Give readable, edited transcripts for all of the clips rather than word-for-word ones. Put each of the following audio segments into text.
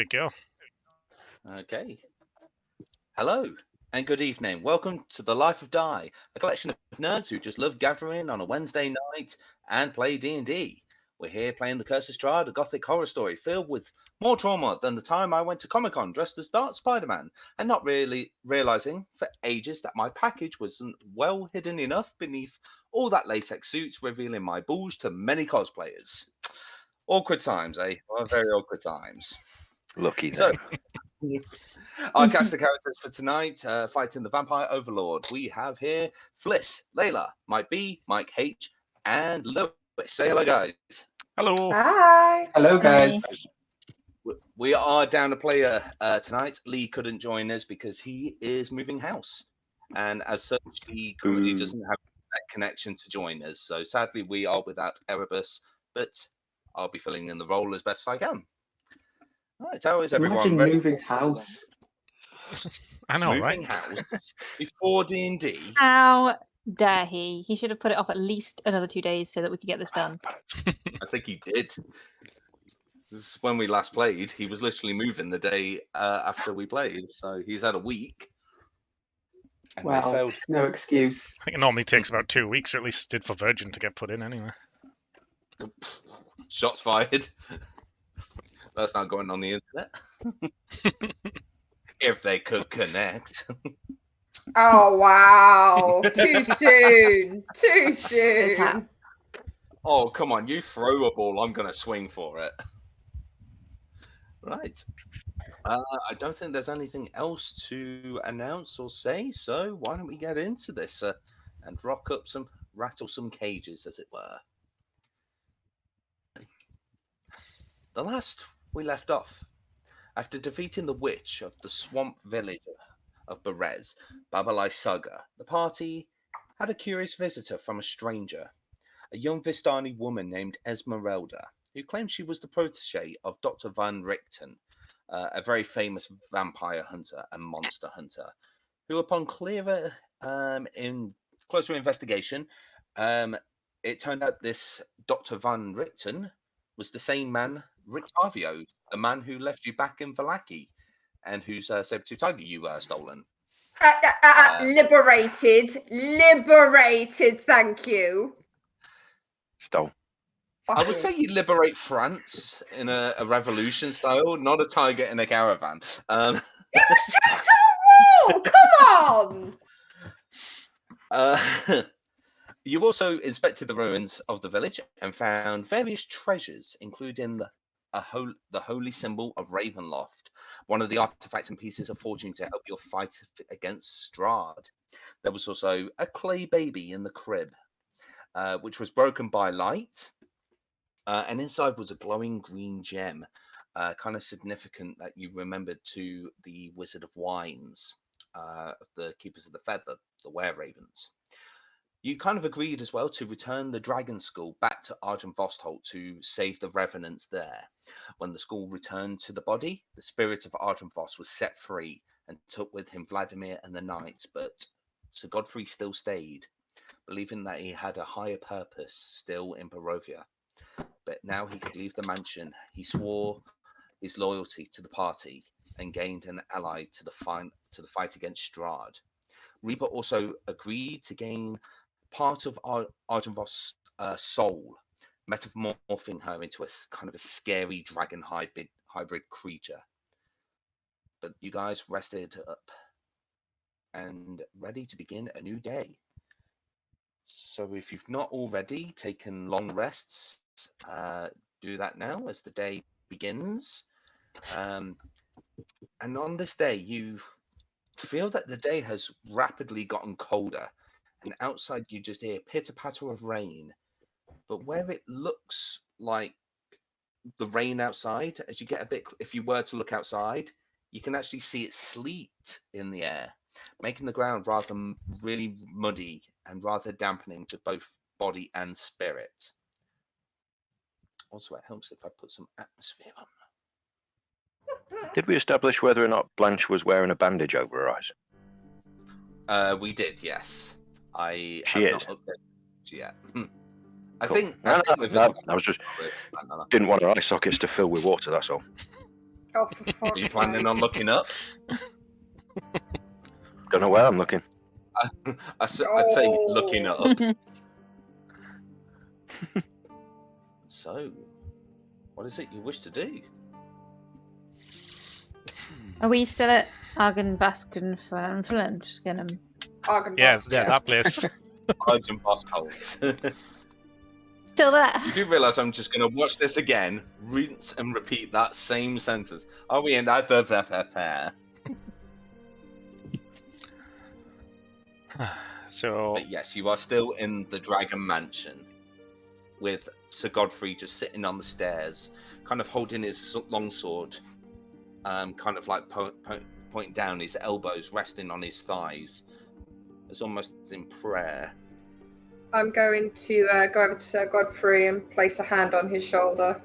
we go. Okay. Hello and good evening. Welcome to The Life of Die, a collection of nerds who just love gathering on a Wednesday night and play D&D. We're here playing The Curse of Strahd, a gothic horror story filled with more trauma than the time I went to Comic-Con dressed as Dark Spider-Man and not really realising for ages that my package wasn't well hidden enough beneath all that latex suits, revealing my balls to many cosplayers. Awkward times, eh? Well, very awkward times. Lucky So, them. our cast of characters for tonight, fighting the Vampire Overlord. We have here Fliss, Layla, Mike B, Mike H, and Lewis. Say hello, guys. Hello. Hi. Hello, guys. We are down a player tonight. Lee couldn't join us because he is moving house. And as such, he currently doesn't have that connection to join us. So sadly, we are without Erebus, but I'll be filling in the role as best I can. All right, how is everyone? Imagine Ready? moving house. I know, Moving right? house before D&D. How dare he? He should have put it off at least another 2 days so that we could get this done. I think he did. When we last played, he was literally moving the day after we played, so he's had a week. And they Well, failed. no excuse. I think it normally takes about 2 weeks, or at least did for Virgin to get put in anyway. Shots fired. That's not going on the internet. If they could connect. Oh, wow. Too soon. Too soon. tap. Oh, come on. You throw a ball, I'm going to swing for it. Right. I don't think there's anything else to announce or say, so why don't we get into this and rattle some cages, as it were. The last we left off, after defeating the witch of the swamp village of Berez, Babalai Saga, the party had a curious visitor from a stranger, a young Vistani woman named Esmeralda, who claimed she was the protege of Dr. Van Richten, a very famous vampire hunter and monster hunter, who, upon closer investigation, it turned out this Dr. Van Richten was the same man, Rictavio, the man who left you back in Vallaki, and whose saber-tooth tiger you stolen. Liberated. Liberated, thank you. Stole. Fuck I would you. say you liberate France in a revolution style, not a tiger in a caravan. It was shot to a wall! Come on! You also inspected the ruins of the village and found various treasures, including the holy symbol of Ravenloft, one of the artifacts and pieces of fortune to help your fight against Strahd. There was also a clay baby in the crib, which was broken by light, and inside was a glowing green gem, kind of significant that you remembered to the Wizard of Wines, the Keepers of the Feather, the Wereravens. You kind of agreed as well to return the Dragon School back to Argent Vostholt to save the Revenants there. When the school returned to the body, the spirit of Argent Vost was set free and took with him Vladimir and the Knights, but Sir Godfrey still stayed, believing that he had a higher purpose still in Barovia. But now he could leave the mansion. He swore his loyalty to the party and gained an ally to the fight against Strahd. Reaper also agreed to gain part of Argent Vost's soul, metamorphing her into a kind of a scary dragon hybrid creature. But you guys rested up and ready to begin a new day. So if you've not already taken long rests, do that now as the day begins. And on this day, you feel that the day has rapidly gotten colder, and outside you just hear pitter-patter of rain. But where it looks like the rain outside, as you get a bit, if you were to look outside, you can actually see it sleet in the air, making the ground rather really muddy and rather dampening to both body and spirit. Also, it helps if I put some atmosphere on. Did we establish whether or not Blanche was wearing a bandage over her eyes? We did, yes. She have is. not updated yet. I Cool. think. No, I was just didn't want her eye sockets to fill with water. That's all. Oh, for Are fuck's you planning sake. on looking up? Don't know where I'm looking. I'd say looking up. So, what is it you wish to do? Are we still at Argenvasken Flanflin? Yeah, Argenvost, that place. Argent Boss Holes. Still there? You do realise I'm just going to watch this again, rinse and repeat that same sentence. Are we in that? So But yes, you are still in the Dragon Mansion with Sir Godfrey just sitting on the stairs, kind of holding his longsword, kind of like pointing down, his elbows resting on his thighs. It's almost in prayer. I'm going to go over to Sir Godfrey and place a hand on his shoulder.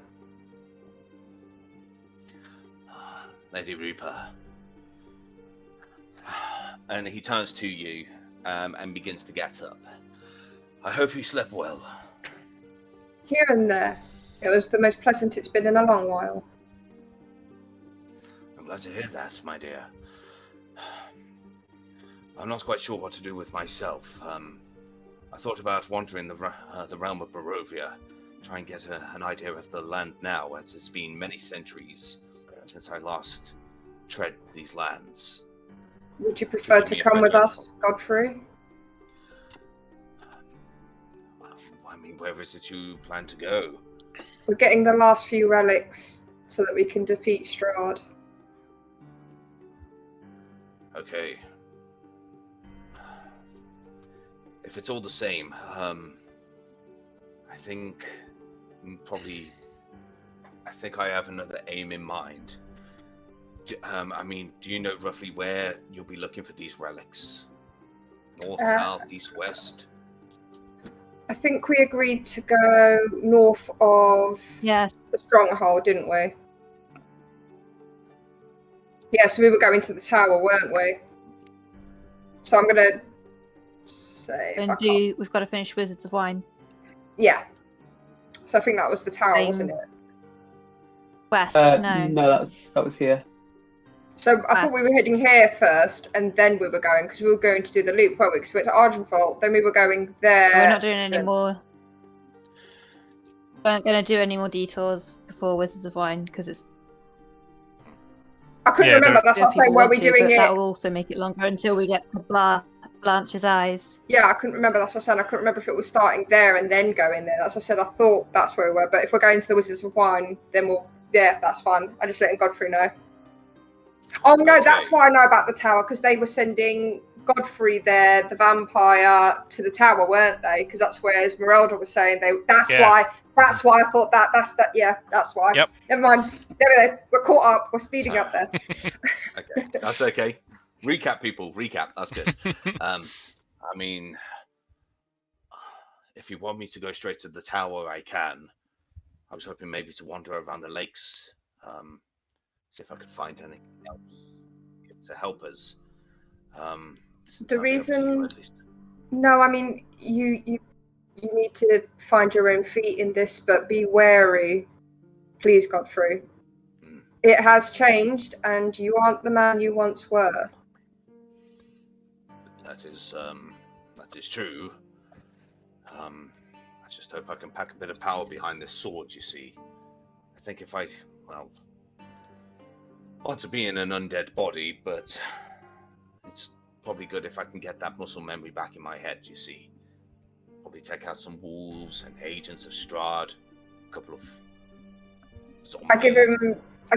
Lady Reaper. And he turns to you and begins to get up. I hope you slept well. Here and there. It was the most pleasant it's been in a long while. I'm glad to hear that, my dear. I'm not quite sure what to do with myself. I thought about wandering the realm of Barovia, try and get an idea of the land now, as it's been many centuries since I last tread these lands. Would you prefer to come with us, Godfrey? I mean, where is it you plan to go? We're getting the last few relics so that we can defeat Strahd. Okay. If it's all the same, I think I have another aim in mind. I mean, do you know roughly where you'll be looking for these relics? North, south, east, west? I think we agreed to go north of Yes. the stronghold, didn't we? Yeah, so we were going to the tower, weren't we? So I'm going to say... We've got to finish Wizards of Wine. Yeah. So I think that was the tower, wasn't it? West, no. No, that was here. So I thought we were heading here first, and then we were going, because we were going to do the loop, weren't we? Because we went to Argenvolt, then we were going there. We're not doing any more. We weren't going to do any more detours before Wizards of Wine, because it's... I couldn't remember, that's what I was saying, were we doing it? That will also make it longer until we get to Blanche's eyes. Yeah, I couldn't remember, that's what I said. I couldn't remember if it was starting there and then going there. That's what I said, I thought that's where we were, but if we're going to the Wizards of Wine, then yeah, that's fine. I just letting Godfrey know. Oh no, okay. That's why I know about the tower, because they were sending Godfrey there, the vampire, to the tower, weren't they? Because that's where Esmeralda was saying That's why I thought that. Yeah, that's why. Yep. Never mind. We're caught up. We're speeding up there. Okay, that's okay. Recap, people. Recap. That's good. I mean, if you want me to go straight to the tower, I can. I was hoping maybe to wander around the lakes. See if I could find anything else to help us. The reason... No, I mean, you need to find your own feet in this, but be wary, please, Godfrey. It has changed, and you aren't the man you once were. That is true. I just hope I can pack a bit of power behind this sword, you see. I think if I want to be in an undead body, but it's probably good if I can get that muscle memory back in my head, you see. Probably take out some wolves and agents of Strahd, a couple of zombies. I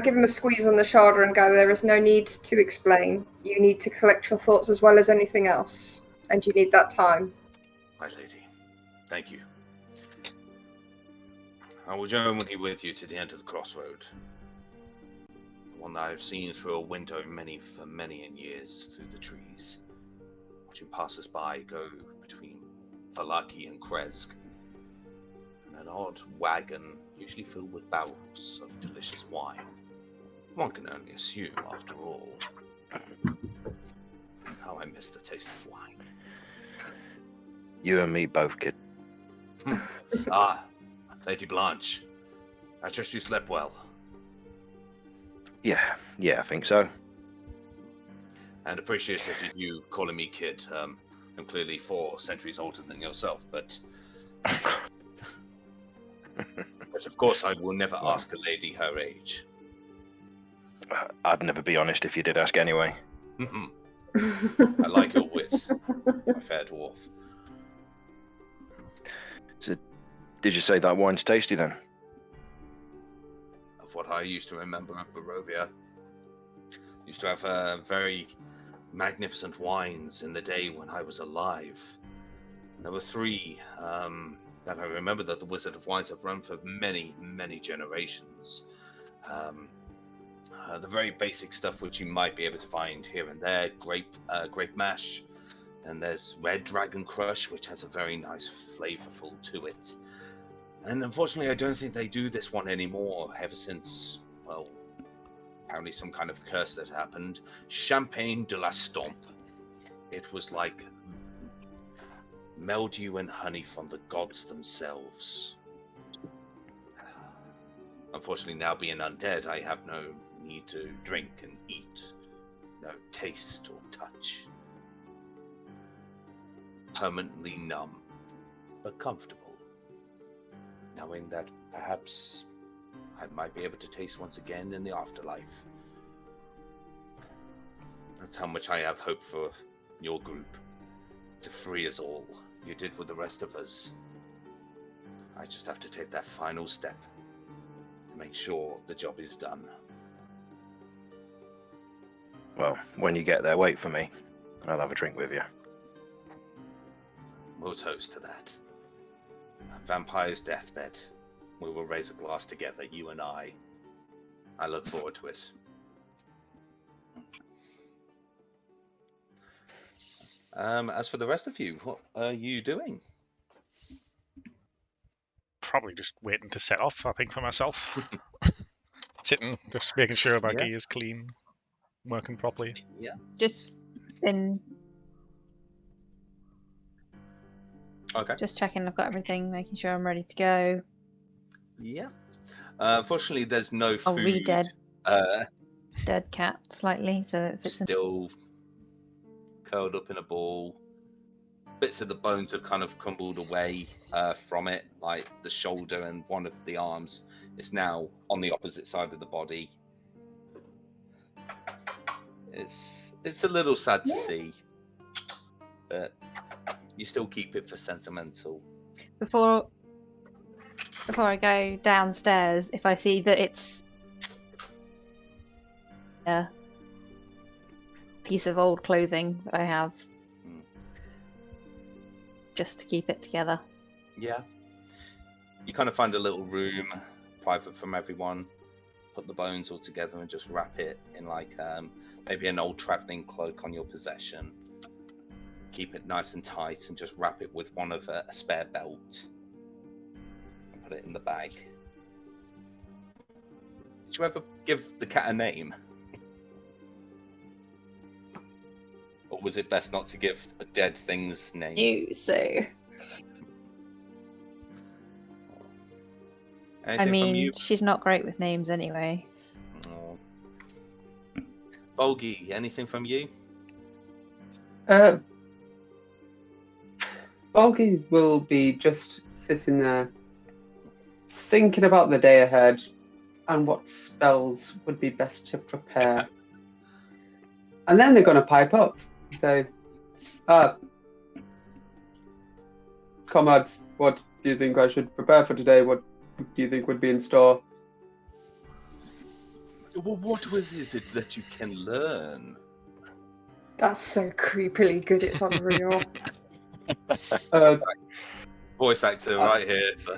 give him a squeeze on the shoulder and go, there is no need to explain. You need to collect your thoughts as well as anything else, and you need that time. My lady, thank you. I will journey with you to the end of the crossroad. One that I've seen through a window for many years through the trees, watching passers-by go between Valaki and Kresk, and an odd wagon usually filled with barrels of delicious wine. One can only assume, after all. How I miss the taste of wine. You and me both, kid. Lady Blanche, I trust you slept well. Yeah, I think so. And appreciative of you calling me kid. I'm clearly 4 centuries older than yourself, but of course I will never Well. ask a lady her age. I'd never be honest if you did ask anyway. I like your wit, my fair dwarf. So, did you say that wine's tasty then? Of what I used to remember of Barovia, used to have very magnificent wines in the day when I was alive. There were 3 that I remember that the Wizard of Wines have run for many, many generations. The very basic stuff which you might be able to find here and there, grape mash. Then there's Red Dragon Crush, which has a very nice flavorful to it. And unfortunately, I don't think they do this one anymore, ever since, well, apparently some kind of curse that happened. Champagne de la Stomp. It was like mildew and honey from the gods themselves. Unfortunately, now being undead, I have no need to drink and eat. No taste or touch. Permanently numb, but comfortable. Knowing that perhaps I might be able to taste once again in the afterlife. That's how much I have hope for your group. To free us all. You did with the rest of us. I just have to take that final step to make sure the job is done. Well, when you get there, wait for me. I'll have a drink with you. We'll toast to that. A vampire's deathbed. We will raise a glass together, you and I. I look forward to it. As for the rest of you, what are you doing? Probably just waiting to set off, I think, for myself. Sitting, just making sure my gear is clean, working properly. Yeah. Just been Okay. just checking I've got everything, making sure I'm ready to go. Yeah. Unfortunately, there's no food. I'll re-dead dead cat slightly, so if it's Still curled up in a ball. Bits of the bones have kind of crumbled away from it, like the shoulder and one of the arms is now on the opposite side of the body. It's a little sad to see, but you still keep it for sentimental. before I go downstairs, if I see that it's a piece of old clothing that I have, just to keep it together. Yeah. You kind of find a little room, private from everyone, put the bones all together and just wrap it in like maybe an old traveling cloak on your possession. Keep it nice and tight and just wrap it with one of a spare belt. And put it in the bag. Did you ever give the cat a name? Or was it best not to give dead things names? Anything Anything from you? she's not great with names anyway. Oh. Bolgi, anything from you? Bolgi will be just sitting there, thinking about the day ahead and what spells would be best to prepare. And then they're going to pipe up. Say, comrades, what do you think I should prepare for today? What do you think would be in store? Well, what is it that you can learn? That's so creepily good, it's unreal. Voice actor right here. So.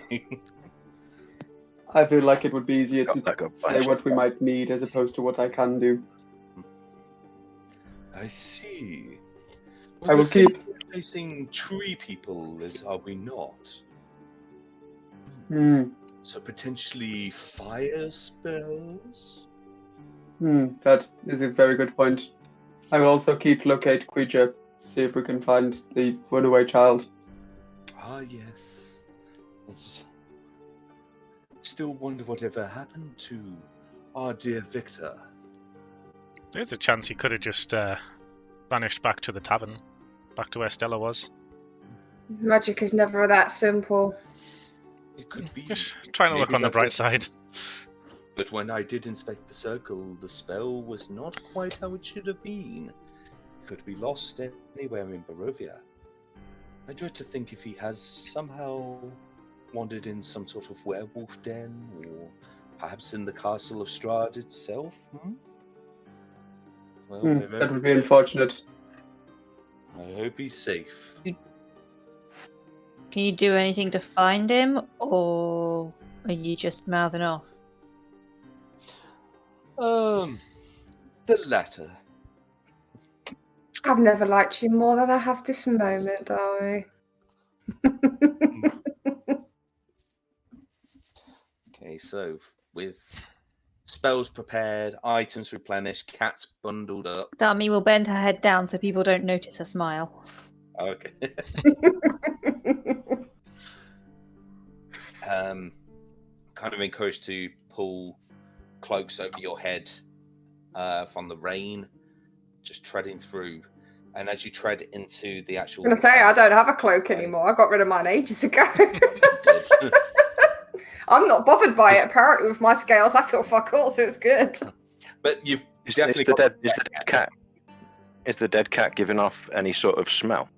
I feel like it would be easier to Got say what we might need as opposed to what I can do. I see. I will keep facing tree people, are we not? So potentially fire spells? That is a very good point. I will also keep locate creature, see if we can find the runaway child. Ah, yes. Still wonder whatever happened to our dear Victor. There's a chance he could have just vanished back to the tavern, back to where Stella was. Magic is never that simple. It could be. Just trying to look Maybe on the that's bright what- side. But when I did inspect the circle, the spell was not quite how it should have been. It could be lost anywhere in Barovia. I dread to think if he has somehow wandered in some sort of werewolf den, or perhaps in the castle of Strahd itself. Well, maybe That would be unfortunate. I hope he's safe. Can you do anything to find him, or are you just mouthing off? The latter. I've never liked you more than I have this moment, darling. Okay, so with spells prepared, items replenished, cats bundled up. Dami will bend her head down so people don't notice her smile. Okay. Kind of encouraged to pull cloaks over your head from the rain, just treading through. And as you tread into the actual... I'm going to say, I don't have a cloak anymore. I got rid of mine ages ago. I'm not bothered by it, apparently, with my scales. I feel fuck all, so it's good. But you've Is definitely the got dead cat? Is the dead cat giving off any sort of smell?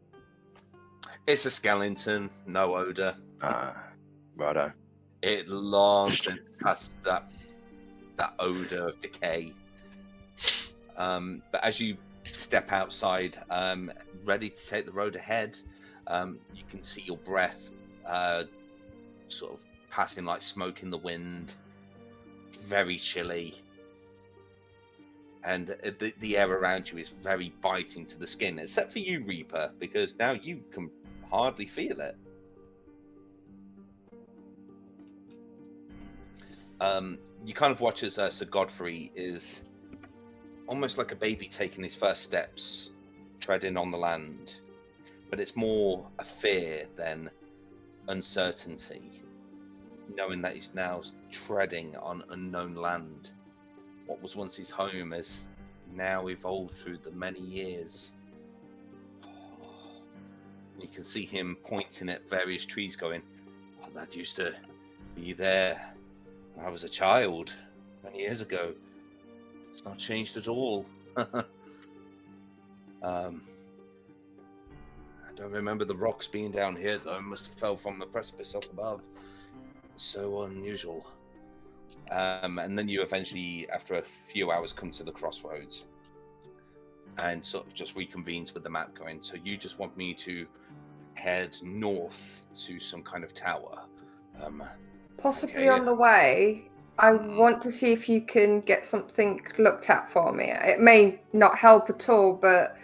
It's a skeleton, no odor. Righto. It long since past that odor of decay. But as you step outside, ready to take the road ahead, you can see your breath sort of passing like smoke in the wind. Very chilly. And the air around you is very biting to the skin, except for you, Reaper, because now you can hardly feel it. You kind of watch as Sir Godfrey is almost like a baby taking his first steps, treading on the land. But it's more a fear than uncertainty, knowing that he's now treading on unknown land. What was once his home has now evolved through the many years. You can see him pointing at various trees going, "Oh, that used to be there when I was a child many years ago. It's not changed at all." I don't remember the rocks being down here, though. It must have fell from the precipice up above. So unusual. And then you eventually, after a few hours, come to the crossroads and sort of just reconvenes with the map going, so you just want me to head north to some kind of tower. Possibly Okay. on the way, I want to see if you can get something looked at for me. It may not help at all, but...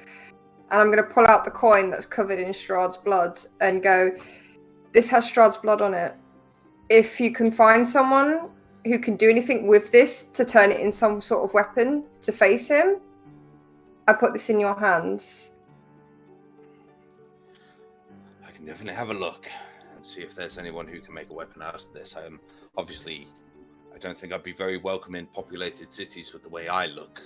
And I'm going to pull out the coin that's covered in Strahd's blood and go, this has Strahd's blood on it. If you can find someone who can do anything with this to turn it in some sort of weapon to face him, I put this in your hands. I can definitely have a look and see if there's anyone who can make a weapon out of this. Obviously, I don't think I'd be very welcome in populated cities with the way I look.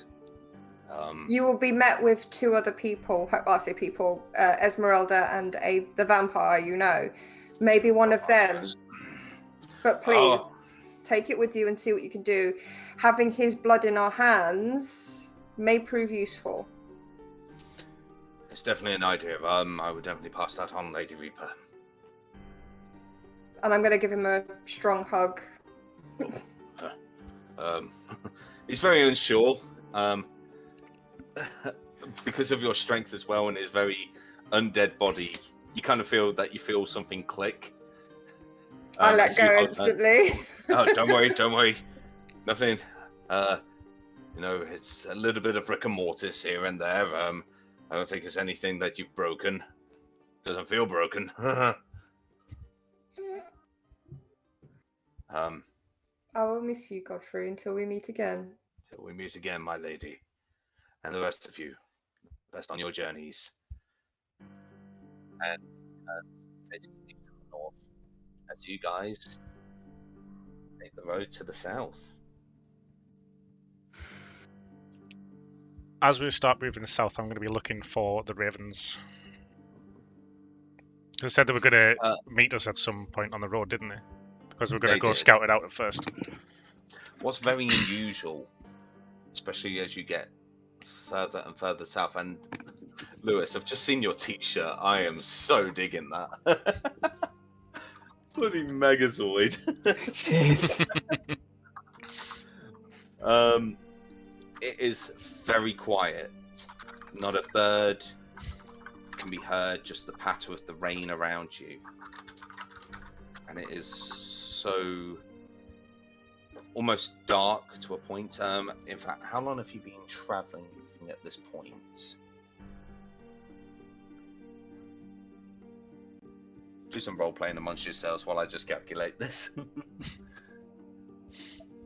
You will be met with two other people. Well, I say people, Esmeralda and the vampire, you know. Maybe one of them. But please, take it with you and see what you can do. Having his blood in our hands may prove useful. It's definitely an idea. I would definitely pass that on, Lady Reaper. And I'm going to give him a strong hug. He's very unsure. Because of your strength as well and his very undead body, you kind of feel that you feel something click. I let go instantly. Oh, don't worry. Nothing. It's a little bit of rigor mortis here and there. I don't think it's anything that you've broken. Doesn't feel broken. I will miss you, Godfrey, until we meet again. Till we meet again, my lady. And the rest of you, best on your journeys. And takes you to the north as you guys take the road to the south. as we start moving south, I'm going to be looking for the Ravens. They said they were going to meet us at some point on the road, didn't they? Because we're going to go scout it out at first. What's very unusual, especially as you get further and further south, and Lewis, I've just seen your t-shirt. I am so digging that. Bloody Megazord. Jeez. It is very quiet. Not a bird can be heard, just the patter of the rain around you. And it is so almost dark to a point. In fact, how long have you been traveling at this point? Do some role playing amongst yourselves while I just calculate this.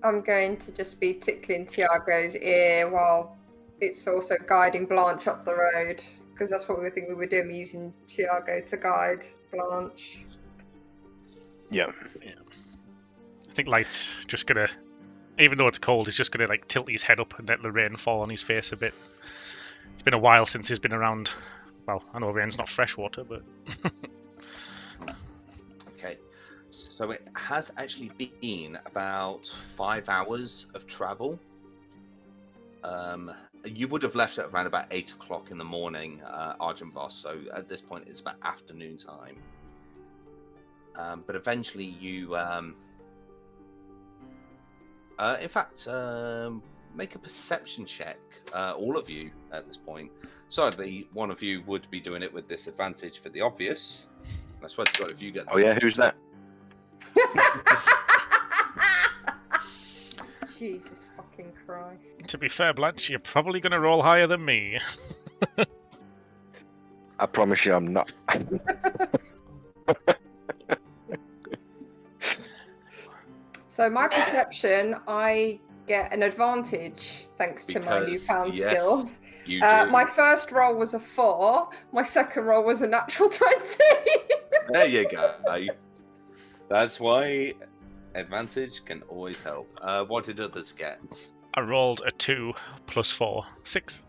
I'm going to just be tickling Tiago's ear while it's also guiding Blanche up the road, because that's what we think we were doing, using Tiago to guide Blanche. Yeah. I think Light's just gonna, even though it's cold, he's just gonna like tilt his head up and let the rain fall on his face a bit. It's been a while since he's been around. Well, I know rain's not fresh water, but Okay, so it has actually been about 5 hours of travel. You would have left at around about 8 o'clock in the morning, Argenvoss, so at this point it's about afternoon time. But eventually you, in fact, make a perception check, all of you at this point. Sadly, one of you would be doing it with disadvantage for the obvious. I swear to God, if you get... Oh yeah, who's that? Jesus fucking Christ. to be fair, Blanche, you're probably gonna roll higher than me. I promise you I'm not. So my perception, I get an advantage thanks to my newfound skills. You do. My first roll was a 4. My second roll was a natural 20. There you go. That's why advantage can always help. What did others get? I rolled a 2 plus 4, 6.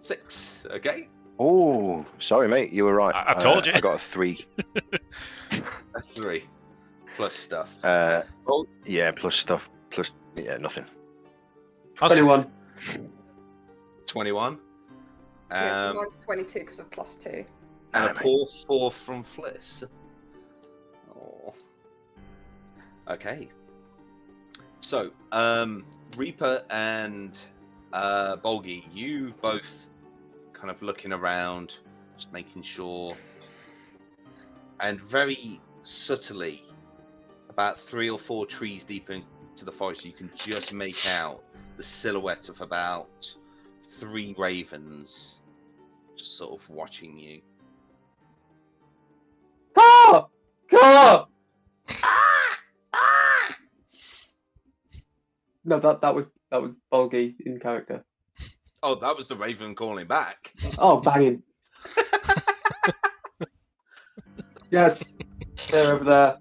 6. Okay. Oh, sorry, mate. You were right. I told you. I got a 3. That's 3. Plus stuff. Yeah, plus stuff. Plus, yeah, nothing. 21. 21. Yeah, mine's 22 because of plus 2. And a poor 4 from Fliss. Oh. Okay. So, Reaper and Bolgi, you both kind of looking around, just making sure, and very subtly, about 3 or 4 trees deep into the forest, you can just make out the silhouette of about 3 ravens just sort of watching you. Go! Go! No, that was Bolgi in character. Oh, that was the raven calling back. Oh, banging. Yes, they're over there.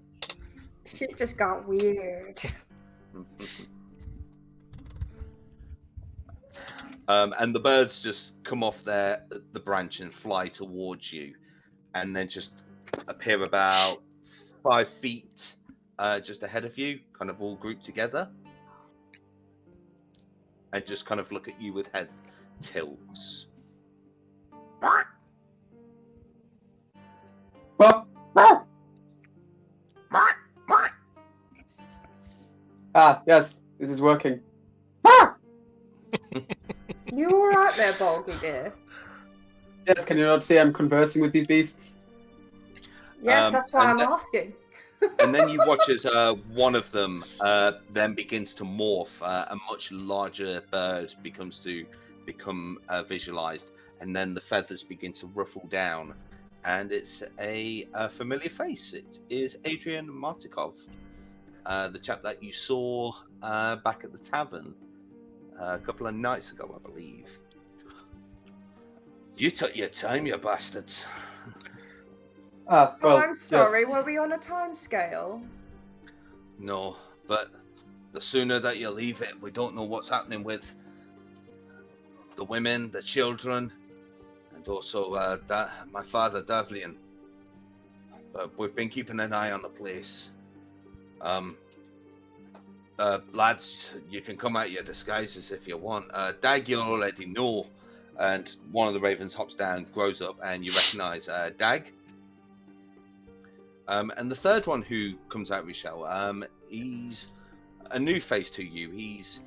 Shit just got weird. And the birds just come off the branch and fly towards you, and then just appear about 5 feet just ahead of you, kind of all grouped together, and just kind of look at you with head tilts. Ah, yes, this is working. You alright there, Bolgi dear? Yes, can you not see I'm conversing with these beasts? Yes, that's why I'm asking. And then you watch as one of them then begins to morph. A much larger bird becomes to become visualized, and then the feathers begin to ruffle down, and it's a familiar face. It is Adrian Martikov, the chap that you saw back at the tavern a couple of nights ago, I believe. You took your time, you bastards. Well, I'm sorry, yes. were we on a time scale? No, but the sooner that you leave it, we don't know what's happening with the women, the children, and also my father, Davlian. But we've been keeping an eye on the place. Lads, you can come out your disguises if you want. Dag, you already know. And one of the ravens hops down, grows up, and you recognize Dag. And the third one who comes out, Michelle, he's a new face to you. He's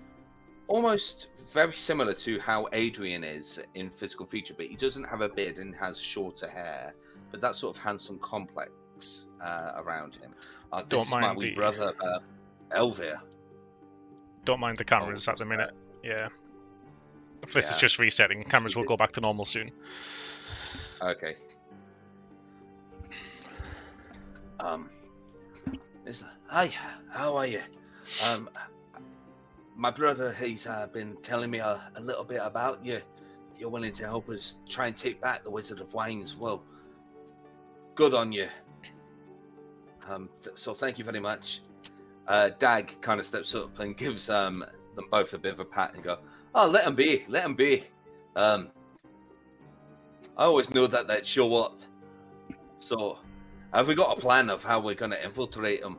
almost very similar to how Adrian is in physical feature, but he doesn't have a beard and has shorter hair. But that sort of handsome complex around him. This is my wee brother, Elvir. Don't mind the cameras at the minute. Yeah. If this is just resetting, cameras will go back to normal soon. Okay. Hi, how are you? My brother, he's been telling me a little bit about you. You're willing to help us try and take back the Wizard of Wines. Well, good on you. So thank you very much. Dag kind of steps up and gives them both a bit of a pat and go, "Oh, let him be. I always knew that they'd show up. So, have we got a plan of how we're going to infiltrate them?"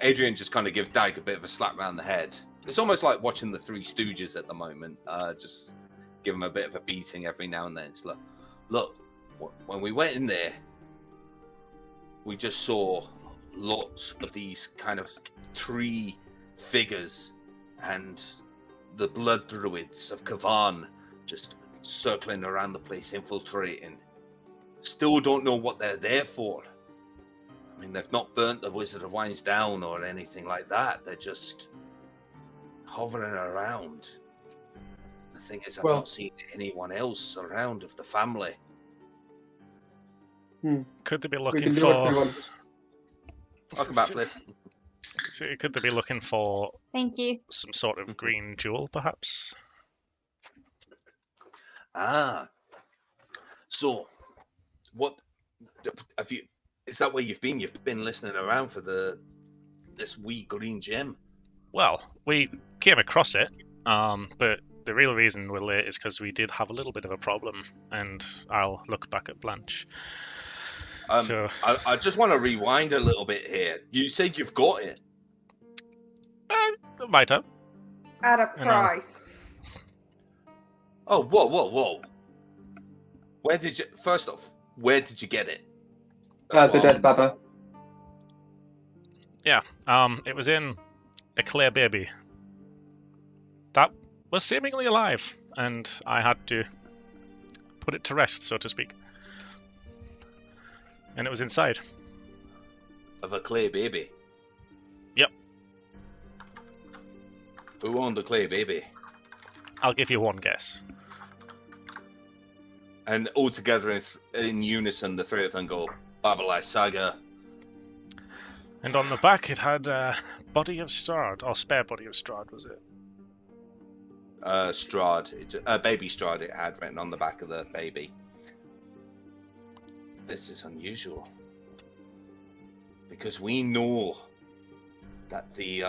Adrian just kind of gives Dag a bit of a slap round the head. It's almost like watching the Three Stooges at the moment. Just give him a bit of a beating every now and then. It's like, look, when we went in there, we just saw lots of these kind of tree figures and the blood druids of Kavan just circling around the place, infiltrating. Still don't know what they're there for. I mean, they've not burnt the Wizard of Wines down or anything like that. They're just hovering around. The thing is, I've not seen anyone else around of the family. Could they be looking for... Welcome back, Fliss. So could they be looking for... Thank you. Some sort of green jewel, perhaps? So, what have you? Is that where you've been? You've been listening around for this wee green gem. Well, we came across it, but the real reason we're late is because we did have a little bit of a problem, and I'll look back at Blanche. I just want to rewind a little bit here. You said you've got it. Might have. At a price. Oh, whoa. First off, where did you get it? The dead Baba. Yeah, it was in a clay baby that was seemingly alive, and I had to put it to rest, so to speak. And it was inside. Of a clay baby? Yep. Who owned the clay baby? I'll give you one guess. And all together in unison, the three of them go, Babalai Saga. And on the back it had Body of Strahd, or Spare Body of Strahd, was it? Strahd. Baby Strahd it had written on the back of the baby. This is unusual. Because we know that the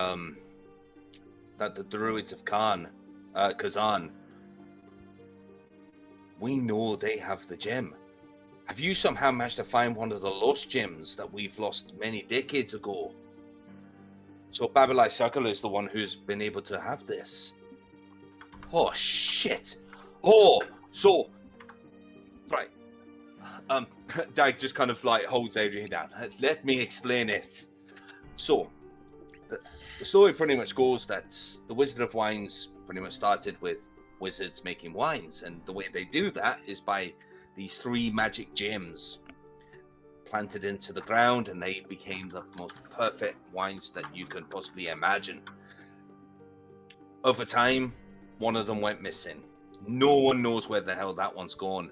druids of Kazan, we know they have the gem. Have you somehow managed to find one of the lost gems that we've lost many decades ago? So Babalai Sakala is the one who's been able to have this. Oh shit! Oh, so right. Dag just kind of like holds Adrian down. Let me explain it. So, the story pretty much goes that the Wizard of Wines pretty much started with wizards making wines, and the way they do that is by these 3 magic gems planted into the ground, and they became the most perfect wines that you could possibly imagine. Over time, one of them went missing. No one knows where the hell that one's gone.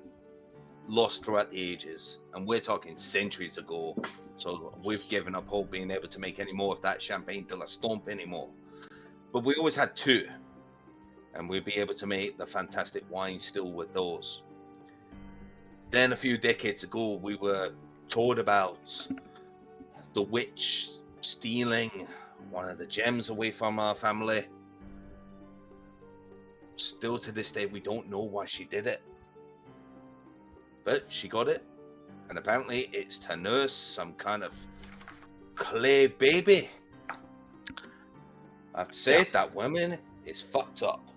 Lost throughout the ages, and we're talking centuries ago. So we've given up hope being able to make any more of that champagne till a stomp anymore. But we always had 2, and we'd be able to make the fantastic wine still with those. Then a few decades ago, we were told about the witch stealing one of the gems away from our family. still to this day, we don't know why she did it. But she got it, and apparently it's to nurse some kind of clay baby. I have to say, that woman is fucked up.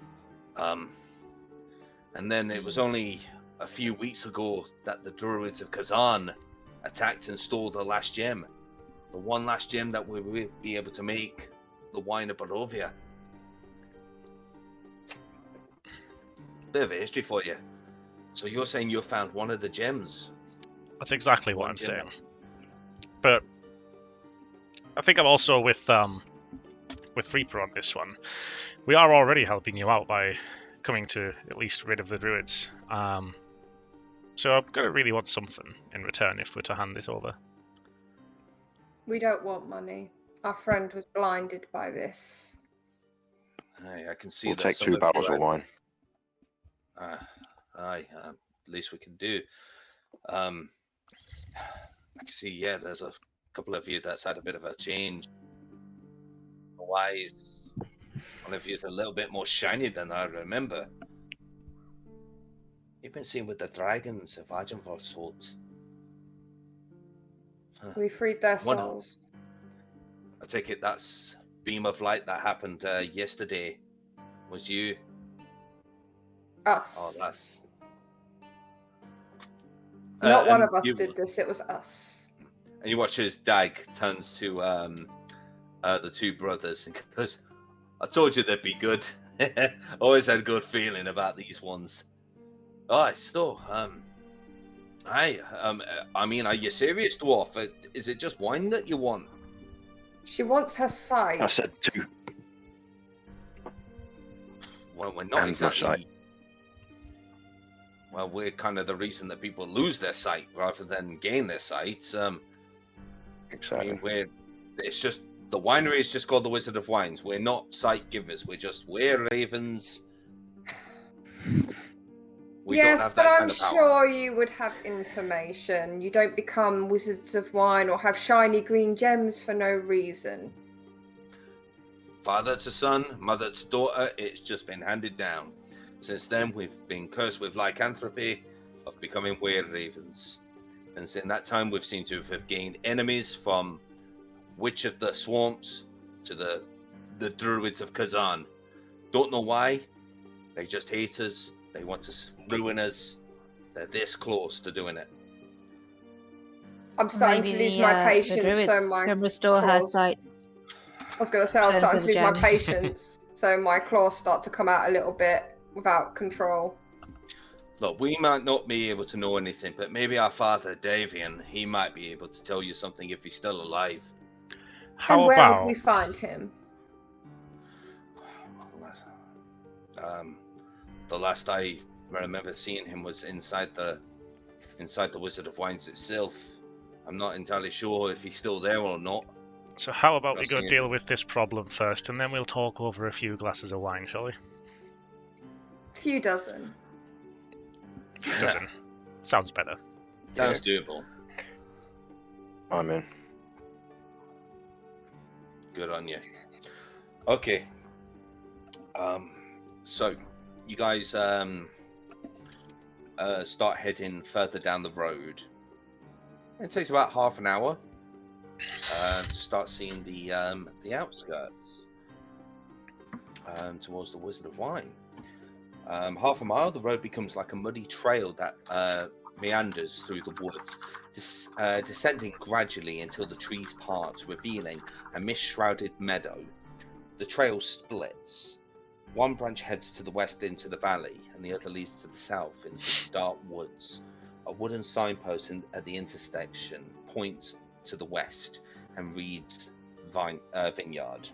And then it was only a few weeks ago that the Druids of Kazan attacked and stole the last gem. The one last gem that we will be able to make the wine of Barovia. Bit of a history for you. So you're saying you found one of the gems? That's exactly what One I'm gem. saying. But I think I'm also with Reaper on this one. We are already helping you out by coming to at least rid of the Druids. So I'm gonna really want something in return if we're to hand this over. We don't want money. Our friend was blinded by this. I can see We'll that take some 2 of you bottles of wine. least we can do. I can see, there's a couple of you that's had a bit of a change. Wise. One of you's a little bit more shiny than I remember. You've been seen with the dragons of Argenvold. We freed their One- souls. I take it that's beam of light that happened yesterday was you. Us. Oh, that's Not one and of us you- did this, it was us. And you watch as Dag turns to the two brothers and goes, "I told you they'd be good. Always had a good feeling about these ones." Alright, so I mean, are you serious, dwarf? Is it just wine that you want? She wants her sight. I said 2. Well, we're not And my exactly. sight. Well, we're kind of the reason that people lose their sight rather than gain their sight. I Exactly. mean, it's just the winery is just called the Wizard of Wines. We're not sight givers. We're just Wereravens. We don't Yes, have but that I'm kind of power. sure you would have information. You don't become wizards of wine or have shiny green gems for no reason. Father to son, mother to daughter, it's just been handed down. Since then, we've been cursed with lycanthropy of becoming Wereravens. And in that time, we've seemed to have gained enemies from Witch of the Swamps to the Druids of Kazan. Don't know why. They just hate us. They want to ruin us. They're this close to doing it. I'm starting to lose my the patience, druids so my can restore her claws- sight. I was going to say I was Turn starting to to the lose my gem. patience, so my claws start to come out a little bit without control. Look, we might not be able to know anything, but maybe our father, Davian, he might be able to tell you something if he's still alive. How and where about would we find him? The last I remember seeing him was inside the Wizard of Wines itself. I'm not entirely sure if he's still there or not. so? How about we Not go seeing deal with this problem first, and then we'll talk over a few glasses of wine, shall we? A few dozen. A few dozen. Sounds better. Sounds doable. I'm in. Good on you. Okay. So you guys start heading further down the road. It takes about half an hour to start seeing the outskirts towards the Wizard of Wine. Half a mile, the road becomes like a muddy trail that meanders through the woods, descending gradually until the trees part, revealing a mist-shrouded meadow. The trail splits. One branch heads to the west into the valley, and the other leads to the south into the dark woods. A wooden signpost at the intersection points to the west and reads Vineyard.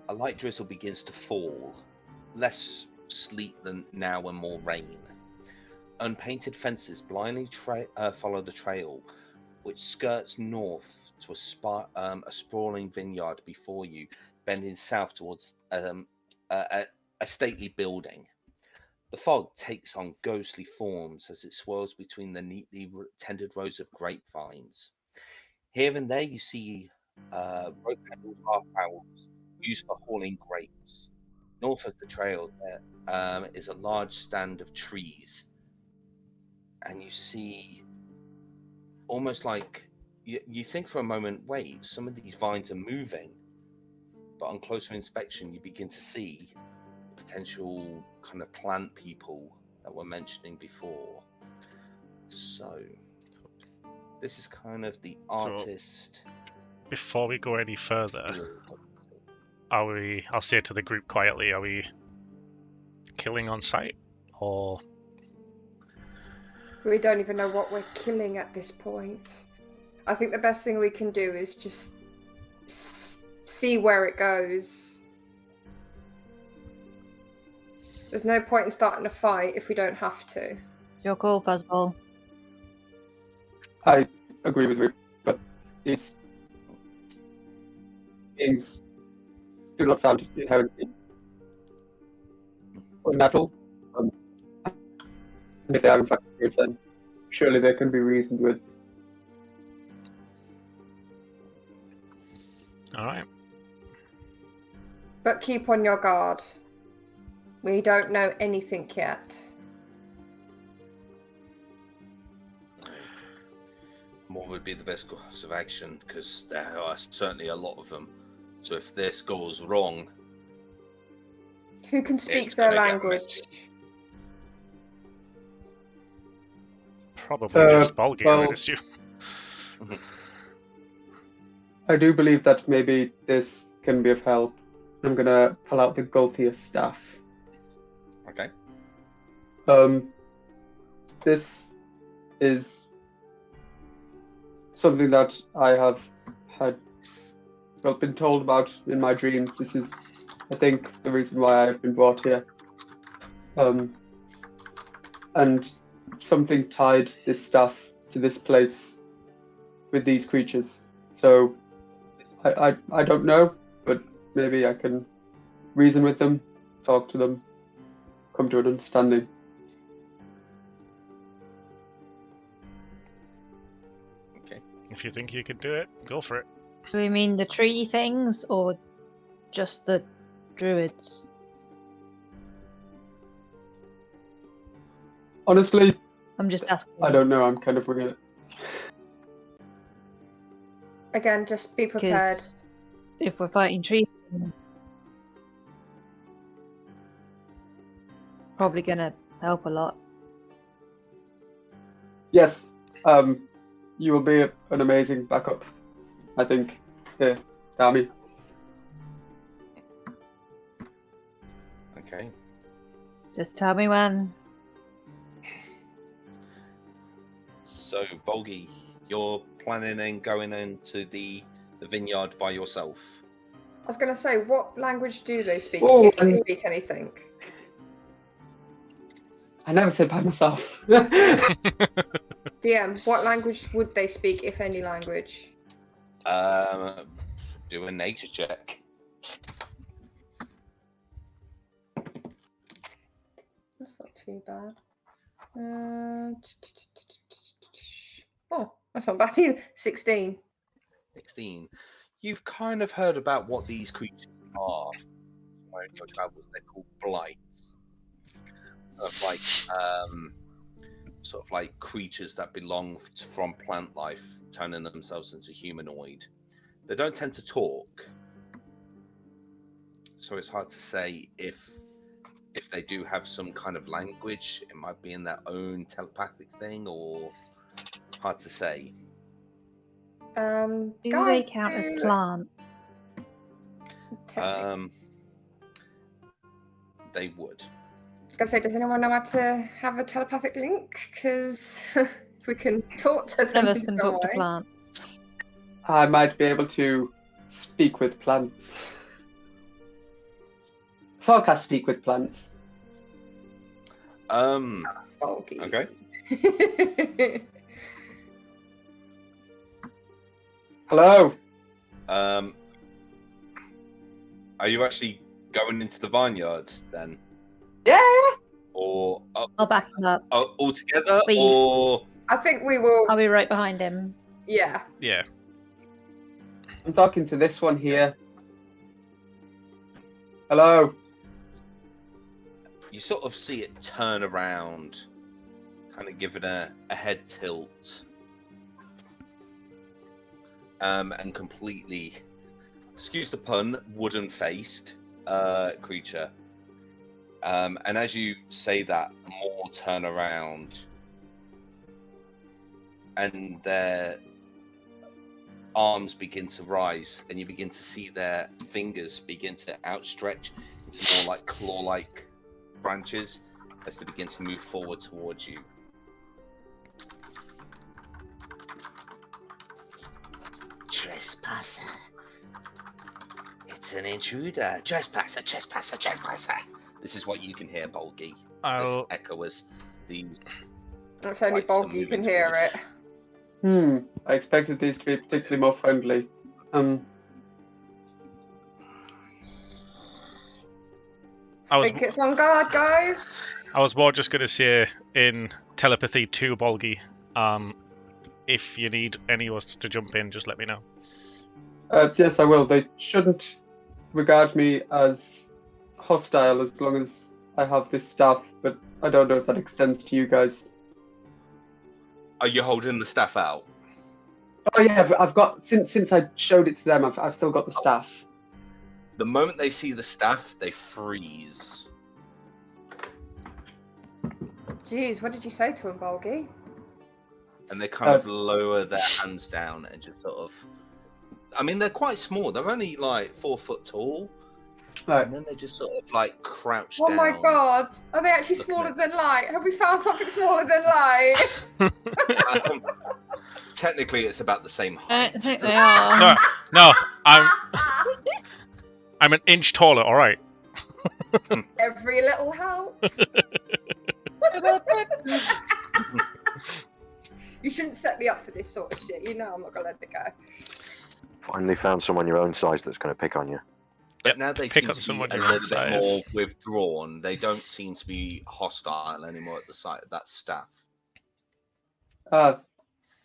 A light drizzle begins to fall, less sleet than now and more rain. Unpainted fences blindly follow the trail, which skirts north to a sprawling vineyard before you, bending south towards a stately building. The fog takes on ghostly forms as it swirls between the neatly tended rows of grapevines. Here and there you see rope-handled half barrels used for hauling grapes. north of the trail, there is a large stand of trees, and you see almost like you think for a moment, wait, some of these vines are moving, but on closer inspection, you begin to see potential kind of plant people that we're mentioning before. So this is kind of the artist. Before we go any further, I'll say to the group quietly, are we killing on sight? Or We don't even know what we're killing at this point. I think the best thing we can do is just see where it goes. There's no point in starting a fight if we don't have to. It's your call, Fuzzball. I agree with Rupert, but these things do not sound inherently unnatural. And if they are in fact spirits, then surely they can be reasoned with. alright. But keep on your guard. We don't know anything yet. What would be the best course of action? Because there are certainly a lot of them. So if this goes wrong, Who can speak It's their gonna get language? messy. Probably just Balgi, I well- would assume. I do believe that maybe this can be of help. I'm gonna pull out the Golthier staff. okay. This is something that I have been told about in my dreams. This is, I think, the reason why I've been brought here. And something tied this staff to this place with these creatures. So I don't know, but maybe I can reason with them, talk to them, come to an understanding. Okay. If you think you could do it, go for it. Do we mean the tree things or just the druids? Honestly, I'm just asking. I don't know. I'm kind of winging it. Again, just be prepared. Because if we're fighting trees, probably gonna help a lot. Yes, you will be an amazing backup, I think. Here, Dami. Okay. Just tell me when. So, Bolgi, you're planning on going into the vineyard by yourself. I was going to say, what language do they speak, Oh, if they speak anything? I never said by myself. DM, what language would they speak, if any language? Do a nature check. That's not too bad. Oh, that's not bad either. 16. 16. You've kind of heard about what these creatures are. Somewhere in your travels, they're called blights. Sort of like creatures that belong from plant life, turning themselves into humanoid. They don't tend to talk, so it's hard to say if they do have some kind of language. It might be in their own telepathic thing, or hard to say. Do Guys, they count as plants? They would. I was gonna say, does anyone know how to have a telepathic link? Because if we can talk to them None of us in can some talk to way. plants. I might be able to speak with plants. Sorka speak with plants. Bulky. Okay. Hello. Are you actually going into the vineyard then, Yeah. or I'll back him up. all together, Wait. or I think we will. I'll be right behind him. Yeah. Yeah. I'm talking to this one here. Hello. you sort of see it turn around, kind of give it a head tilt, and completely, excuse the pun, wooden-faced creature. And as you say that, more turn around, and their arms begin to rise, and you begin to see their fingers begin to outstretch into more like claw-like branches as they begin to move forward towards you. Trespasser. It's an intruder. Trespasser, trespasser, trespasser. This is what you can hear, Bolgi. This echo as these. It's only lights are Bolgi you moving can hear towards it. I expected these to be particularly more friendly. I Think it's on guard, guys. was more just going to say in telepathy to Bolgi, if you need any of us to jump in, just let me know. Yes, I will. They shouldn't regard me as hostile as long as I have this staff, but I don't know if that extends to you guys. Are you holding the staff out? Oh yeah, I've got since I showed it to them. I've still got the staff. The moment they see the staff, they freeze. Jeez, what did you say to him, Bolgi? And they kind of lower their hands down and just sort of. I mean, they're quite small. They're only like 4 foot tall. Right. And then they just sort of like crouch Oh down. my god, are they actually Looking smaller at- than light? Have we found something smaller than light? Technically, it's about the same I height. don't think they are. No, I'm an inch taller. All right. Every little helps. You shouldn't set me up for this sort of shit. You know I'm not gonna let it go. Finally found someone your own size that's going to pick on you. But now they pick seem on to be someone a your own little bit more size. withdrawn. They don't seem to be hostile anymore at the sight of that staff.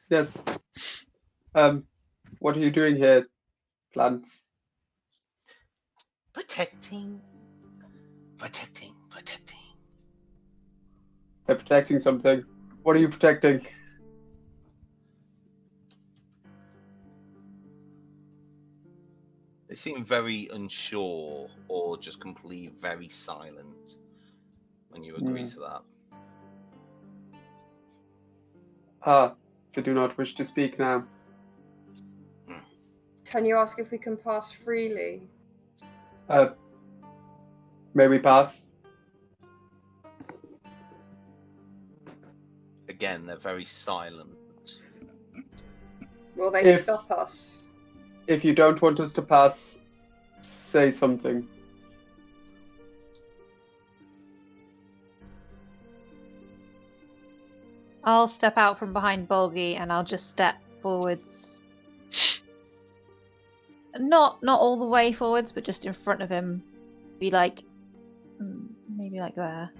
Yes. What are you doing here, plants? Protecting. They're protecting something. What are you protecting? They seem very unsure or just completely very silent when you agree to that. They do not wish to speak now. Can you ask if we can pass freely? May we pass? Again, they're very silent. Will they If- stop us? If you don't want us to pass, say something. I'll step out from behind Bolgi and I'll just step forwards. Not all the way forwards, but just in front of him. Be like, maybe like there.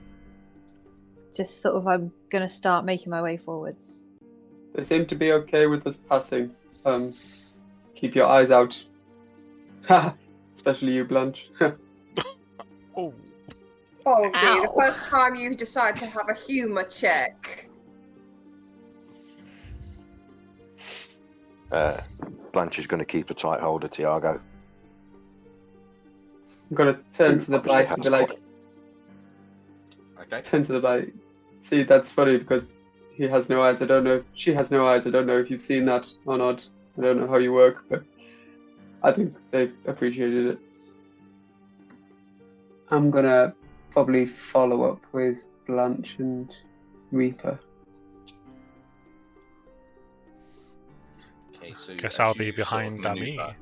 Just sort of, I'm gonna start making my way forwards. They seem to be okay with us passing. Keep your eyes out. Especially you, Blanche. Oh. Bolgi, Ow. the first time you decide to have a humour check. Blanche is going to keep a tight hold of Tiago. I'm gonna turn to the Obviously blight and has be like, got Okay. turn to the blight. See, that's funny because he has no eyes. I don't know. She has no eyes. I don't know if you've seen that or not. I don't know how you work, but I think they appreciated it. I'm gonna probably follow up with Blanche and Reaper. Okay, so Guess as I'll be you sort of behind Dami. maneuver,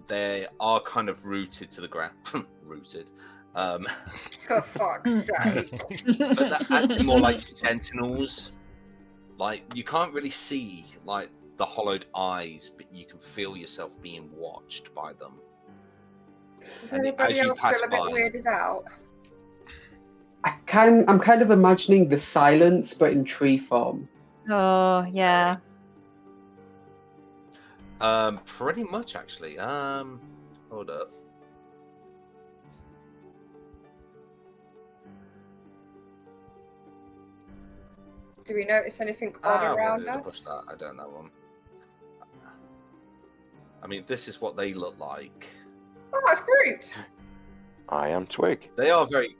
they are kind of rooted to the ground. Rooted. For fuck's sake. But they're acting more like sentinels. Like, you can't really see, like, the hollowed eyes, but you can feel yourself being watched by them. Does And anybody as you else pass feel a bit by- weirded out? I'm kind of imagining the silence, but in tree form. Oh, yeah. Pretty much, actually. Hold up. Do we notice anything odd around us? Push that. I don't know one. I mean, this is what they look like. Oh, it's Groot. I am Twig. They are very.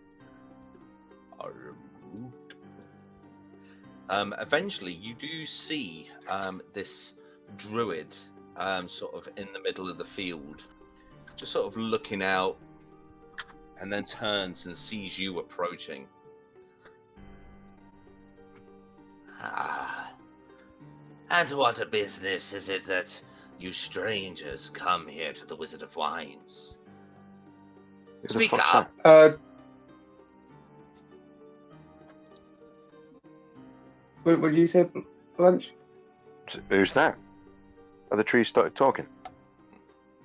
Eventually, you do see this druid sort of in the middle of the field, just sort of looking out, and then turns and sees you approaching. And what a business is it that you strangers come here to the Wizard of Wines? Speak up. What did you say, Blanche? Who's that? Have the trees started talking?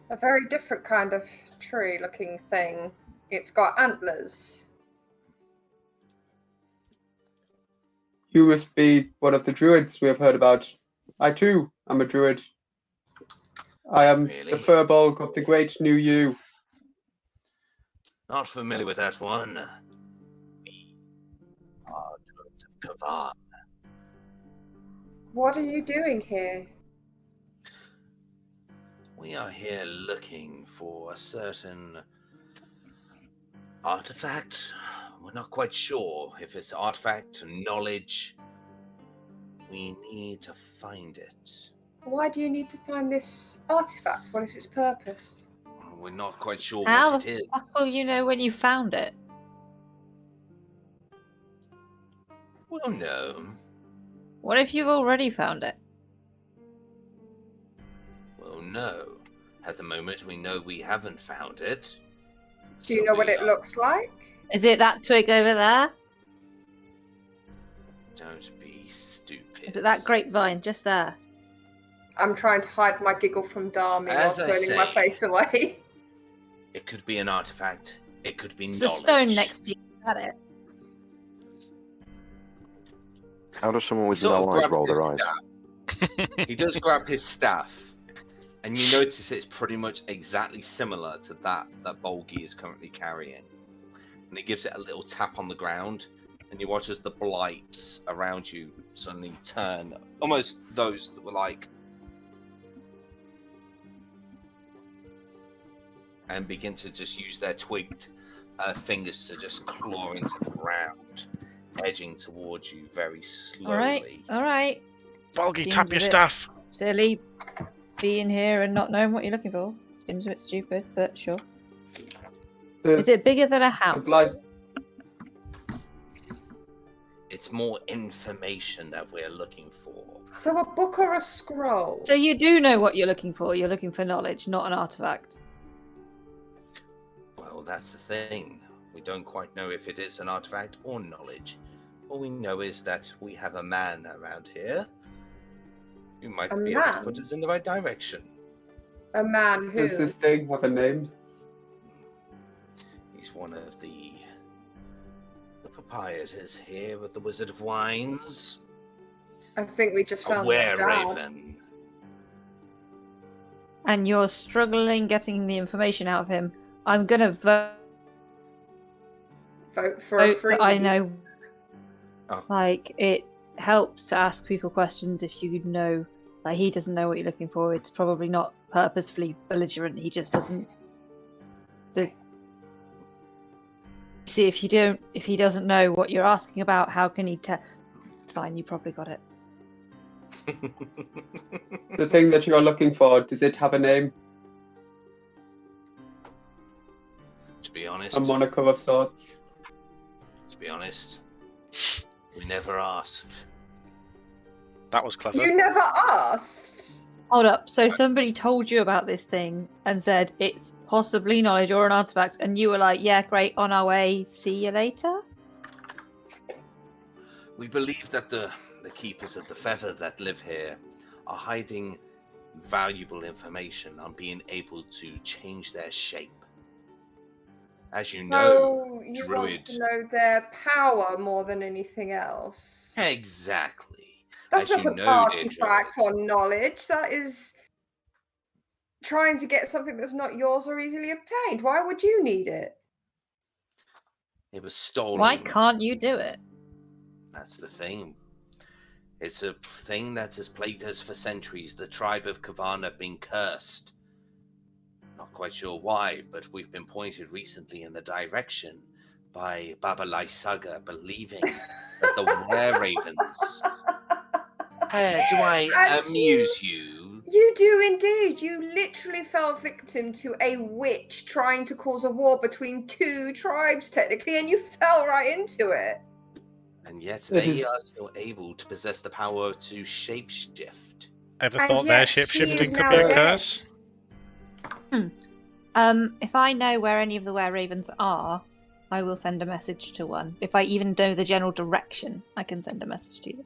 A very different kind of tree-looking thing. It's got antlers. You must be one of the druids we have heard about. I too am a druid. I am Really? the Furbolg of the Great New You. Not familiar with that one. We are druids of Kavan. What are you doing here? We are here looking for a certain artifact. We're not quite sure if it's artifact, knowledge. We need to find it. Why do you need to find this artifact? What is its purpose? We're not quite sure How what the it is. fuck will you know when you found it? Well, no. What if you've already found it? Well, no. At the moment, we know we haven't found it. Do you know what it looks like? Is it that twig over there? Don't be stupid. Is it that grapevine just there? I'm trying to hide my giggle from Darmy while As I turning my say- face away. It could be an artifact. It could be There's a knowledge. stone next to you. At it. How does someone with Sort no of eyes grabs roll his their eyes? staff. He does grab his staff, and you notice it's pretty much exactly similar to that Bolgi is currently carrying. And he gives it a little tap on the ground, and you watch as the blights around you suddenly turn, almost those that were like, and begin to just use their twigged fingers to just claw into the ground, edging towards you very slowly. All right. Bolgi, Seems tap a your bit staff. Silly being here and not knowing what you're looking for. Seems a bit stupid, but sure. Is it bigger than a house? It's more information that we're looking for. So a book or a scroll? So you do know what you're looking for. You're looking for knowledge, not an artifact. Well, that's the thing. We don't quite know if it is an artifact or knowledge. All we know is that we have a man around here who might be able to put us in the right direction. A man who? Does this thing have a name? He's one of the proprietors here at the Wizard of Wines. I think we just A found their dad. Wereravens. And you're struggling getting the information out of him. I'm gonna vote For a free. that I know. Oh. Like, it helps to ask people questions if you know. Like, he doesn't know what you're looking for. It's probably not purposefully belligerent. He just doesn't. See, if he doesn't know what you're asking about, how can he tell? It's fine. You probably got it. The thing that you're looking for, does it have a name? To be honest, A moniker of sorts? we never asked. That was clever. You never asked. Hold up. So somebody told you about this thing and said it's possibly knowledge or an artifact, and you were like, "Yeah, great, on our way. See you later." We believe that the keepers of the feather that live here are hiding valuable information on being able to change their shape. As you know, So you want druid. to know their power more than anything else. Exactly. That's As not you a know, party dear fact druid. on knowledge. That is trying to get something that's not yours or easily obtained. Why would you need it? It was stolen. Why can't you do it? That's the thing. It's a thing that has plagued us for centuries. The tribe of Kavan have been cursed. Not quite sure why, but we've been pointed recently in the direction by Baba Lysaga, believing that the Wereravens... do I And amuse you? You do indeed. You literally fell victim to a witch trying to cause a war between two tribes, technically, and you fell right into it. And yet It they is- are still able to possess the power to shapeshift. Ever And thought their yet she shapeshifting is could now be a dead. curse? If I know where any of the Wereravens are, I will send a message to one. If I even know the general direction, I can send a message to them.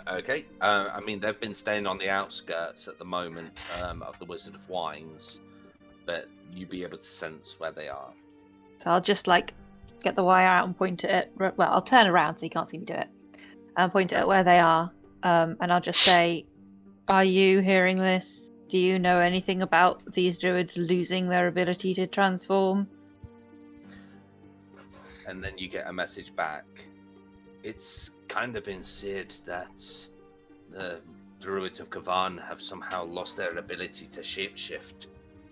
Okay. I mean, they've been staying on the outskirts at the moment of the Wizard of Wines, but you'd be able to sense where they are. So I'll just get the wire out and point it at. Well, I'll turn around so you can't see me do it, and point it at where they are. And I'll just say, "Are you hearing this? Do you know anything about these druids losing their ability to transform?" And then you get a message back. It's kind of been said that the druids of Kavan have somehow lost their ability to shapeshift.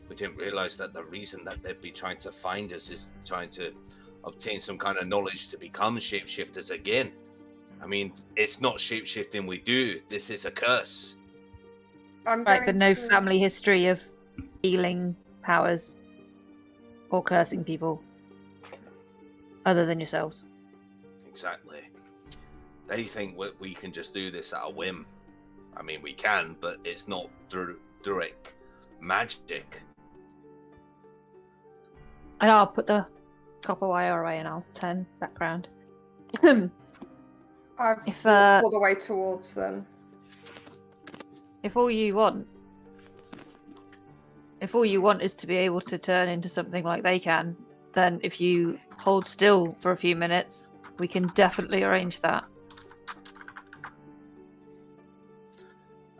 We didn't realize that the reason that they'd be trying to find us is trying to obtain some kind of knowledge to become shapeshifters again. I mean, it's not shapeshifting we do. This is a curse. I'm Right, going but no to... family history of healing powers or cursing people, other than yourselves. Exactly. They think we can just do this at a whim. I mean, we can, but it's not Druid magic. And I'll put the copper wire away and I'll turn back round. I've If, walked all the way towards them. If all you want is to be able to turn into something like they can, then if you hold still for a few minutes, we can definitely arrange that.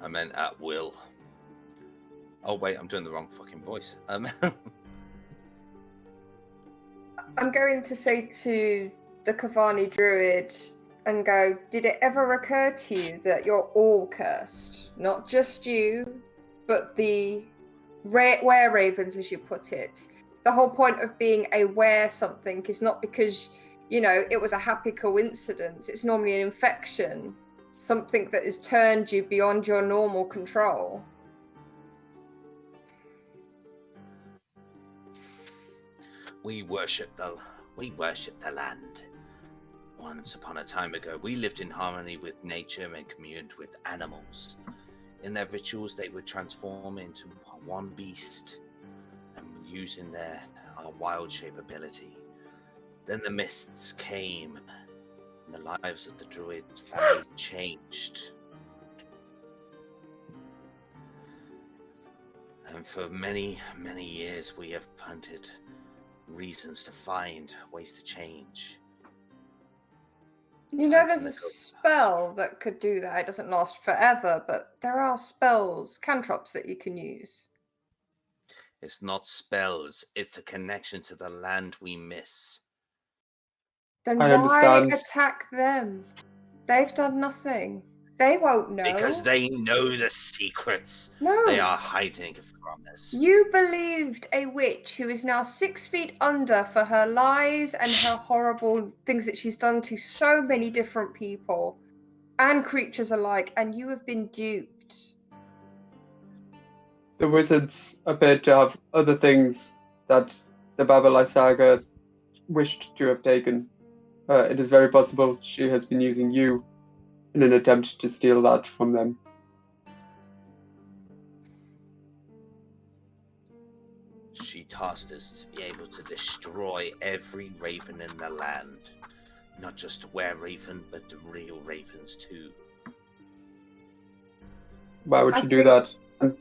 I meant at will. Oh wait, I'm doing the wrong fucking voice. I'm going to say to the Kavani druid and go, did it ever occur to you that you're all cursed? Not just you, but the Wereravens, as you put it. The whole point of being a were something is not because, it was a happy coincidence. It's normally an infection. Something that has turned you beyond your normal control. We worship the land. Once upon a time ago, we lived in harmony with nature and communed with animals. In their rituals, they would transform into one beast, and using their wild shape ability. Then the mists came, and the lives of the druid family changed. And for many, many years, we have hunted reasons to find ways to change. There's a spell that could do that. It doesn't last forever, but there are spells, cantrips that you can use. It's not spells, it's a connection to the land we miss. Then I why understand. attack them? They've done nothing. They won't know. Because they know the secrets No. they are hiding from us. You believed a witch who is now 6 feet under for her lies and her horrible things that she's done to so many different people and creatures alike, and you have been duped. The wizards appeared to have other things that the Babalai saga wished to have taken. It is very possible she has been using you in an attempt to steal that from them. She tasked us to be able to destroy every raven in the land. Not just Wereraven, but the real ravens too. Why would she do that? And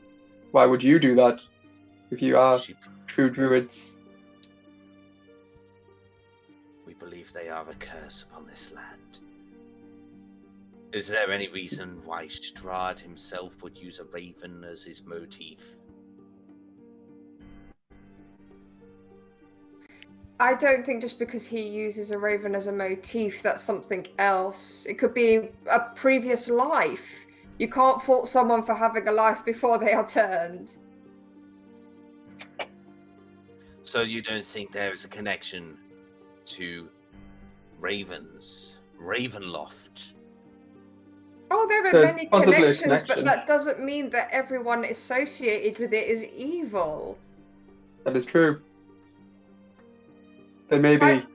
why would you do that if you are true druids? We believe they are a curse upon this land. Is there any reason why Strahd himself would use a raven as his motif? I don't think just because he uses a raven as a motif, that's something else. It could be a previous life. You can't fault someone for having a life before they are turned. So you don't think there is a connection to ravens, Ravenloft? Oh, there are There's many possibly a connections, but connection. that doesn't mean that everyone associated with it is evil. That is true. They may be I-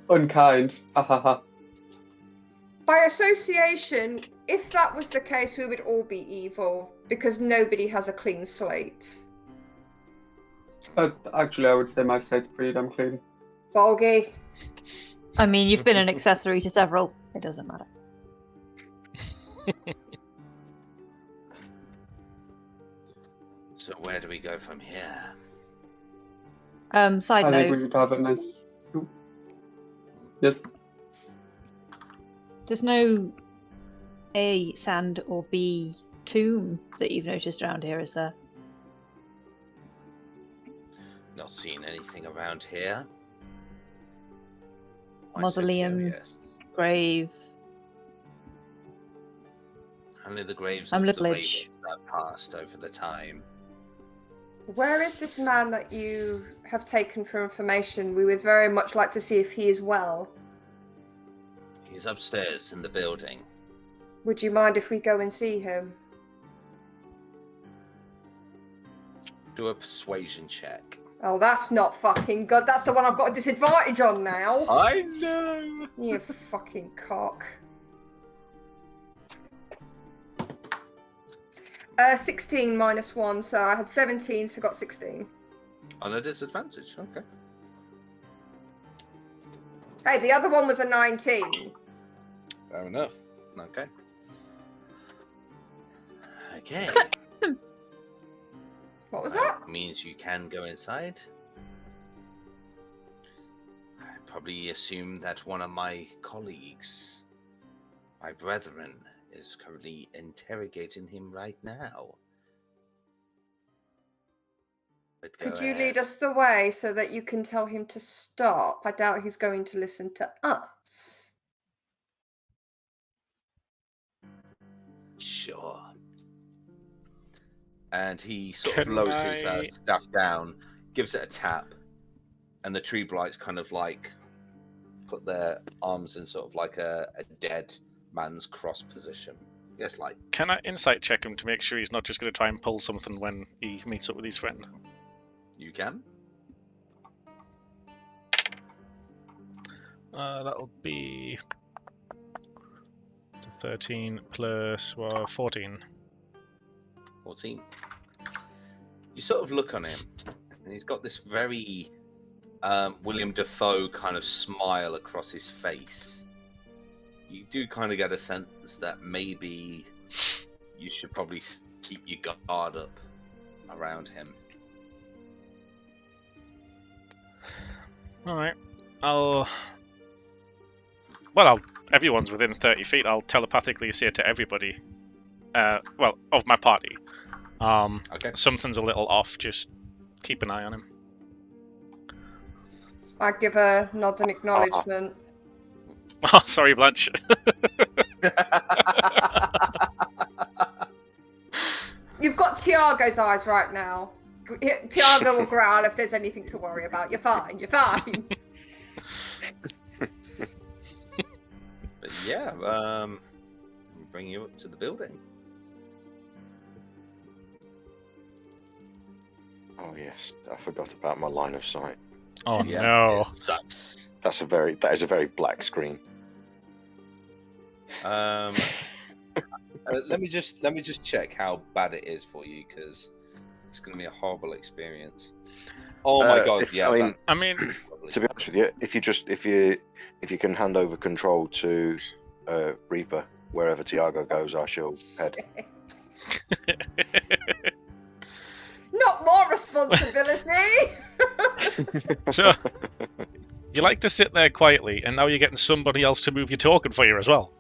unkind. Ha ha ha. By association, if that was the case, we would all be evil, because nobody has a clean slate. Actually, I would say my slate's pretty damn clean. Bolgy. I mean, you've been an accessory to several. It doesn't matter. So where do we go from here? Side I think note, we should have a nice. Yes. there's no A, sand, or B, tomb that you've noticed around here, is there? Not seeing anything around here. I said Mausoleum. curious. Grave. Only the graves I'm of the Littlage. ravens that passed over the time. Where is this man that you have taken for information? We would very much like to see if he is well. He's upstairs in the building. Would you mind if we go and see him? Do a persuasion check. Oh, that's not fucking good. That's the one I've got a disadvantage on now. I know! You fucking cock. 16 minus 1, so I had 17, so got 16. On a disadvantage, okay. Hey, the other one was a 19. Fair enough. Okay. Okay. What was that? Means you can go inside. I probably assume that one of my colleagues, my brethren, is currently interrogating him right now. But go Could you ahead. lead us the way so that you can tell him to stop? I doubt he's going to listen to us. Sure. And he sort of Can lows his I- staff down, gives it a tap, and the tree blights kind of like put their arms in sort of like a dead man's cross position. Yes, like Can I insight check him to make sure he's not just going to try and pull something when he meets up with his friend? you can. That'll be 13 plus 14. 14. You sort of look on him, and he's got this very William Dafoe kind of smile across his face. You do kind of get a sense that maybe you should probably keep your guard up around him. Alright. Everyone's within 30 feet. I'll telepathically say to everybody, of my party, Okay. something's a little off, just keep an eye on him. I give a nod and acknowledgement. Oh, sorry, Blanche. You've got Tiago's eyes right now. Tiago will growl if there's anything to worry about. You're fine, you're fine. But yeah, we'll bring you up to the building. Oh yes, I forgot about my line of sight. Oh Yeah, no. it sucks. That is a very black screen. Let me just check how bad it is for you, because it's going to be a horrible experience. Oh my god! I mean, To be honest with you, if you can hand over control to Reaper wherever Tiago goes, I shall head. Not more responsibility! so you like to sit there quietly, and now you're getting somebody else to move your token for you as well.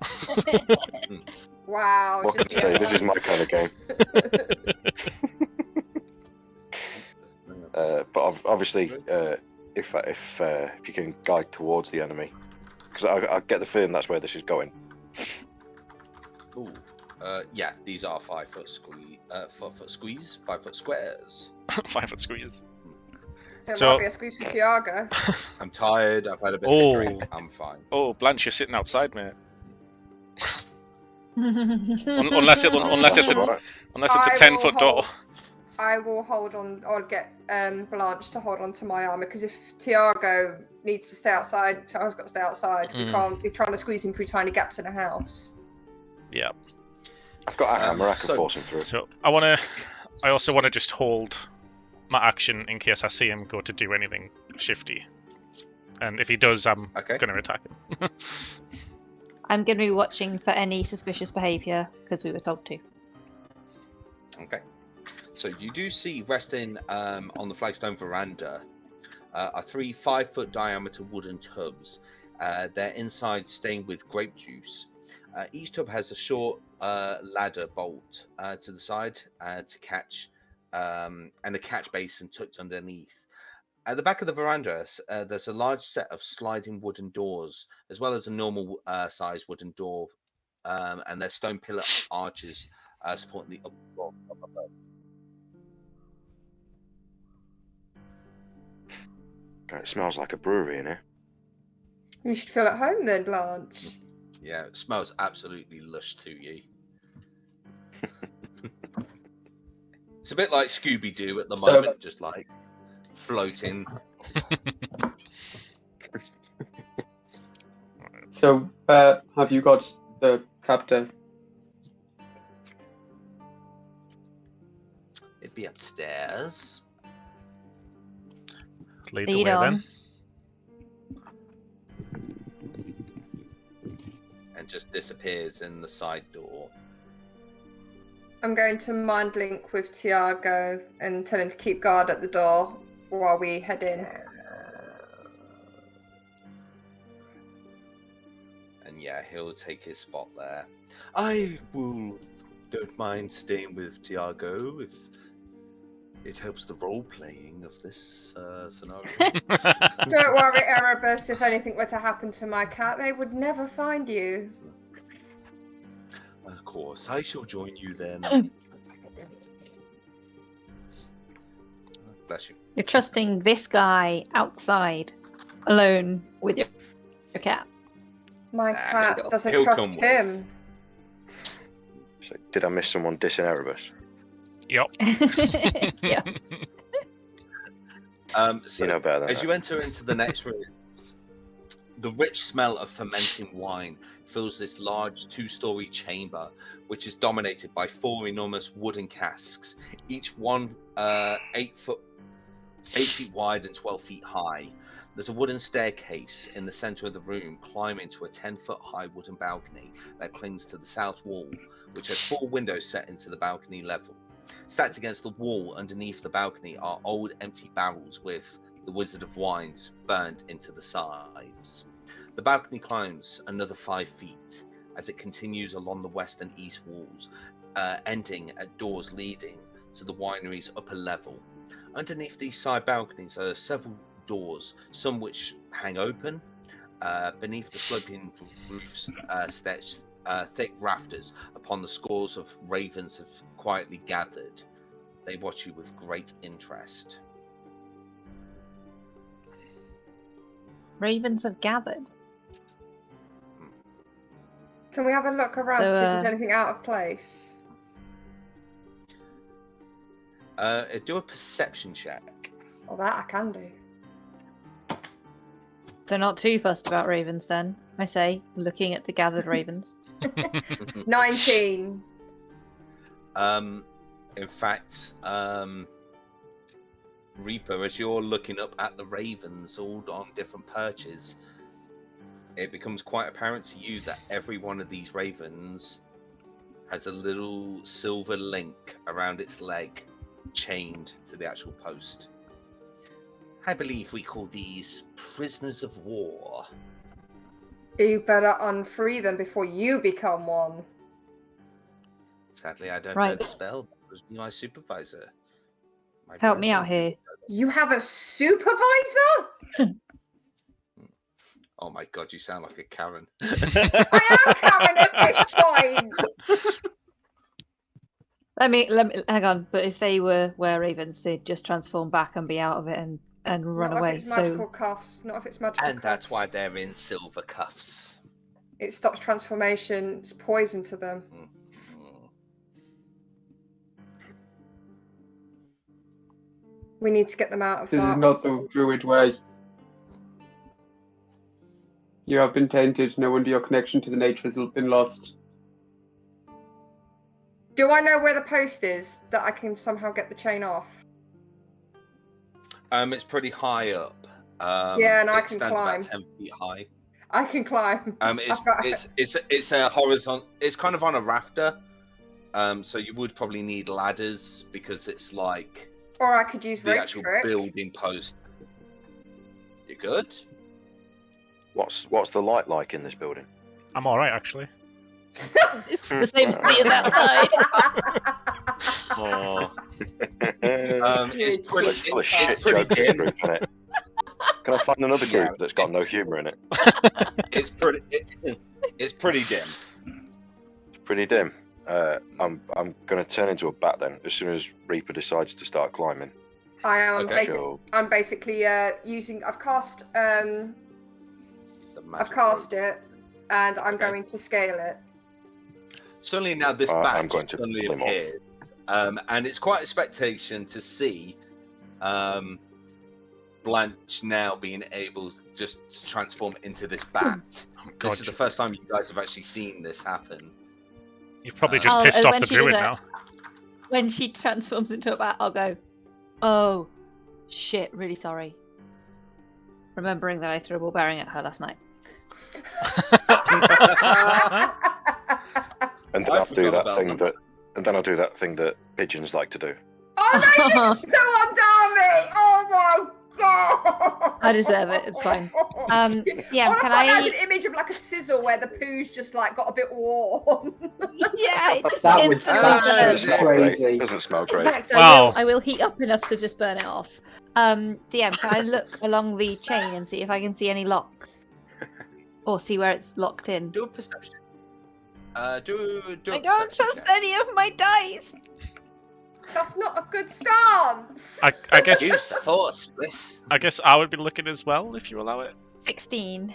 Wow. What can I say? This is my kind of game. But obviously, if you can guide towards the enemy, because I get the feeling that's where this is going. Ooh. Yeah, these are 5 foot squeeze. 4 foot squeeze. 5 foot squares. 5 foot squeeze. There So- might be a squeeze for Tiago. I'm tired. I've had a bit Oh. of drink. I'm fine. Oh, Blanche, you're sitting outside, mate. Unless That's it's a all right. unless it's a I 10-foot will door. hold- I will hold on. I'll get Blanche to hold on to my armor because if Tiago needs to stay outside, Tiago's got to stay outside. We can't. He's trying to squeeze him through tiny gaps in a house. Yeah. I've got a hammer. I can so- force him through. So I also want to just hold my action in case I see him go to do anything shifty. And if he does, I'm Okay. gonna attack him. I'm going to be watching for any suspicious behaviour because we were told to. Okay. So you do see resting on the flagstone veranda are 3 5-foot diameter wooden tubs. They're inside stained with grape juice. Each tub has a short ladder bolt to the side to catch, and a catch basin tucked underneath. At the back of the veranda, there's a large set of sliding wooden doors, as well as a normal sized wooden door, and there's stone pillar arches supporting the upper floor. God, it smells like a brewery in here. You should feel at home then, Blanche. Yeah, it smells absolutely lush to you. It's a bit like Scooby Doo at the So- moment, just like floating. So, have you got the chapter? It'd be upstairs. Lead the Lead way on. then. And just disappears in the side door. I'm going to mind link with Tiago and tell him to keep guard at the door while we head in. And yeah, he'll take his spot there. I don't mind staying with Tiago if it helps the role playing of this scenario. Don't worry, Erebus. If anything were to happen to my cat, they would never find you. Of course, I shall join you then. Bless you. You're trusting this guy outside, alone with your cat. My Nah, cat doesn't he'll trust come with. him. So, did I miss someone dissing Erebus? Yep. Yeah. So You know better than as that. you enter into the next room, the rich smell of fermenting wine fills this large 2-story chamber, which is dominated by 4 enormous wooden casks, each one 8 feet wide and 12 feet high. There's a wooden staircase in the center of the room, climbing to a 10-foot high wooden balcony that clings to the south wall, which has 4 windows set into the balcony level. Stacked against the wall underneath the balcony are old empty barrels with the Wizard of Wines burned into the sides. The balcony climbs another 5 feet as it continues along the west and east walls, ending at doors leading to the winery's upper level. Underneath these side balconies are several doors, some which hang open. Beneath the sloping roofs stretch thick rafters upon the scores of ravens have quietly gathered. They watch you with great interest. Ravens have gathered. Can we have a look around to see if there's anything out of place? Do a perception check. Well, that I can do. So not too fussed about ravens then, I say, looking at the gathered ravens. 19. In fact, Reaper, as you're looking up at the ravens all on different perches, it becomes quite apparent to you that every one of these ravens has a little silver link around its leg, chained to the actual post. I believe we call these prisoners of war. You better unfree them before you become one. Sadly, I don't know Right. the spell. That was my supervisor. My Help me brother out here. knew You have a supervisor? Oh my god, you sound like a Karen. I am Karen at this point. Let me hang on. But if they were Wereravens, they'd just transform back and be out of it and run Not away. if it's magical cuffs. Not if it's magical And cuffs. that's why they're in silver cuffs. It stops transformation. It's poison to them. Mhm. We need to get them out of This that. is not the druid way. You have been tainted. No wonder your connection to the nature has been lost. Do I know where the post is that I can somehow get the chain off? It's pretty high up. Yeah, and I it can stands climb. about 10 feet high. I can climb. It's a horizontal. It's kind of on a rafter. So you would probably need ladders because it's like Or I could use the rope actual trick. building post. You good? What's the light like in this building? I'm all right, actually. It's the same thing as outside. Oh. Full It's of shit it's pretty jokes in this dim. group, innit? Can I find another group Yeah. that's got no humour in it? It's pretty dim. It's pretty dim. I'm going to turn into a bat then as soon as Reaper decides to start climbing. I am. Okay. Sure. I'm basically using. I've cast. The I've magic cast rope. it, and I'm Okay. going to scale it. Suddenly now this I'm bat going just to suddenly pull him off. appears. And it's quite a expectation to see Blanche now being able just to transform into this bat. Oh, God, This is the first time you guys have actually seen this happen. you've probably just I'll- pissed off when the she does druid it- now. When she transforms into a bat, I'll go, "Oh, shit! Really sorry." Remembering that I threw a ball bearing at her last night. And then I I'll do forgot that about thing them. that, and then I'll do that thing that pigeons like to do. Oh no! You still undone me! Oh my god! I deserve it, it's fine. Yeah, All I've can got now is I? an image of like a sizzle where the poo's just like got a bit warm. Yeah, it just That was instantly Ah, Doesn't burns. yeah. smell great. crazy. Doesn't smell In great. fact, Wow. I will heat up enough to just burn it off. DM, can I look along the chain and see if I can see any locks? Or see where it's locked in? Do a perception. Do a I don't perception trust check. any of my dice! That's not a good stance. I Use guess the force, Bliss. I guess I would be looking as well if you allow it. 16.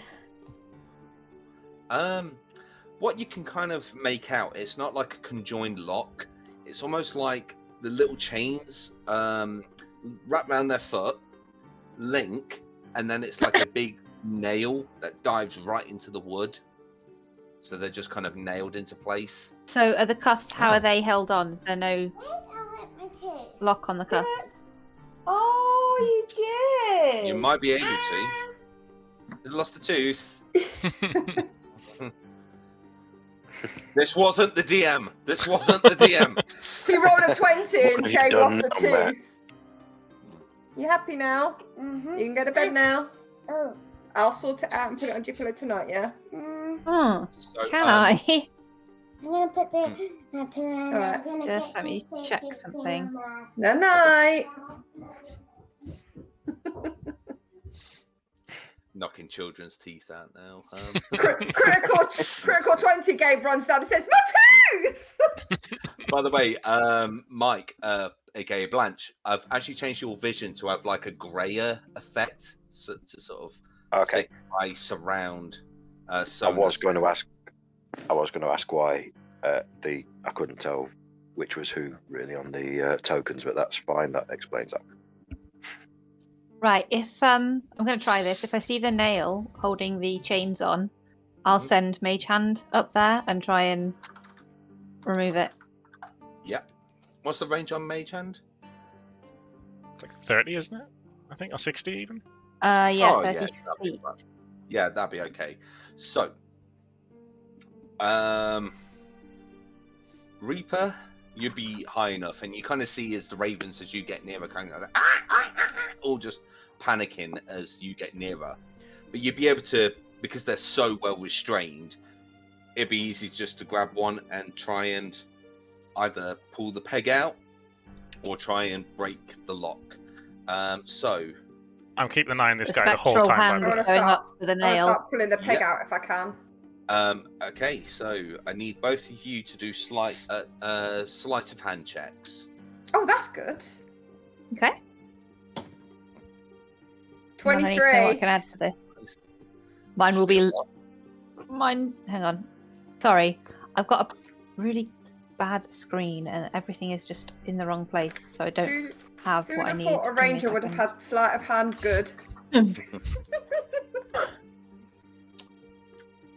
What you can kind of make out, it's not like a conjoined lock. It's almost like the little chains wrap around their foot, link, and then it's like a big nail that dives right into the wood. So they're just kind of nailed into place. So are the cuffs, how Oh. are they held on? Is there no lock on the cuffs? Oh, you did. You might be able to. You lost a tooth. This wasn't the DM. This wasn't the DM. He rolled a 20 and What have you Jay done lost a now, Matt? tooth. You happy now? Mm-hmm. You can go to bed now. Oh. I'll sort it out and put it on your pillow tonight, yeah? Oh, So, can I? I'm gonna put the pillow on. Alright, I'm gonna just put let me the check thing something. on my- No night. knocking children's teeth out now. Critical 20, Gabe runs down and says, my tooth! By the way, Mike, aka Blanche, I've actually changed your vision to have like a grayer effect, so, to sort of Okay. I surround. I was going to ask why I couldn't tell which was who really on the tokens, but that's fine. That explains that. Right, if I'm going to try this. If I see the nail holding the chains on, I'll send Mage Hand up there and try and remove it. Yep. What's the range on Mage Hand? It's like 30, isn't it? I think, or 60 even. Yeah, Oh, 30 that'd be feet. fine. Yeah, that'd be okay. So, Reaper, you'd be high enough, and you kind of see as the ravens as you get nearer, kind of like, all just panicking as you get nearer. But you'd be able to, because they're so well restrained, it'd be easy just to grab one and try and either pull the peg out or try and break the lock. So I'm keeping an eye on this The guy the whole spectral time. By hand the is way. going up with a I'm gonna nail. start pulling the peg Yeah. out if I can. Okay, so I need both of you to do sleight of hand checks. Oh, that's good. Okay. Hang on, I need to know what I 23. can add to this. Mine will be. Mine. Hang on. Sorry, I've got a really bad screen and everything is just in the wrong place, so I don't Who have who'd what I have need. thought a Give me ranger would have second. had sleight of hand good?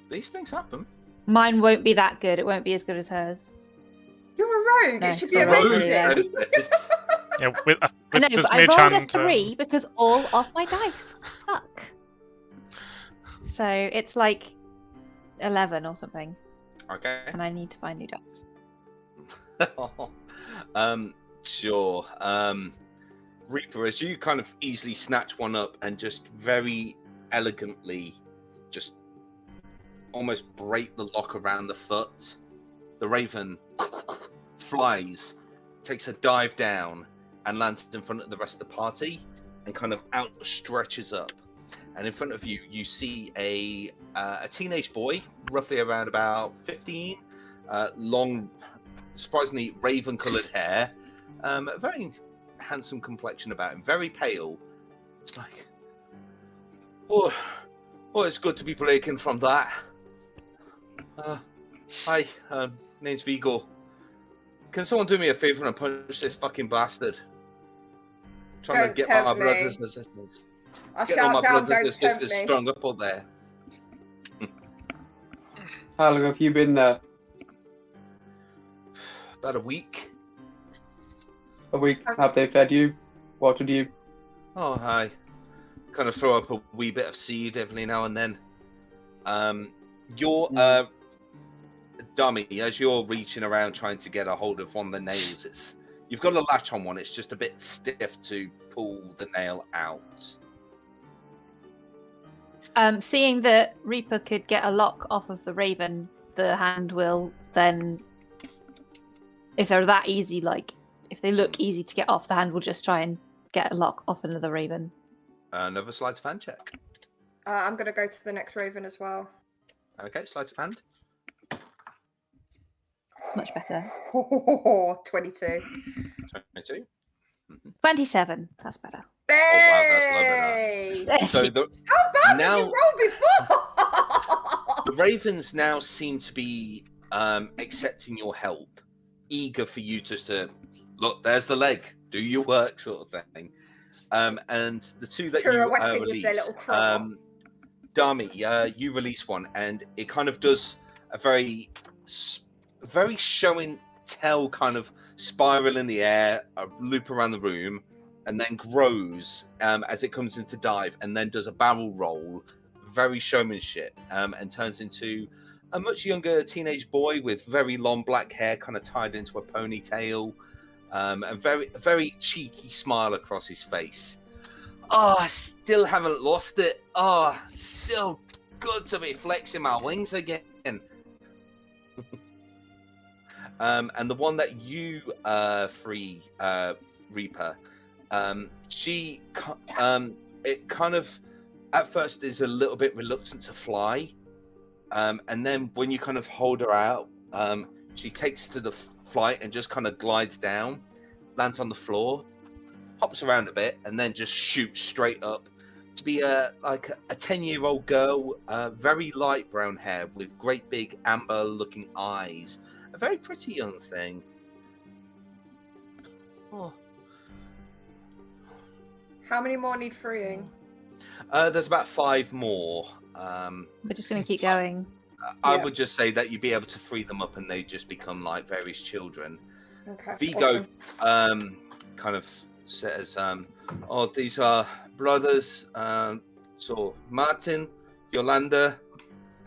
These things happen. Mine won't be that good. It won't be as good as hers. You're a rogue. No, It should so be Rose amazing. says this. Yeah, with, I know, does but I Mage rolled a Hand, 3 because all of my dice suck. So it's like 11 or something, Okay. and I need to find new dice. Sure. Reaper, as you kind of easily snatch one up and just very elegantly just almost break the lock around the foot, the raven flies, takes a dive down, and lands in front of the rest of the party and kind of outstretches up. And in front of you, you see a teenage boy, roughly around about 15, long, surprisingly raven-coloured hair, a very handsome complexion about him, very pale. It's like, oh, it's good to be breaking from that. Hi, name's Vigo. Can someone do me a favour and punch this fucking bastard? Trying Don't to get tempt my me. brothers and sisters. I Get all my shout down, brothers don't and tempt sisters me. strung up out there. How long have you been there? About a week. A week? Have they fed you? Watered you? Oh, hi. Kind of throw up a wee bit of seed every now and then. You're dummy, as you're reaching around trying to get a hold of one of the nails, you've got a latch on one, it's just a bit stiff to pull the nail out. Seeing that Reaper could get a lock off of the raven, the hand will then, if they're that easy, like if they look easy to get off, the hand will just try and get a lock off another raven. Another sleight of hand check. I'm going to go to the next raven as well. Okay, sleight of hand. It's much better. 22. 22. 27. That's better. Hey! Oh, wow, that's low. So the, How bad now, did you roll before? the ravens now seem to be accepting your help, eager for you just to look. There's the leg. Do your work, sort of thing. And the two that you Pirouetting with their release, little claw. Dami, you release one, and it kind of does a very show and tell kind of spiral in the air, a loop around the room, and then grows as it comes into dive, and then does a barrel roll, very showmanship, and turns into a much younger teenage boy with very long black hair, kind of tied into a ponytail, and very cheeky smile across his face. Oh, I still haven't lost it. Oh, still good to be flexing my wings again. And the one that you free, Reaper, she it kind of at first is a little bit reluctant to fly, and then when you kind of hold her out, she takes to the flight and just kind of glides down, lands on the floor, hops around a bit, and then just shoots straight up to be like a 10-year-old girl, very light brown hair with great big amber-looking eyes. A very pretty young thing. Oh. How many more need freeing? There's about 5 more. We're just going to keep going. I Yeah. would just say that you'd be able to free them up and they just become like various children. Okay. Vigo awesome. kind of says, oh, these are brothers. So Martin, Yolanda,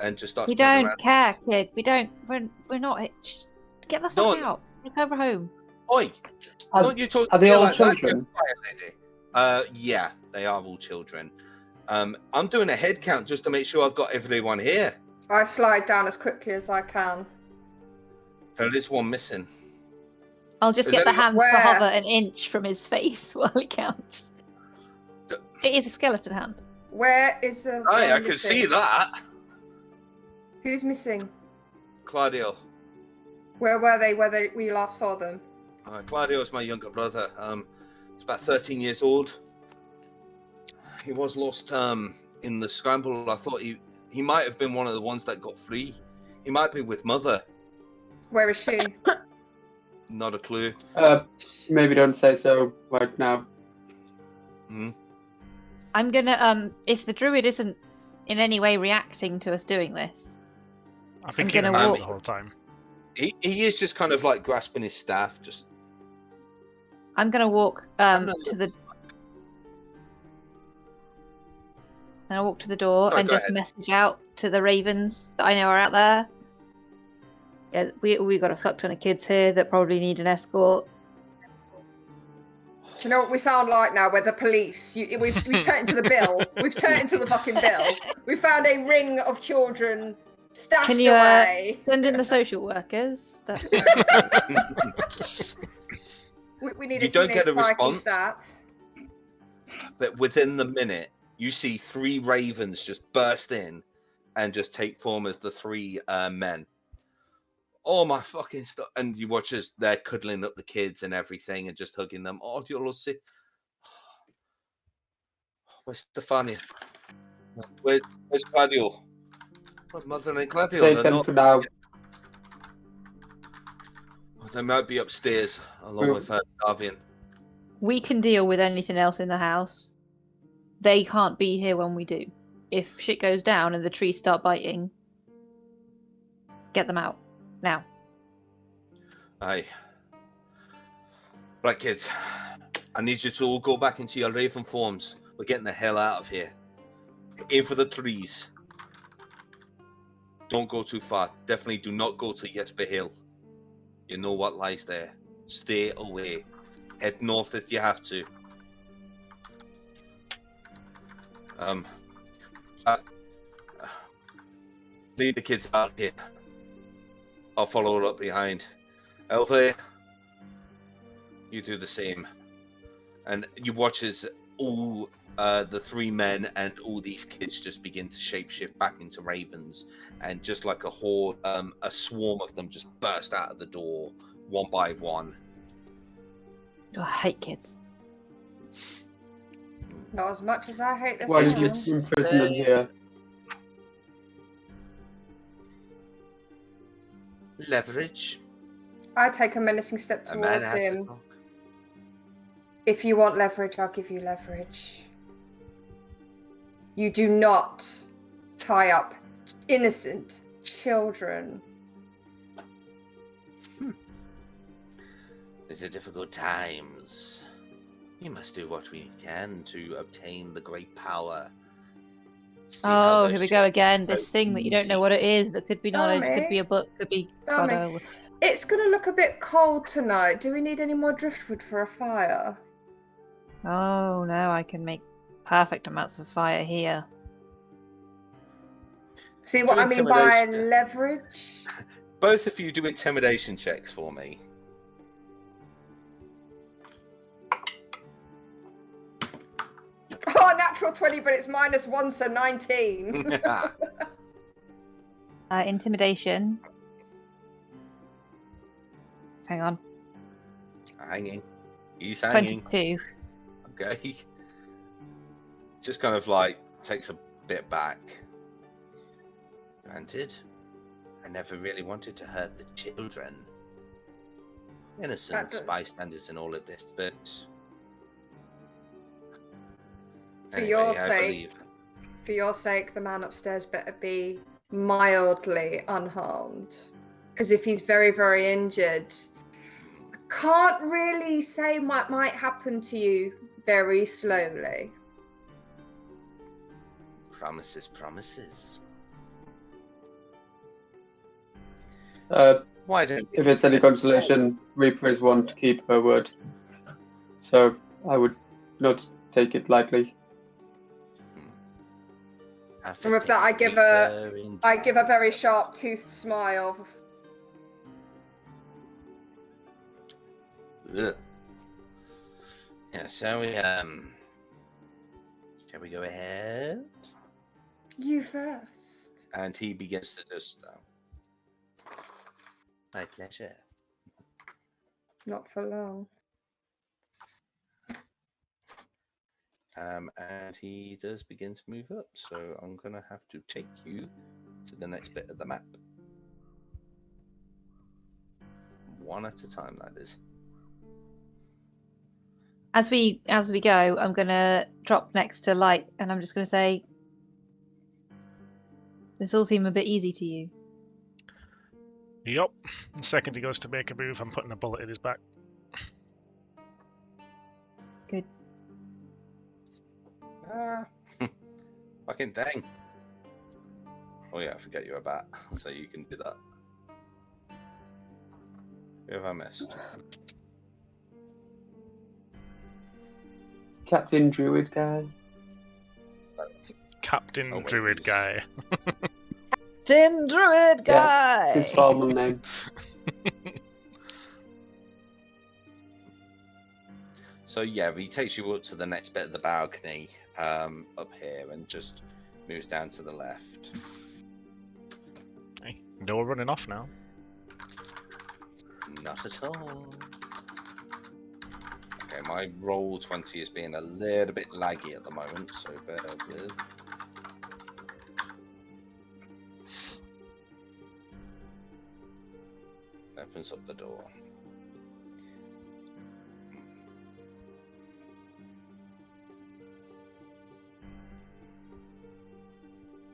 and just starts We pointing don't around. care, kid. We don't. We're not. Get the fuck No. out. Go home. Oi, Are, don't you talk are they to me all like that, children? you fire lady. Yeah, they are all children. I'm doing a head count just to make sure I've got everyone here. I slide down as quickly as I can. There is one missing. I'll just Is get the anyone- hands to Where? hover an inch from his face while he counts. It is a skeleton hand. Where is the? Aye, I one can see missing? that. Who's missing? Claudio. Where were they? Where we last saw them? Claudio is my younger brother. He's about 13 years old. He was lost in the scramble. I thought he might have been one of the ones that got free. He might be with Mother. Where is she? Not a clue. Maybe don't say so right now. I'm gonna if the druid isn't in any way reacting to us doing this, I think I'm he's gonna around walk- the whole time. He is just kind of like grasping his staff. Just I'm gonna walk I'm not- to the. And I walk to the door Sorry, and go just ahead. message out to the ravens that I know are out there. Yeah, we got a fuck ton of kids here that probably need an escort. Do you know what we sound like now? We're the police. We've turned into the bill. We've turned into the fucking bill. We found a ring of children stashed Can you away. send in the social workers? We need You a don't get a teenage psyche response. stat. but within the minute, you see 3 ravens just burst in and just take form as the 3 men. Oh my fucking stuff! And you watch as they're cuddling up the kids and everything, and just hugging them. Oh, you'll see. Where's Stefania? Where's Claudio? My Mother and Claudio. Take They're them not. for now. They might be upstairs along Well- with Darvian. We can deal with anything else in the house. They can't be here when we do. If shit goes down and the trees start biting, get them out. Now. Aye. Right, kids. I need you to all go back into your raven forms. We're getting the hell out of here. Aim for the trees. Don't go too far. Definitely do not go to Jesper Hill. You know what lies there. Stay away. Head north if you have to. Lead the kids out here. I'll follow her up behind. Elfie, you do the same. And you watch as all the 3 men and all these kids just begin to shapeshift back into ravens, and just like a horde, a swarm of them just burst out of the door one by one. Oh, I hate kids. Not as much as I hate this Why did you house. imprison them here? Leverage. I take a menacing step A man towards has to him. talk. If you want leverage, I'll give you leverage. You do not tie up innocent children. These are difficult times. We must do what we can to obtain the great power. See how Oh, those here we go children again. so This thing that you don't know easy. what it is. That could be knowledge, could be a book, could be. Tell me. God, It's gonna look a bit cold tonight. Do we need any more driftwood for a fire? oh no, I can make perfect amounts of fire here. See what Do I mean by intimidation. leverage? Both of you do intimidation checks for me. Oh, natural 20, but it's -1, so 19. Intimidation. Hang on. Hanging. He's hanging. 22. Okay. Just kind of like takes a bit back. Granted, I never really wanted to hurt the children. Innocent does- bystanders and all of this, but For your I sake. believe. For your sake, the man upstairs better be mildly unharmed. Because if he's very, very injured, I can't really say what might happen to you very slowly. Promises, promises. Why don't If it's any consolation, Reaper is one to keep her word. So I would not take it lightly. And with that, I give a very sharp toothed smile. Ugh. Yeah, so we Shall we go ahead? You first. And he begins to just. My pleasure. Not for long. And he does begin to move up, so I'm going to have to take you to the next bit of the map. One at a time, that is. As we go, I'm gonna drop next to Light, and I'm just gonna say, "This all seem a bit easy to you." Yup. The second he goes to make a move, I'm putting a bullet in his back. Good. Fucking dang. Oh yeah, I forget you're a bat, so you can do that. Who have I missed? Captain Druid guy. Captain Oh, wait, Druid he's- guy. Captain Druid guy. It's his formal name. So yeah, he takes you up to the next bit of the balcony, up here, and just moves down to the left. Hey, no running off now. Not at all. Okay, my roll 20 is being a little bit laggy at the moment, so bear with. Opens up the door.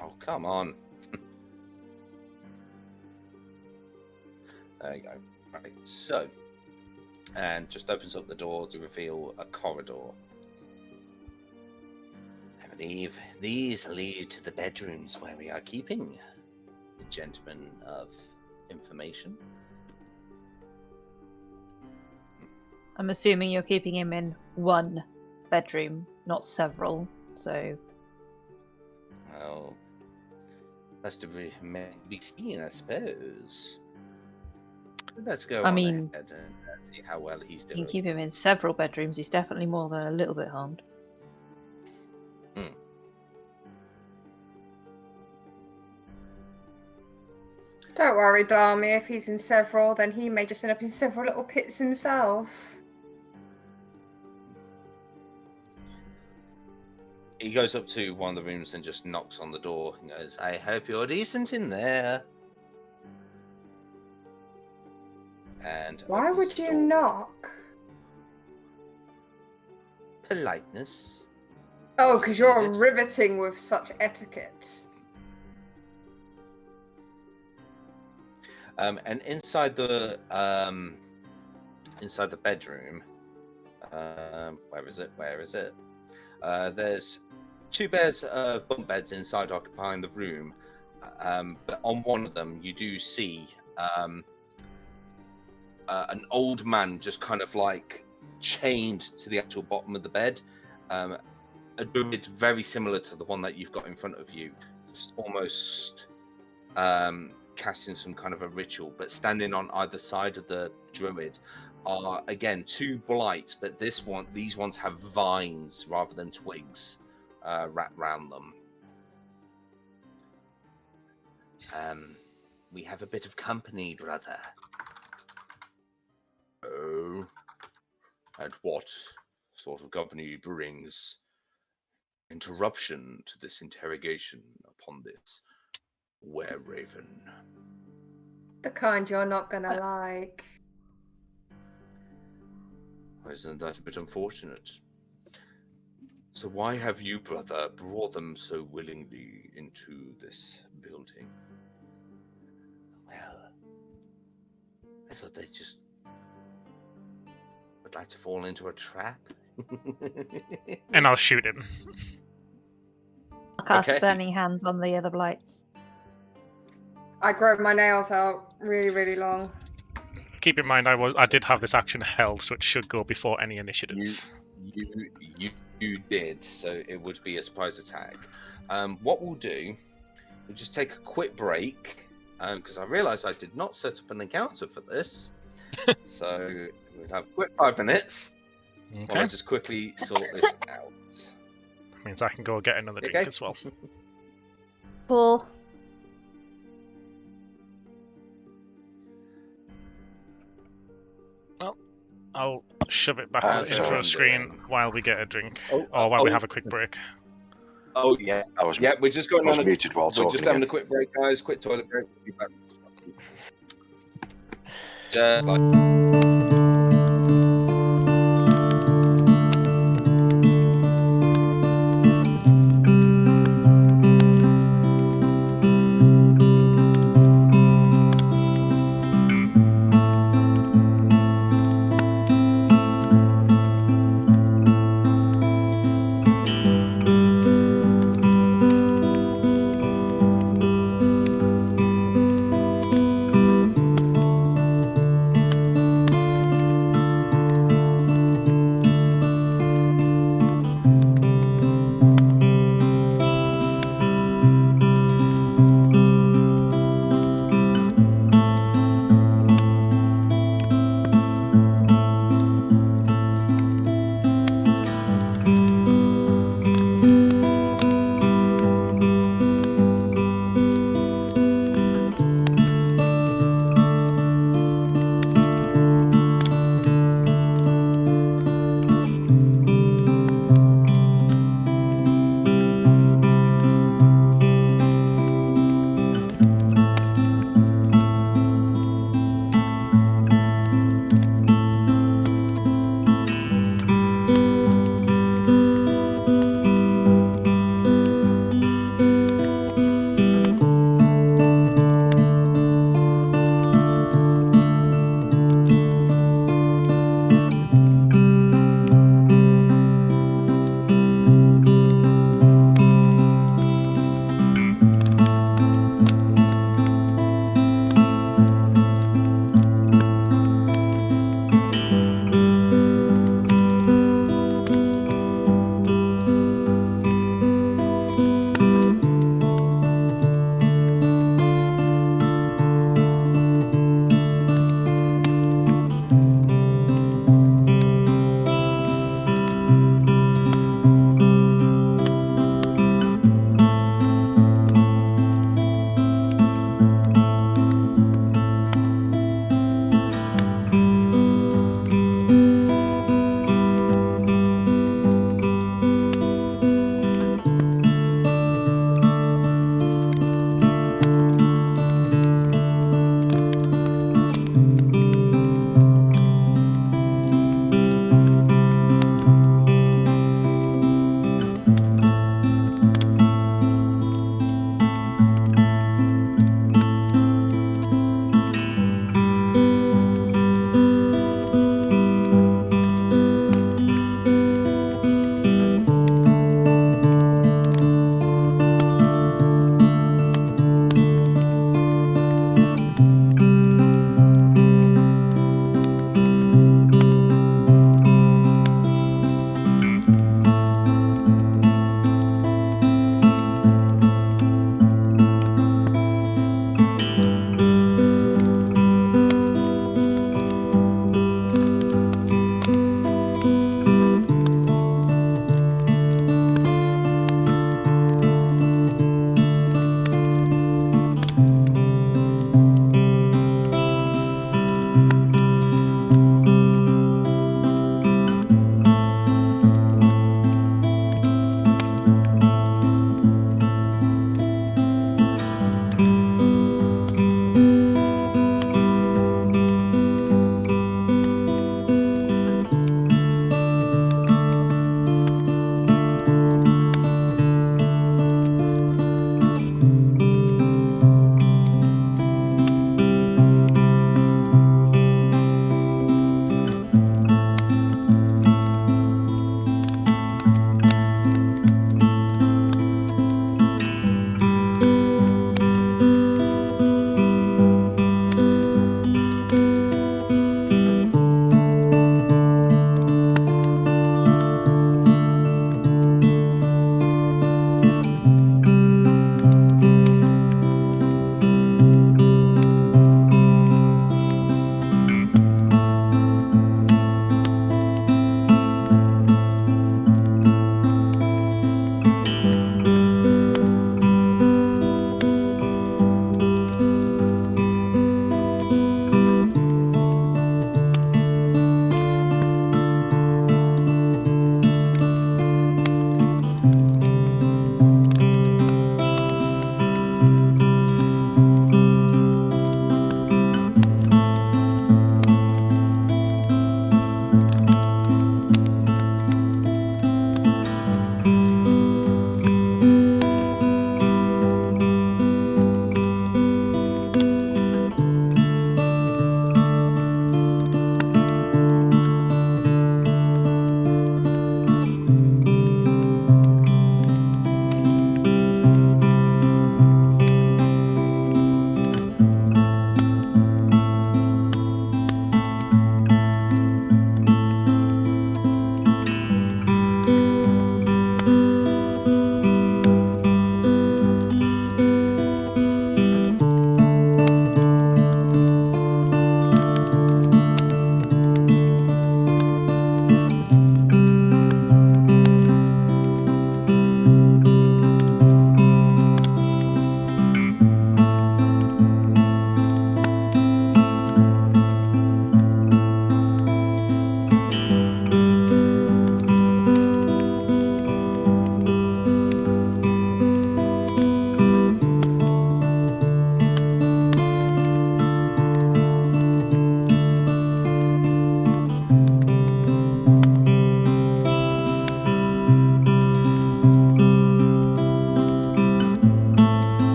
Oh, come on. There you go. Right, so, and just opens up the door to reveal a corridor. I believe these lead to the bedrooms where we are keeping the gentleman of information. I'm assuming you're keeping him in one bedroom, not several. So Well, that's to be seen, I suppose. Let's go I on mean, ahead and see how well he's you doing. can keep him in several bedrooms. He's definitely more than a little bit harmed. Don't worry, Dami. If he's in several, then he may just end up in several little pits himself. He goes up to one of the rooms and just knocks on the door and goes, I hope you're decent in there. And Why opens would the you door. knock? Politeness. Oh, because you're Needed. riveting with such etiquette. And inside the bedroom, where is it? There's two pairs of bunk beds inside occupying the room, but on one of them you do see an old man just kind of like chained to the actual bottom of the bed. A druid very similar to the one that you've got in front of you, just almost casting some kind of a ritual, but standing on either side of the druid are again two blights, but these ones have vines rather than twigs wrapped around them. We have a bit of company, brother. Oh, and what sort of company brings interruption to this interrogation upon this Wereраven? The kind you're not gonna like. Isn't that a bit unfortunate? So why have you, brother, brought them so willingly into this building? Well, I thought they just would like to fall into a trap. And I'll shoot him. I'll cast Okay. Burning Hands on the other blights. I grow my nails out really, really long. Keep in mind, I did have this action held, so it should go before any initiative. You did, so it would be a surprise attack. What we'll do, we'll just take a quick break, because I realised I did not set up an encounter for this. So we'll have a quick 5 minutes while I Okay. just quickly sort this out. means I can go get another drink Okay. as well. Cool. I'll shove it back to That's the intro all right. screen while we get a drink, Oh, or while we oh. have a quick break. Oh yeah, I was, yeah. We're just going I was on. muted while We're talking. just having again. a quick break, guys. Quick toilet break. We'll be back. Just like.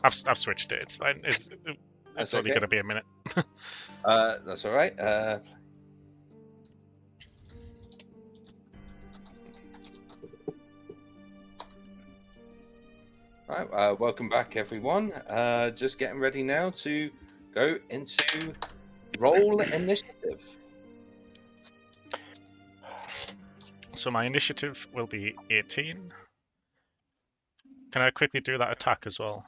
I've switched it. It's fine. It's That's only okay. going to be a minute. That's all right. Right, welcome back, everyone. Just getting ready now to go into roll initiative. So my initiative will be 18. Can I quickly do that attack as well?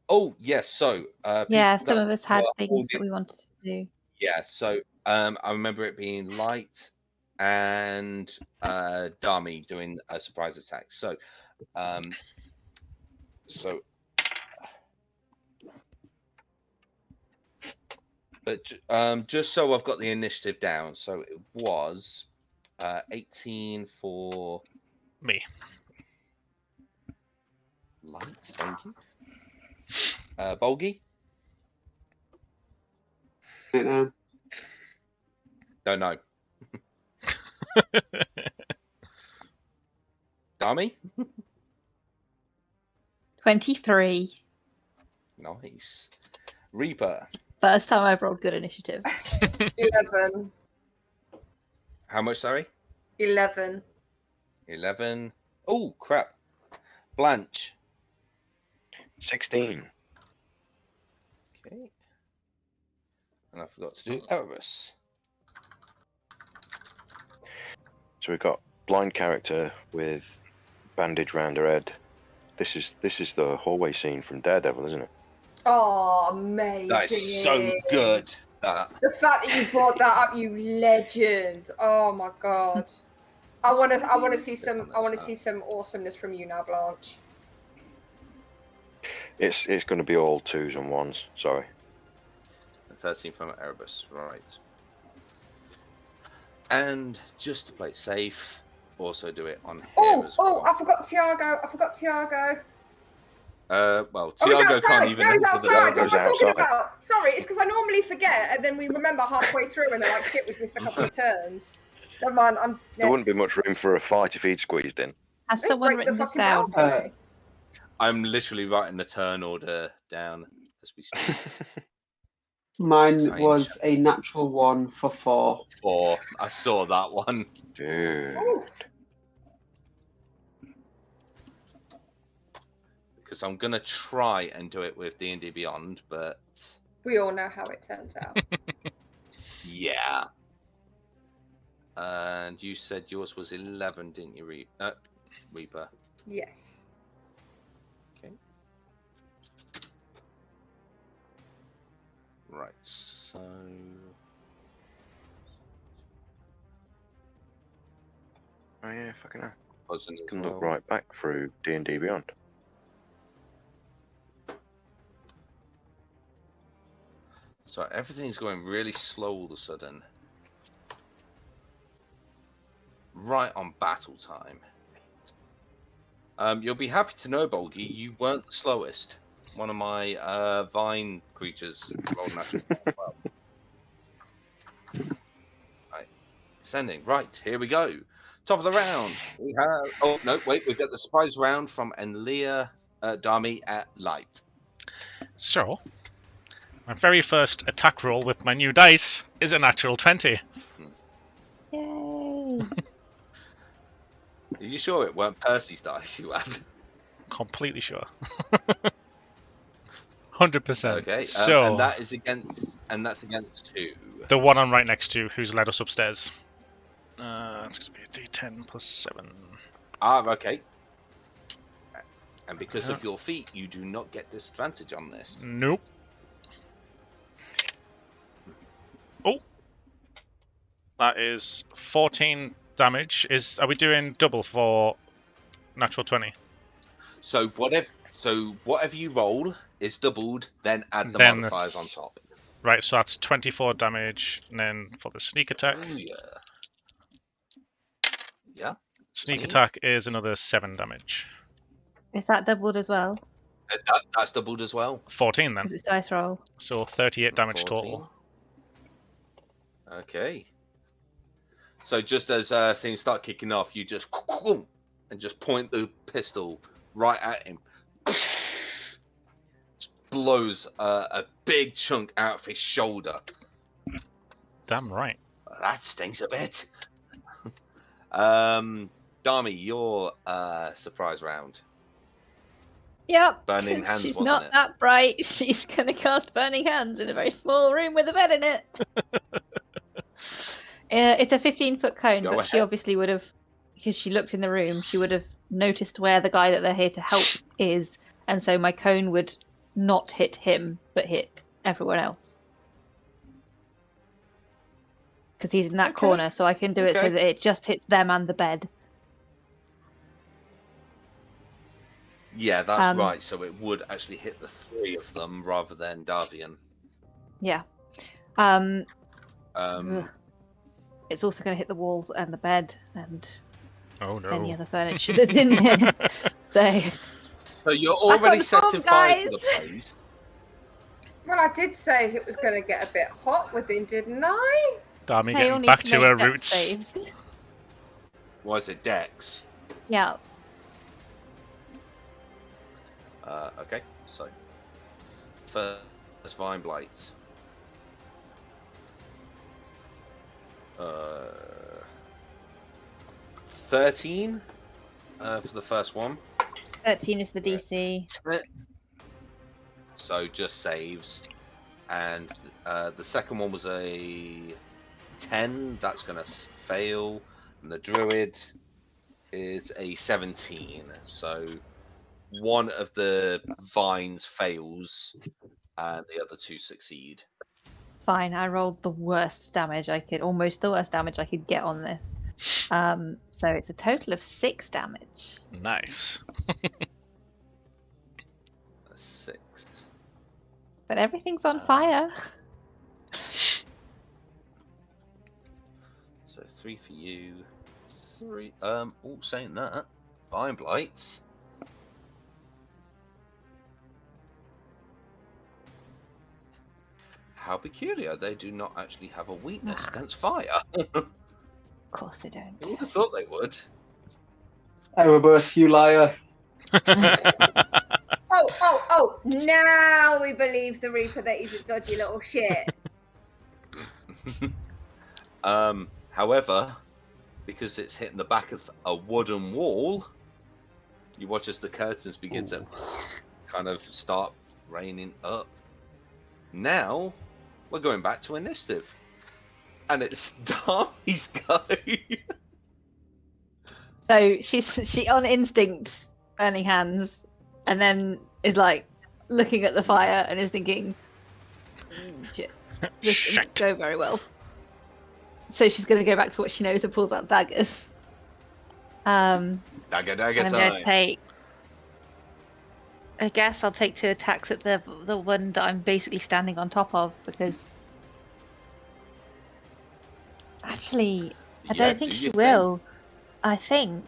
Oh yes, so Yeah, people some that of us had were things holding- that we wanted to do. Yeah, so I remember it being Light and Dami doing a surprise attack. So but just so I've got the initiative down, so it was 18 for Me. Light, thank you. Bolgi? You know, Don't know. Dami? 23. Nice. Reaper? First time I've rolled good initiative. 11. How much, sorry? 11. 11. Oh, crap. Blanche? 16. Okay. And I forgot to do Erebus. So we've got blind character with bandage round her head. This is the hallway scene from Daredevil, isn't it? Oh, amazing. That is so good. That. The fact that you brought that up, you legend. Oh my god. I want to see some awesomeness from you now, Blanche. It's going to be all 2s and 1s. Sorry. 13 from Erebus, right. And just to play it safe, also do it on here as well. I forgot Tiago. Well, He's Tiago outside. can't even No, he's enter outside. the... What am I talking outside. about? Sorry, it's because I normally forget, and then we remember halfway through, and they're like, shit, we've missed a couple of turns. Never mind, There wouldn't be much room for a fight if he'd squeezed in. Has someone break the written this fucking down? bell, baby. I'm literally writing the turn order down as we speak. mine Same was a natural 1 for 4. 4. I saw that one. Dude. Ooh. Because I'm going to try and do it with D&D Beyond, but... We all know how it turns out. Yeah. And you said yours was 11, didn't you, Reaper? Yes. Okay. Right, so... Oh yeah, fucking hell. Buzzing as Can well. look right back through D&D Beyond. So everything's going really slow all of a sudden. Right on battle time. You'll be happy to know, Bolgi, you weren't the slowest. One of my vine creatures rolled natural as well. Right. Descending. Right, here we go. Top of the round. We have... Oh, no, wait. We've got the surprise round from Enlia Dami at Light. So, my very first attack roll with my new dice is a natural 20. Yay! Are you sure it weren't Percy's dice you had? Completely sure. 100%. Okay, So, and that's against who? the one I'm right next to who's led us upstairs. It's going to be a d10 plus 7. Ah, okay. And because of your feet, you do not get disadvantage on this. Nope. Oh. That is 14 damage. Are we doing double for natural 20? So whatever you roll is doubled, then add the Then modifiers that's- on top. Right, so that's 24 damage. And then for the sneak attack. Oh, yeah. Yeah. Sneak Sneak. attack is another 7 damage. Is that doubled as well? That's doubled as well. 14 then. Because it's dice roll. So 38 damage 14. total. Okay. So just as things start kicking off, you just and just point the pistol right at him. blows a big chunk out of his shoulder. Damn right. That stinks a bit. Dami, your surprise round. Yep. Burning 'cause hands, she's wasn't not it? that bright. She's gonna cast Burning Hands in a very small room with a bed in it. It's a 15-foot cone, Go but she ahead. obviously would have, because she looked in the room, she would have noticed where the guy that they're here to help is, and so my cone would not hit him, but hit everyone else. Because he's in that Okay. corner, so I can do it so Okay. that it just hits them and the bed. Yeah, that's right. So it would actually hit the three of them rather than Davian. Yeah. Um, It's also going to hit the walls and the bed and Oh no. any other furniture that's in here. So you're Back on already the setting phone, fire to the guys. place. Well, I did say it was going to get a bit hot with him, didn't I? Dami They all getting need back to to make her dex roots. saves. Why is it Dex? Yeah. Okay, so first Vine Blight. 13 for the first one. 13 is the DC. So just saves. And the second one was a 10. That's going to fail. And the Druid is a 17. So one of the vines fails and the other two succeed. Fine, I rolled the worst damage I could, almost the worst damage I could get on this. So it's a total of 6 damage. Nice. 6. But everything's on fire. So 3 for you. 3. Saying that, Vine Blights. How peculiar! They do not actually have a weakness against fire. Of course they don't. I would have thought they would. Erebus, you liar. Oh, now we believe the Reaper that he's a dodgy little shit. However, because it's hitting the back of a wooden wall, you watch as the curtains begin to kind of start raining up. Now, we're going back to initiative. And it's Dami's go. So she on instinct, burning hands, and then is like looking at the fire and is thinking, shit, this didn't go very well. So she's going to go back to what she knows and pulls out daggers. Dagger And I'm time. going to take. I guess I'll take 2 attacks at the one that I'm basically standing on top of because. Actually, I don't think she will. I think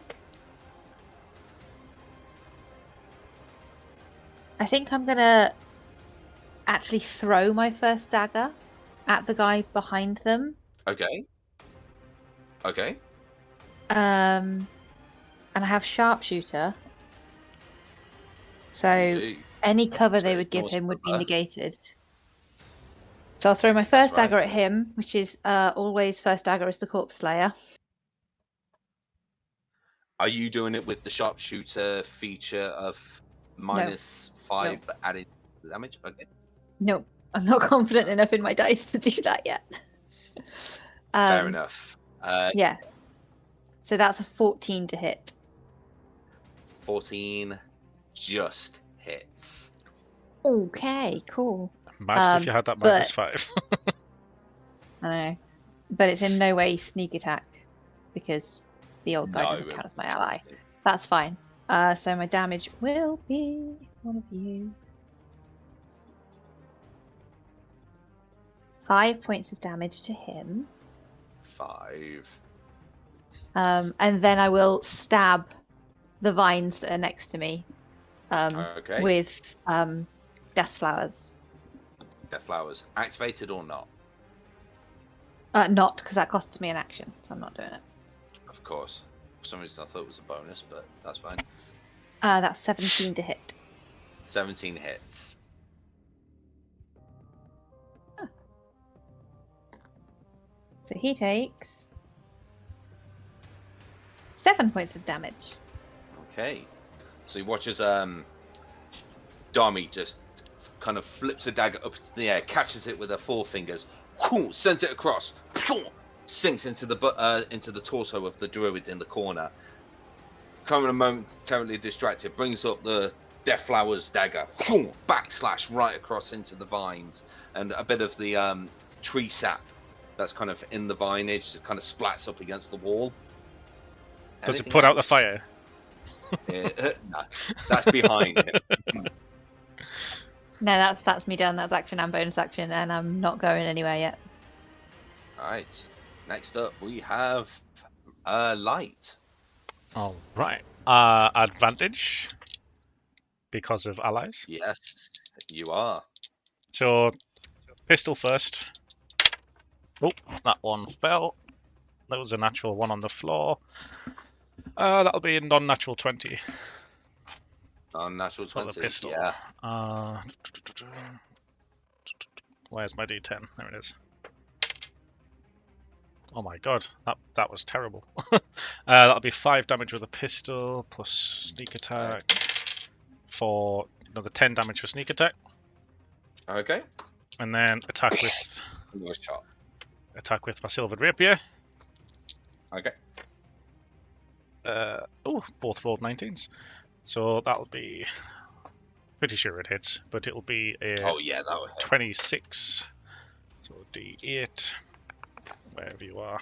I'm gonna actually throw my first dagger at the guy behind them. Okay. And I have sharpshooter. So You do. any cover they So would give ignore him would be cover. negated. So I'll throw my first right. dagger at him, which is always first dagger is the Corpse Slayer. Are you doing it with the sharpshooter feature of -5 but added damage? Okay. No, I'm not confident enough in my dice to do that yet. Fair enough. Yeah. So that's a 14 to hit. 14 just hits. Okay, cool. Imagine if you had that but- -5. I know. But it's in no way sneak attack because the old guy No, doesn't it count as my ally. won't. That's fine. So my damage will be one of you. 5 points of damage to him. 5. And then I will stab the vines that are next to me Okay. with death flowers. Death flowers. Activated or not? Not, because that costs me an action, so I'm not doing it. Of course. For some reason I thought it was a bonus, but that's fine. That's 17 to hit. 17 hits. So he takes 7 points of damage. Okay. So you watch as Dami just kind of flips a dagger up into the air, catches it with her forefingers, sends it across, sinks into the torso of the druid in the corner. Kind of momentarily distracted, brings up the Death Flowers dagger, backslash right across into the vines, and a bit of the tree sap that's kind of in the vinage just kind of splats up against the wall. Does it Anything put out the else? fire? No, that's behind him. No, that's me done. That's action and bonus action, and I'm not going anywhere yet. All right. Next up, we have Light. All right. Advantage because of allies. Yes, you are. So pistol first. Oh, that one fell. That was a natural one on the floor. That'll be a non-natural 20. On natural For the 20. pistol. Yeah. Where's my D10? There it is. Oh my god, that was terrible. That'll be 5 damage with a pistol plus sneak attack for another 10 damage for sneak attack, Okay. and then attack with Nice shot. my silvered rapier. Okay. Both rolled 19s, so that'll be pretty sure it hits, but it'll be a Oh yeah, that would hit. 26. So D8, wherever you are.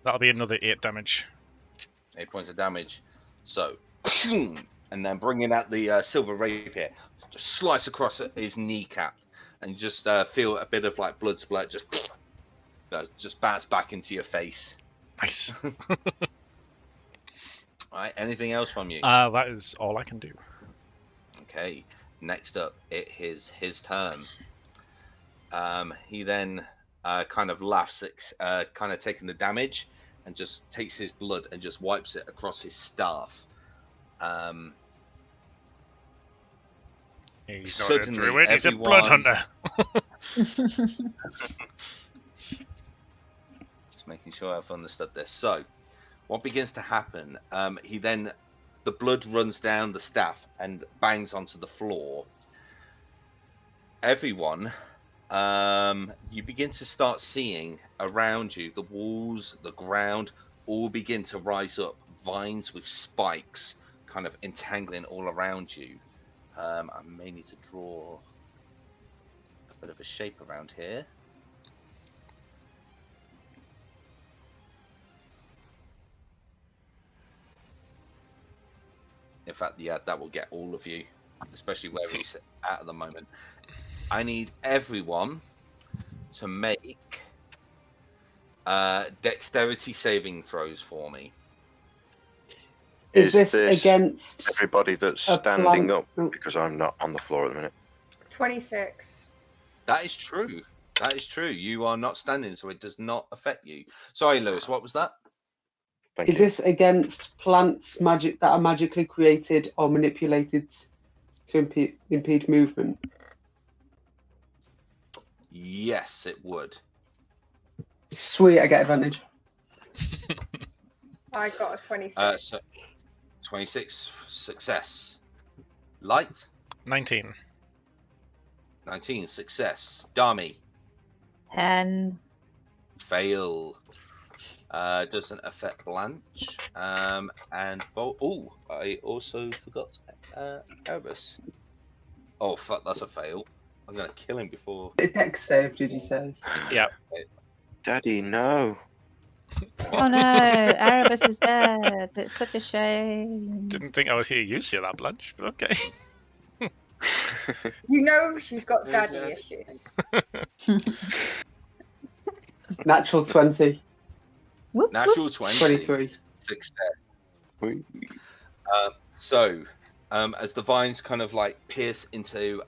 That'll be another 8 damage. 8 points of damage. So, and then bringing out the silver rapier, just slice across his kneecap, and you just feel a bit of like blood splat just bounce back into your face. Nice. All right. Anything else from you? That is all I can do. Okay. Next up, it is his turn. He then kind of laughs at kind of taking the damage, and just takes his blood and just wipes it across his staff. He's not a Suddenly, druid, he's a blood hunter. Just making sure I've understood this. So, what begins to happen? The blood runs down the staff and bangs onto the floor. Everyone, you begin to start seeing around you, the walls, the ground, all begin to rise up. Vines with spikes kind of entangling all around you. I may need to draw a bit of a shape around here. In fact, yeah, that will get all of you, especially where he's at the moment. I need everyone to make dexterity saving throws for me. Is this against everybody that's a standing plant? up? Because I'm not on the floor at the minute. 26. That is true. That is true. You are not standing, so it does not affect you. Sorry, Lewis, what was that? Thank Is you. this against plants that are magically created or manipulated to impede movement? Yes, it would. Sweet, I get advantage. I got a 26. So 26 success. Light 19. 19 success. Dami 10. fail. Doesn't affect Blanche. And I also forgot Erebus. Oh fuck, that's a fail. I'm gonna kill him before. Dex save, did you say? Yeah. Daddy, no. Oh no, Erebus is dead. It's such a shame. Didn't think I would hear you say that, Blanche, but okay. You know she's got daddy issues. Natural 20. Whoop, Natural 20. 23. Success. So, as the vines kind of like pierce into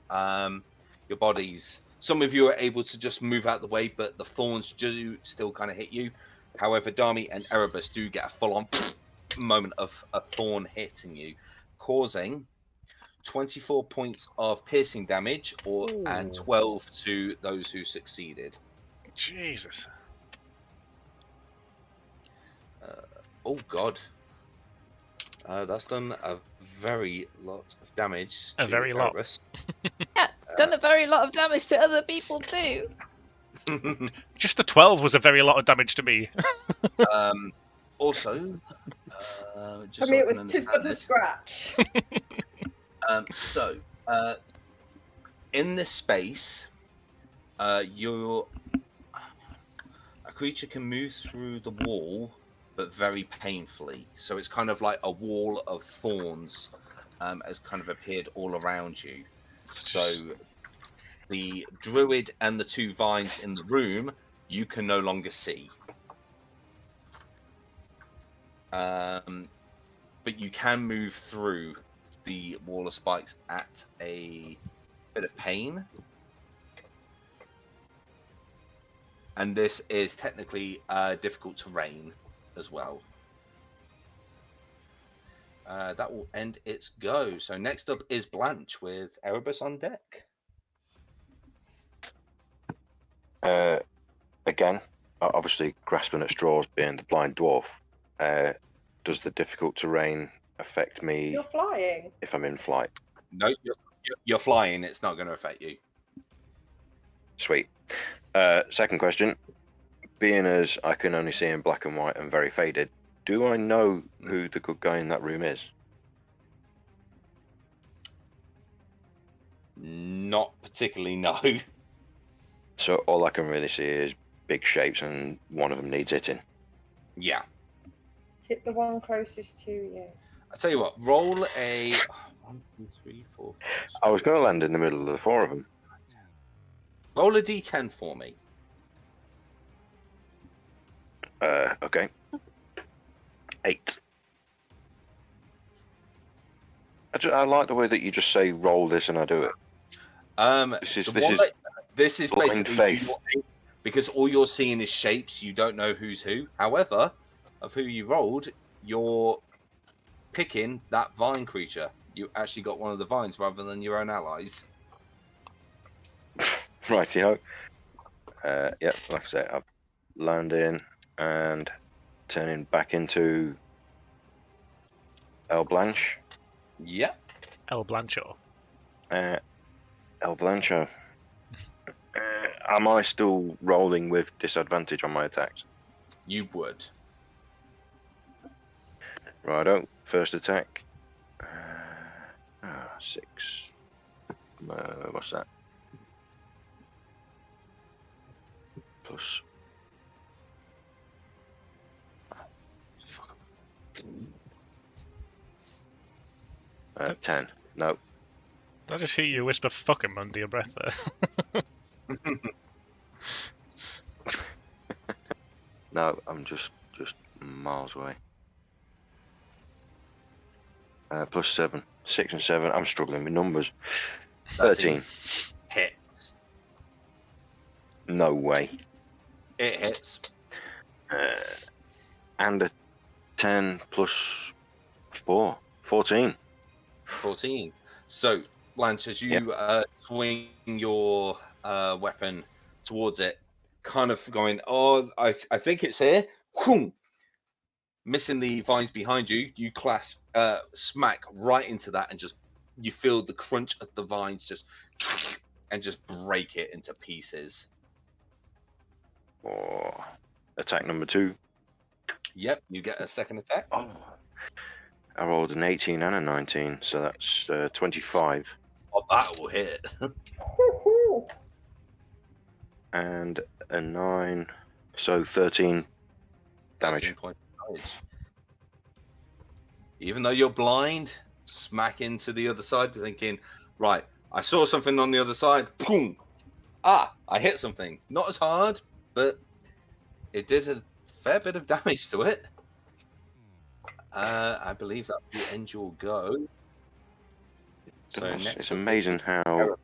your bodies, some of you are able to just move out the way, but the thorns do still kind of hit you. However, Dami and Erebus do get a full-on moment of a thorn hitting you, causing 24 points of piercing damage, and 12 to those who succeeded. Jesus. Oh God. That's done a very lot of damage A to very lot. Erebus. Yeah, it's done a very lot of damage to other people too. Just the 12 was a very lot of damage to me. Also, just For so me, I it can was tis understand but a this. scratch. In this space, a creature can move through the wall, but very painfully. So it's kind of like a wall of thorns has kind of appeared all around you. So the druid and the two vines in the room, you can no longer see. But you can move through the wall of spikes at a bit of pain. And this is technically difficult terrain as well. That will end its go. So next up is Blanche with Erebus on deck. Again, obviously grasping at straws, being the blind dwarf. Does the difficult terrain affect me You're flying. if I'm in flight? No, you're flying. It's not going to affect you. Sweet. Second question. Being as I can only see in black and white and very faded, do I know who the good guy in that room is? Not particularly, no. So all I can really see is big shapes, and one of them needs hitting. Yeah. Hit the one closest to you. I tell you what, roll a 1, 2, 3, 4, 5, 6, I was going to land in the middle of the four of them. roll a d10 for me. Okay. 8. I like the way that you just say roll this and I do it. This is blind basically faith. because all you're seeing is shapes. You don't know who's who. However, of who you rolled, you're picking that vine creature. You actually got one of the vines rather than your own allies. Rightio. Yep, like I say, I'm landing and turning back into El Blanche. Yep. El Blancho. El Blancho. Am I still rolling with disadvantage on my attacks? You would. Righto. First attack. 6. What's that? Plus. 10. No. Did I just hear you whisper "fuck him" under your breath there? No, I'm just miles away. Plus 7. 6 and 7. I'm struggling with numbers. 13. Hits. No way. It hits. And a 10 plus 4. 14. 14. So, Blanche, as you swing your weapon towards it, kind of going, oh, I think it's here. Whoom! Missing the vines behind you, you smack right into that, and just you feel the crunch of the vines just break it into pieces. Or attack number 2. Yep, you get a second attack. Oh. I rolled an 18 and a 19, so that's 25. Oh, that will hit. Woohoo! And a 9, so 13 damage. 13 points of damage. Even though you're blind, smack into the other side, thinking, right, I saw something on the other side. Boom! Ah, I hit something. Not as hard, but it did a fair bit of damage to it. I believe that will end your go. So It's amazing how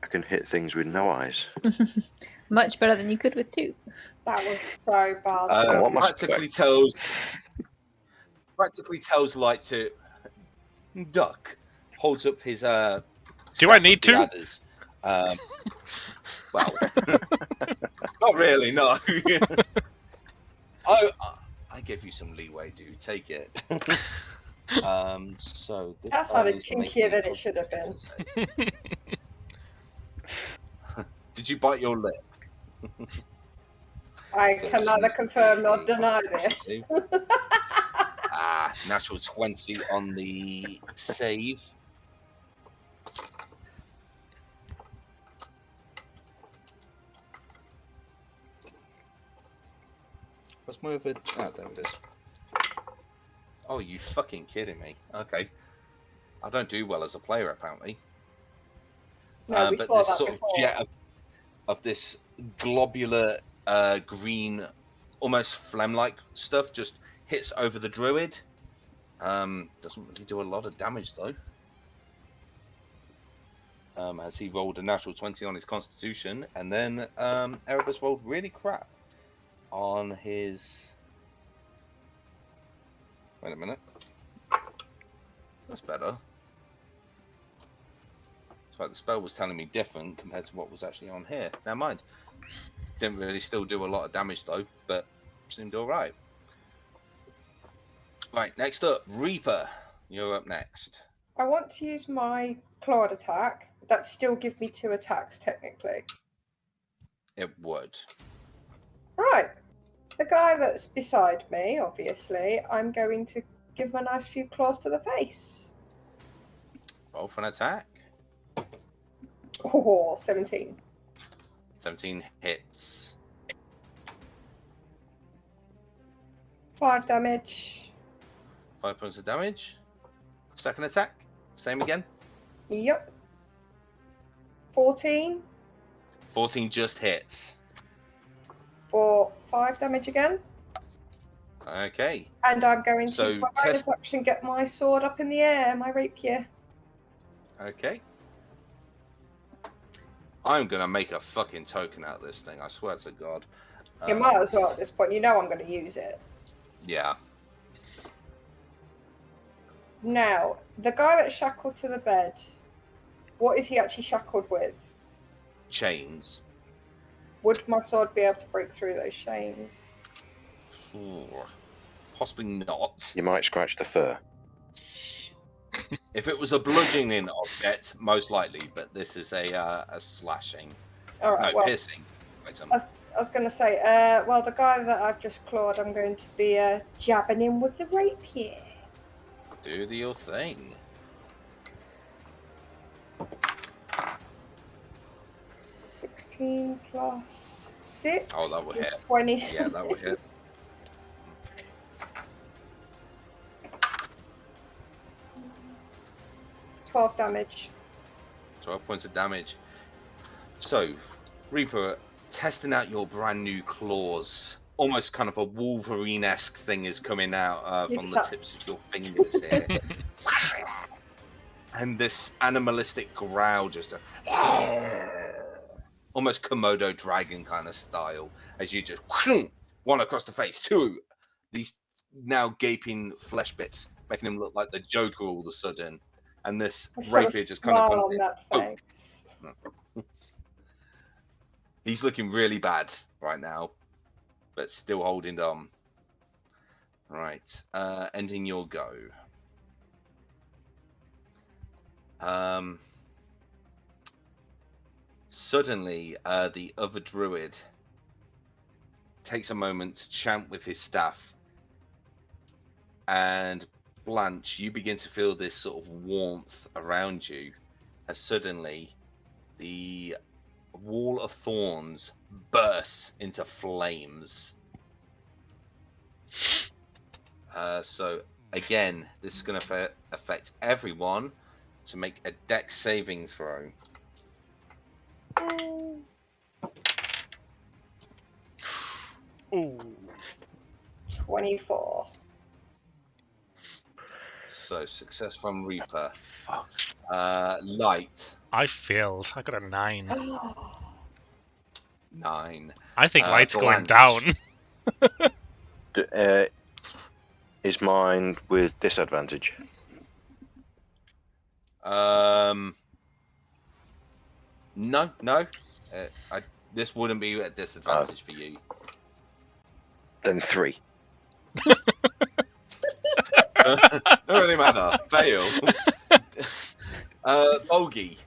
I can hit things with no eyes. Much better than you could with 2. That was so bad. Practically tells Light to duck. Holds up his. Do I need to? Well, not really, no. I gave you some leeway, dude. Take it. So this That guy sounded needs to make kinkier a than it should have been. constitution save. Did you bite your lip? I So can she neither needs to confirm do nor a deny constitution this. save. Natural 20 on the save. What's my other... Oh, there it is. Oh, you fucking kidding me? Okay. I don't do well as a player, apparently. No, we but saw this that sort before. of jet of this globular green, almost phlegm-like stuff just hits over the druid. Doesn't really do a lot of damage, though. As he rolled a natural 20 on his constitution, and then Erebus rolled really crap on his... Wait a minute. That's better. It's like the spell was telling me different compared to what was actually on here. Never mind. Didn't really still do a lot of damage, though, but seemed alright. Right, next up, Reaper. You're up next. I want to use my clawed attack. That still give me 2 attacks, technically. It would. Right. The guy that's beside me, obviously, I'm going to give him a nice few claws to the face. Roll for an attack. Oh, 17. 17 hits. 5 damage. 5 points of damage. Second attack. Same again. Yep. 14 14 just hits. for 5 damage again. Okay. And I'm going to, So, my bonus action, get my sword up in the air, my rapier. Okay. I'm going to make a fucking token out of this thing. I swear to God. You might as well at this point. You know I'm going to use it. Yeah. Now, the guy that's shackled to the bed, what is he actually shackled with? Chains. Would my sword be able to break through those chains? Ooh. Possibly not. You might scratch the fur. If it was a bludgeoning object, most likely, but this is a slashing. All right, No, well, piercing item. I was going to say, well, the guy that I've just clawed, I'm going to be jabbing him with the rapier. Do your thing. 16 plus 6. Oh, that will is hit. 20. Yeah, that will hit. 12 damage. 12 points of damage. So, Reaper, testing out your brand new claws. Almost kind of a Wolverine-esque thing is coming out from the tips of your fingers here. And this animalistic growl just almost Komodo dragon kind of style as you just one across the face, two these now gaping flesh bits making him look like the Joker all of a sudden, and this rapier just kind of on that face. He's looking really bad right now, but still holding on. Right, ending your go. Suddenly, the other druid takes a moment to chant with his staff, and Blanche, you begin to feel this sort of warmth around you, as suddenly the wall of thorns bursts into flames. So again, this is going to affect everyone. To make a dex saving throw. Ooh. 24. So success from Reaper. Light. I failed. I got a 9. 9. I think Light's going Blanche. down. Is mine with disadvantage? No. This wouldn't be a disadvantage for you. Then 3. Don't really matter. Fail. Bogey.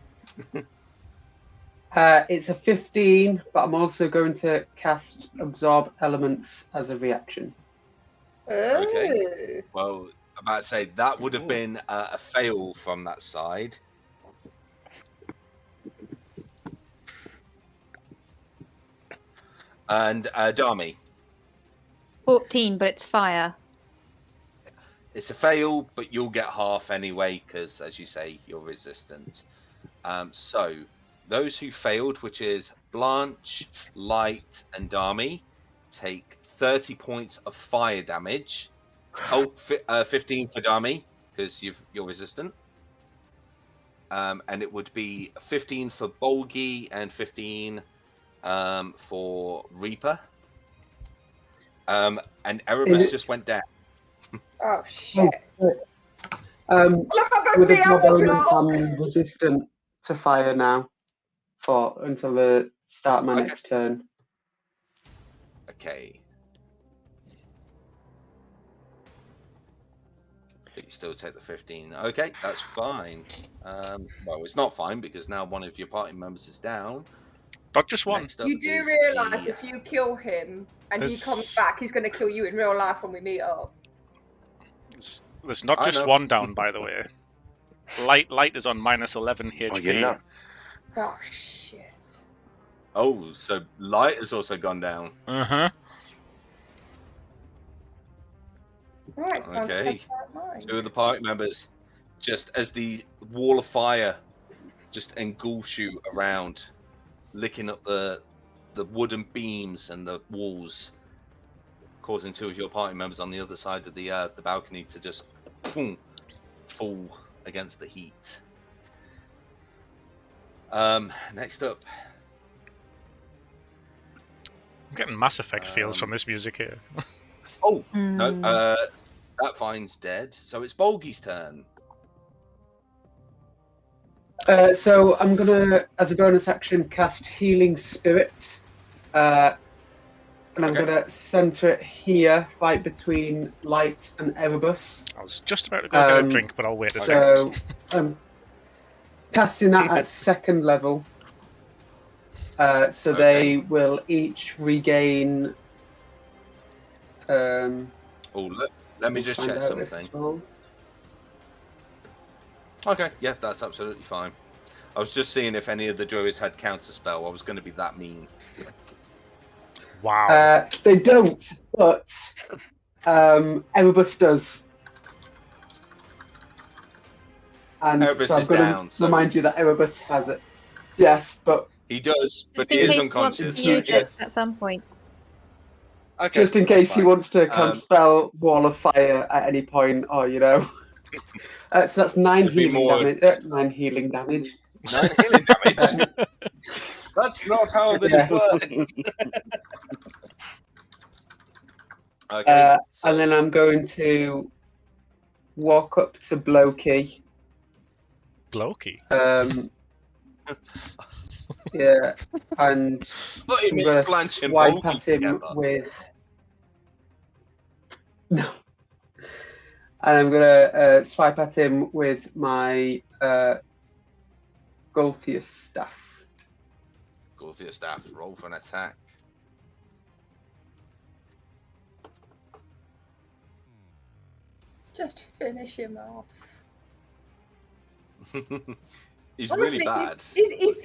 It's a 15, but I'm also going to cast Absorb Elements as a reaction. Okay. Well, I'm about to say that would have been a fail from that side. And Dami. 14, but it's fire. It's a fail, but you'll get half anyway, because, as you say, you're resistant. So, those who failed, which is Blanche, Light, and Dami, take 30 points of fire damage. 15 for Dami, because you're resistant. And it would be 15 for Bolgi and 15 for Reaper. And Erebus just went down. Oh shit! With With Absorb Elements, I'm resistant to fire now until the start of my Okay. next turn. Okay. But you still take the 15. Okay, that's fine. Well, it's not fine because now one of your party members is down. Not just one. Next up You do is realise the- if you kill him and he There's- comes back, he's going to kill you in real life when we meet up. There's not I just know. one down, by the way. Light is on minus 11 HP. Oh, you know. Oh shit! Oh, so Light has also gone down. Uh-huh. Right, it's time to Okay. test that mind. 2 of the party members, just as the wall of fire just engulfs you around, licking up the wooden beams and the walls, causing 2 of your party members on the other side of the balcony to just boom, fall against the heat. Next up, I'm getting Mass Effect feels from this music here. no, Hmm. that Vine's dead, so it's Bolgi's turn. So I'm gonna, as a bonus action, cast Healing Spirit, and I'm Okay. gonna center it here, right between Light and Erebus. I was just about to go get a drink, but I'll wait a second. So I'm casting that at 2nd level. So they will each regain. Oh, let me just find check out if something. it's rolled. Okay, yeah, that's absolutely fine. I was just seeing if any of the druids had counterspell. I was going to be that mean. Wow. They don't, but Erebus does. And Erebus so I'm is going down, to so- remind you that Erebus has it. Yes, but He does, but Just he in is case he wants to unconscious. use Okay. it at some point. Okay, just in case he fine. wants to spell Wall of Fire at any point, or so that's 9 It'd be healing more- damage. 9 healing damage. 9 healing damage. That's not how this Yeah. works. Okay, so And then I'm going to walk up to Blokey. Blokey. Yeah, and thought he I'm meant going to Blanche and swipe Bolgi at him together. with. No. And I'm going to swipe at him with my Golthius staff. Goes to your staff. Roll for an attack. Just finish him off. He's Honestly, really bad.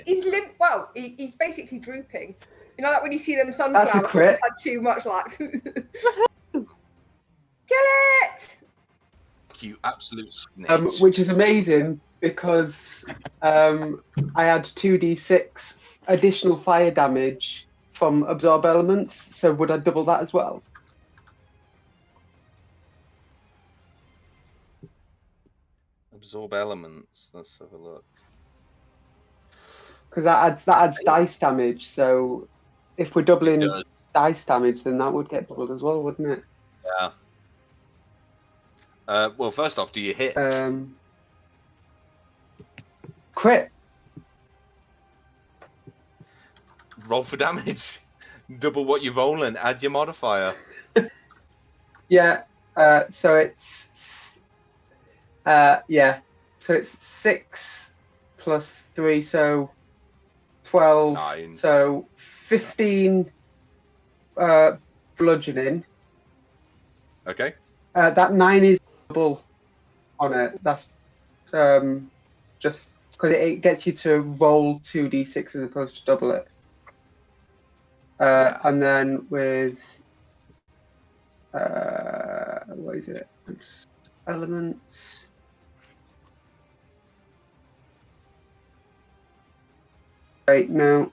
he's limp. Well, he's basically drooping. You know, like when you see them sunflowers that crit. just had too much Kill it! You absolute snitch. Which is amazing because I had 2d6 additional fire damage from Absorb Elements, so would I double that as well? Absorb elements. Let's have a look. Because that adds dice damage, so if we're It doubling does. dice damage, then that would get doubled as well, wouldn't it? Yeah. Well, first off, do you hit? Crit. roll for damage. Double what you roll and add your modifier. Yeah. So it's 6 plus 3, so 12. 9. So 15 bludgeoning. Okay. That 9 is double on it. That's just because it gets you to roll 2d6 as opposed to double it. Yeah. And then with what is it? Elements. Right, no.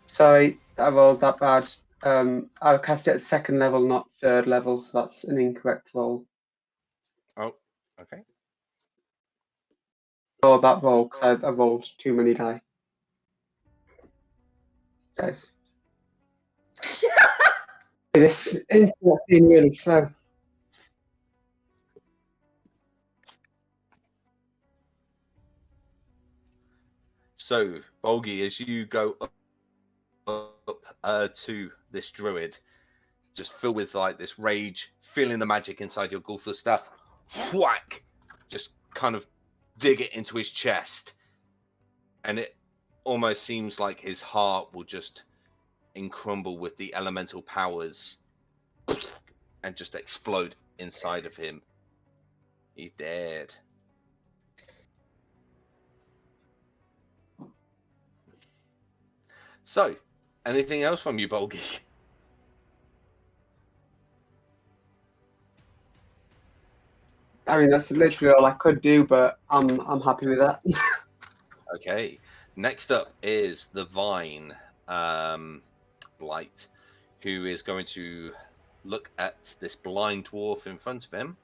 Sorry, I rolled that bad. I cast it at 2nd level, not 3rd level, so that's an incorrect roll. Oh, okay. Or that roll, because I rolled too many die. Guys. This internet's being really slow. So, Bolgi, as you go up to this druid, just filled with like this rage, feeling the magic inside your Gulthur staff, whack, just kind of dig it into his chest, and it almost seems like his heart will just crumble with the elemental powers and just explode inside of him. He's dead. So, anything else from you, Bolgi? I mean, that's literally all I could do, but I'm happy with that. Okay. Next up is the Vine Blight, who is going to look at this blind dwarf in front of him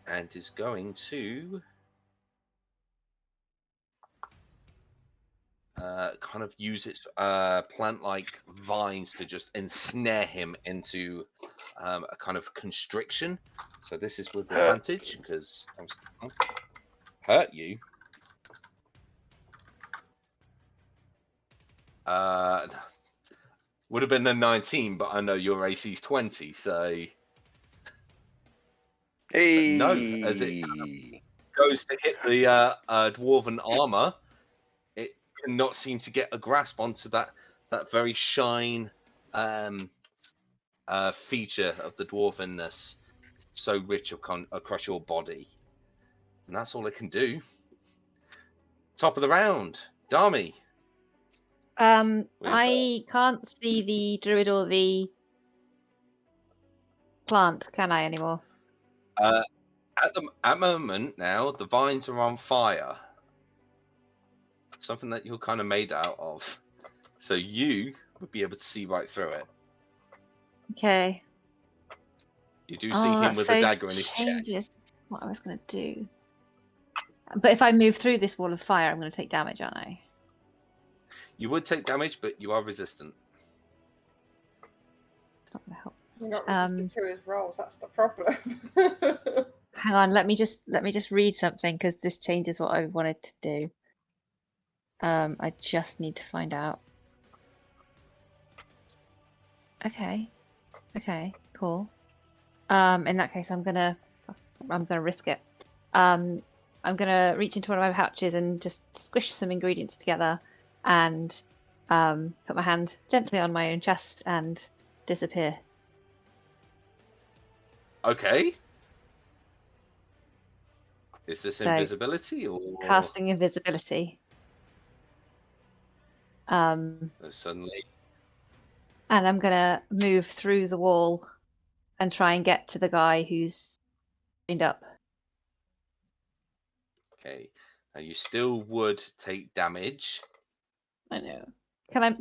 and is going to kind of use its plant-like vines to just ensnare him into a kind of constriction. So this is with advantage because hurt you. Would have been a 19, but I know your AC's 20, so Hey. no. As it kind of goes to hit the dwarven armor, it cannot seem to get a grasp onto that very shine feature of the dwarvenness, so rich across your body, and that's all it can do. Top of the round, Dami. I can't see the druid or the plant, can I, anymore? At the moment now, the vines are on fire. Something that you're kind of made out of, so you would be able to see right through it. Okay. You do see him with a dagger in his changes chest. what I was going to do. But if I move through this wall of fire, I'm going to take damage, aren't I? You would take damage, but you are resistant. It's not going to help. You're not resistant to his rolls. That's the problem. Hang on, let me just read something because this changes what I wanted to do. I just need to find out. Okay, cool. In that case, I'm gonna risk it. I'm gonna reach into one of my pouches and just squish some ingredients together, and put my hand gently on my own chest and disappear. Okay. Is this So, invisibility or casting invisibility? Suddenly. And I'm gonna move through the wall and try and get to the guy who's chained up. Okay. Now you still would take damage. I know.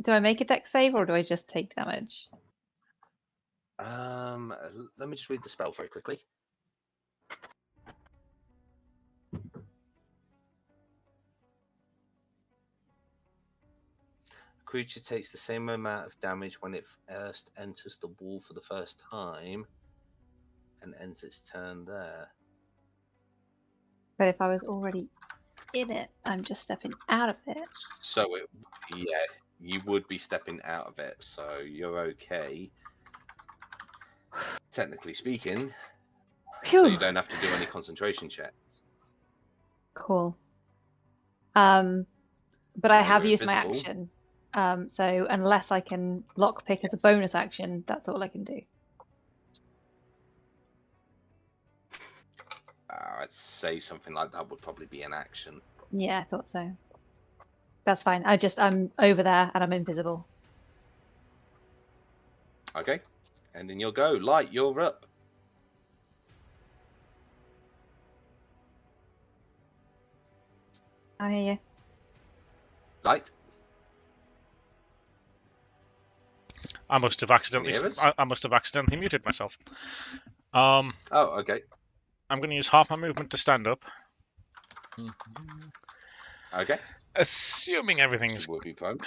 Do I make a dex save or do I just take damage? Let me just read the spell very quickly. Creature takes the same amount of damage when it first enters the wall for the first time and ends its turn there. But if I was already in it, I'm just stepping out of it. So you would be stepping out of it, so you're okay. Technically speaking, so Phew. you don't have to do any concentration checks. Cool. But I Well, have you're used my invisible. action. So unless I can lockpick as a bonus action, that's all I can do. I'd say something like that would probably be an action. Yeah, I thought so. That's fine. I'm over there and I'm invisible. Okay, and then you'll go. Light, you're up. I hear you. Light. I must have accidentally. Can you hear us? I must have accidentally muted myself. I'm Oh, okay. going to use half my movement to stand up. Okay. Assuming everything's It will be fun.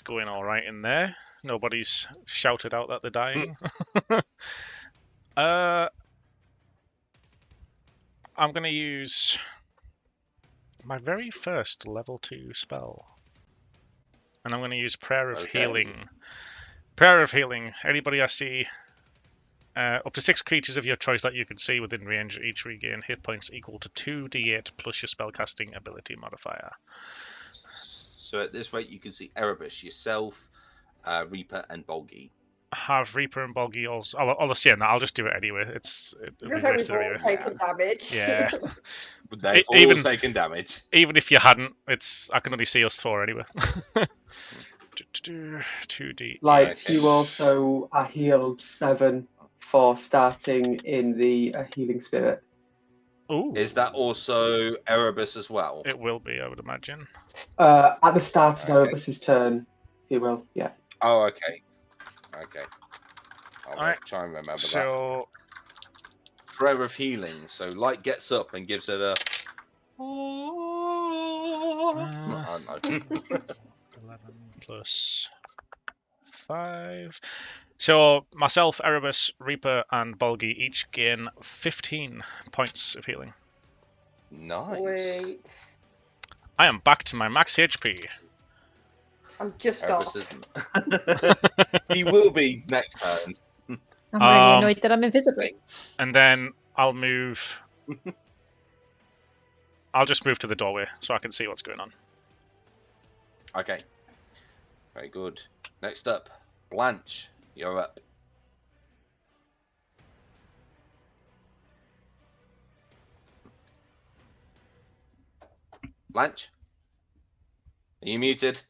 going all right in there. Nobody's shouted out that they're dying. I'm going to use my very first level 2 spell. And I'm going to use Prayer of Healing. Prayer of Healing. Anybody I see, up to 6 creatures of your choice that you can see within range each regain hit points equal to 2d8 plus your spellcasting ability modifier. So at this rate, you can see Erebus, yourself, Reaper, and Bolgi. Have Reaper and Bolgi also. I'll see that. I'll just do it anyway. It'll be wasted We've all anyway. taken damage. Yeah. They've all Even- taken damage. Even if you hadn't, I can only see us 4 anyway. 2d. Light, Okay. you also are healed 7 for starting in the healing spirit. Ooh. Is that also Erebus as well? It will be, I would imagine. At the start of Okay. Erebus's turn, he will, yeah. Oh, okay. Okay. I'll Alright, try and remember that. So Prayer of Healing. So Light gets up and gives it a... I don't know. 11 plus 5. So myself, Erebus, Reaper, and Bolgi each gain 15 points of healing. Nice. Sweet. I am back to my max HP. I'm just Erebus off. isn't. He will be next turn. I'm really annoyed that I'm invisible. And then I'll move. I'll just move to the doorway so I can see what's going on. Okay. Very good. Next up, Blanche. You're up. Blanche? Are you muted?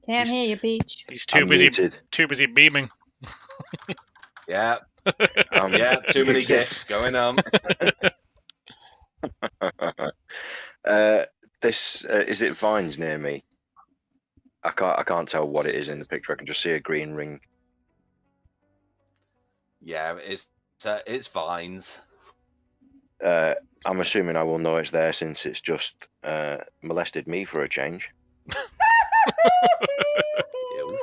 Can't hear you, Peach. He's too I'm busy. muted. Too busy beaming. Yeah. I'm Yeah, too many muted. gifts going on. This is it vines near me? I can't tell what it is in the picture. I can just see a green ring. Yeah, it's vines. I'm assuming I will know it's there since it's just molested me for a change. Ew.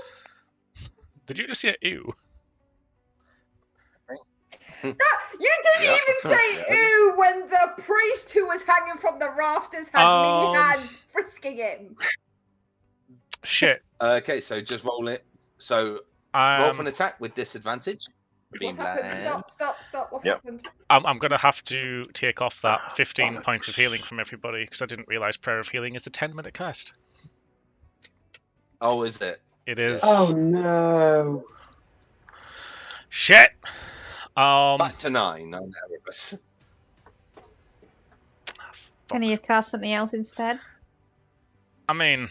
Did you just say ew? You didn't Yeah. even say ew when the priest who was hanging from the rafters had mini hands frisking him. Shit. Okay, so just roll it. So roll for an attack with disadvantage. Being What's happened? bland. Stop. What's Yep. happened? I'm going to have to take off that 15 points of healing from everybody because I didn't realise Prayer of Healing is a 10-minute cast. Oh, is it? It is. Oh no. Shit. Back to 9 on Erebus. Can you cast something else instead? I mean,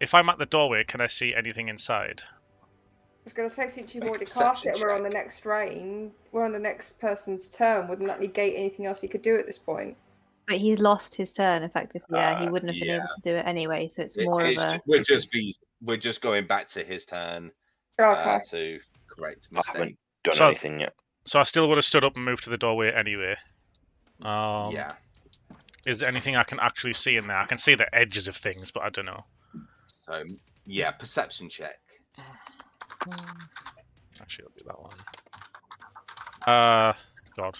if I'm at the doorway, can I see anything inside? I was going to say, since you've Make a already cast it perception and we're on check. the next drain, we're on the next person's turn, wouldn't that negate anything else he could do at this point? But he's lost his turn, effectively. Yeah, he wouldn't have been yeah. able to do it anyway, so it's more of a... We're just going back to his turn Okay. to correct I haven't mistake. done So- anything yet. So I still would have stood up and moved to the doorway anyway. Yeah. Is there anything I can actually see in there? I can see the edges of things, but I don't know. So yeah, perception check. Actually, I'll do that one. God.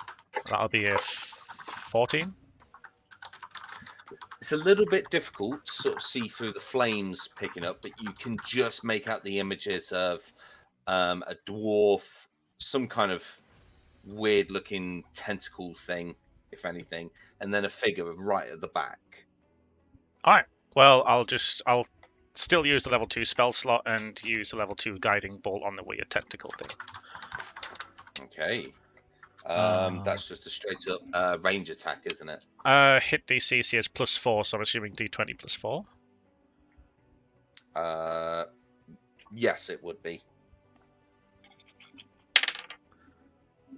That'll be a 14. It's a little bit difficult to sort of see through the flames picking up, but you can just make out the images of a dwarf, some kind of weird-looking tentacle thing, if anything, and then a figure right at the back. All right. Well, I'll still use the level 2 spell slot and use the level 2 guiding bolt on the weird tentacle thing. Okay. That's just a straight-up range attack, isn't it? Hit DC is +4, so I'm assuming D20 +4. Yes, it would be.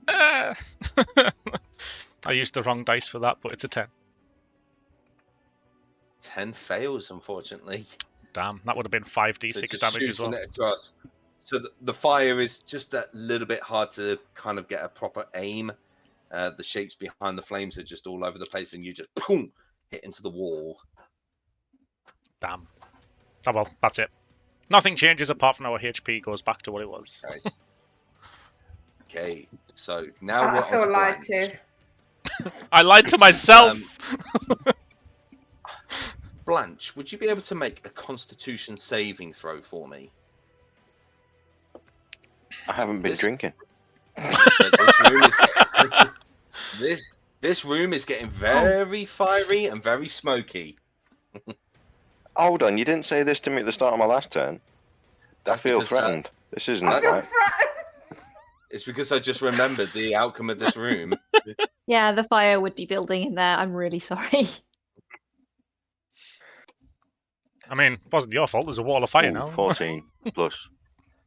I used the wrong dice for that, but it's a 10. 10 fails, unfortunately. Damn, that would have been 5d6 damage as well. It across. So the fire is just a little bit hard to kind of get a proper aim. The shapes behind the flames are just all over the place, and you just boom, hit into the wall. Damn. Oh well, that's it. Nothing changes apart from our HP goes back to what it was. Right. Okay, so now I we're feel on lied Blanche. to. I lied to myself! Blanche, would you be able to make a Constitution saving throw for me? I haven't been drinking. This room is getting very fiery and very smoky. Hold on, you didn't say this to me at the start of my last turn. I feel because, threatened. This isn't I feel right. threatened. It's because I just remembered the outcome of this room. Yeah, the fire would be building in there. I'm really sorry. I mean, it wasn't your fault. There's a wall of fire Ooh, now. 14 plus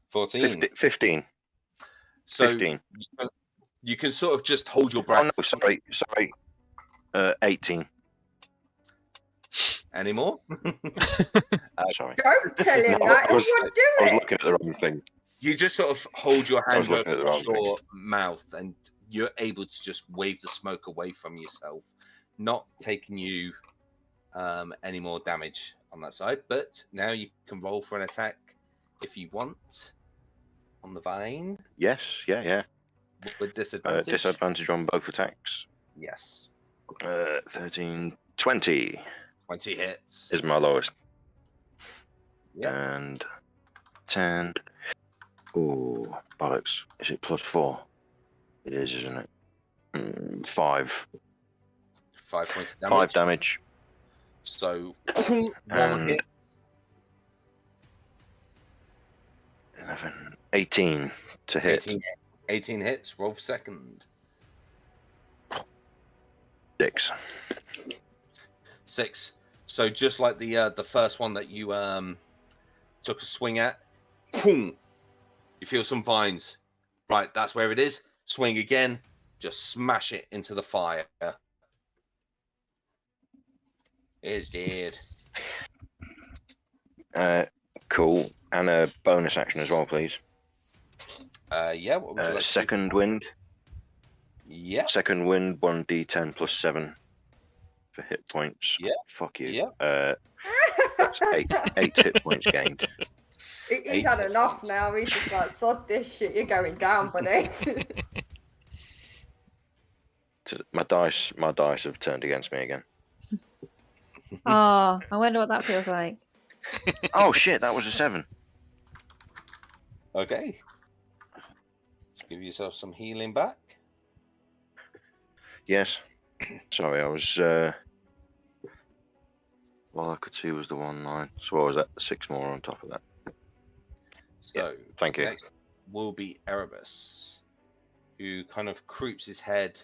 14. 15. So 15. you can sort of just hold your Oh breath. no, sorry. 18. Any more? Sorry. Don't tell him No, that. I was- He would do I was it. looking at the wrong thing. You just sort of hold your I was hand looking at the over wrong your mouth, and you're able to just wave the smoke away from yourself, not taking you any more damage on that side. But now you can roll for an attack if you want on the vine Yes, yeah. with disadvantage. Disadvantage on both attacks. Yes, 13, 20 20 hits. is my lowest. Yeah. And 10. Oh, bollocks. Is it +4? It is, isn't it? 5. 5 points of damage. 5 damage. So one And hit. 11, 18 to hit. 18 hits. Roll for second. 6. 6. So just like the first one that you took a swing at, boom, you feel some vines. Right, that's where it is. Swing again. Just smash it into the fire. It's dead. Cool. And a bonus action as well, please. Yeah. What would you like? Second wind. Yeah. Second wind, 1d10 +7 for hit points. Yeah. Fuck you. Yeah. That's 8 hit points gained. He's had enough now. He's just like, sod this shit. You're going down, buddy. My dice have turned against me again. Oh, I wonder what that feels like. Oh shit, that was a 7. Okay. Let's give yourself some healing back. Yes. Sorry, I was. All I could see was the 1-9. So what was that? 6 more on top of that. So Thank you. next will be Erebus, who kind of creeps his head,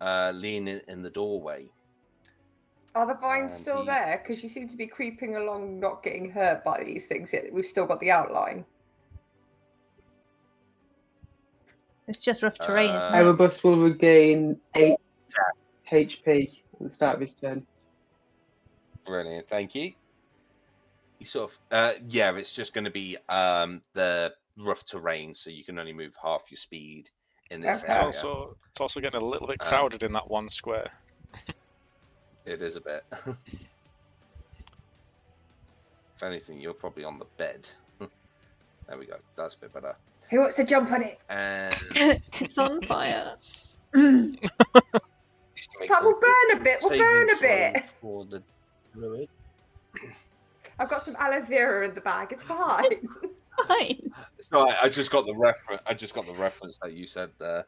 leaning in the doorway. Are the vines And still there? Because you seem to be creeping along, not getting hurt by these things. Yet we've still got the outline. It's just rough terrain, isn't it? Erebus will regain 8 HP at the start of his turn. Brilliant, thank you. You sort of, yeah, it's just going to be the rough terrain, so you can only move half your speed in this Okay. area. It's also getting a little bit crowded in that one square. It is a bit. If anything, you're probably on the bed. There we go. That's a bit better. Who wants to jump on it? And It's on fire. Used to make But we'll the burn a bit. We'll saving burn a throw bit. For the druid. I've got some aloe vera in the bag. It's fine. Fine. So I just got the reference. I just got the reference that you said there.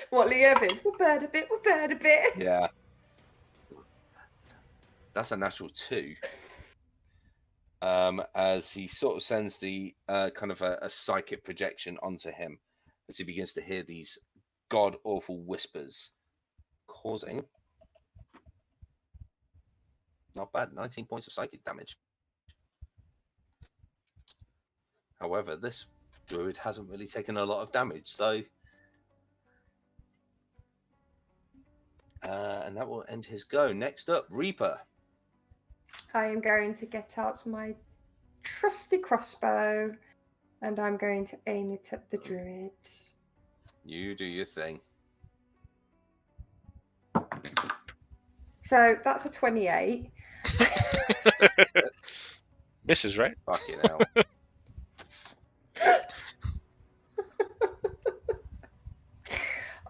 What, Lee Evans? We'll burn a bit. We'll burn a bit. Yeah. That's a natural 2. As he sort of sends the kind of a psychic projection onto him as he begins to hear these god-awful whispers, causing, not bad, 19 points of psychic damage. However, this druid hasn't really taken a lot of damage, so... and that will end his go. Next up, Reaper. I am going to get out my trusty crossbow and I'm going to aim it at the druid. You do your thing. So that's a 28. This is right. Fucking hell.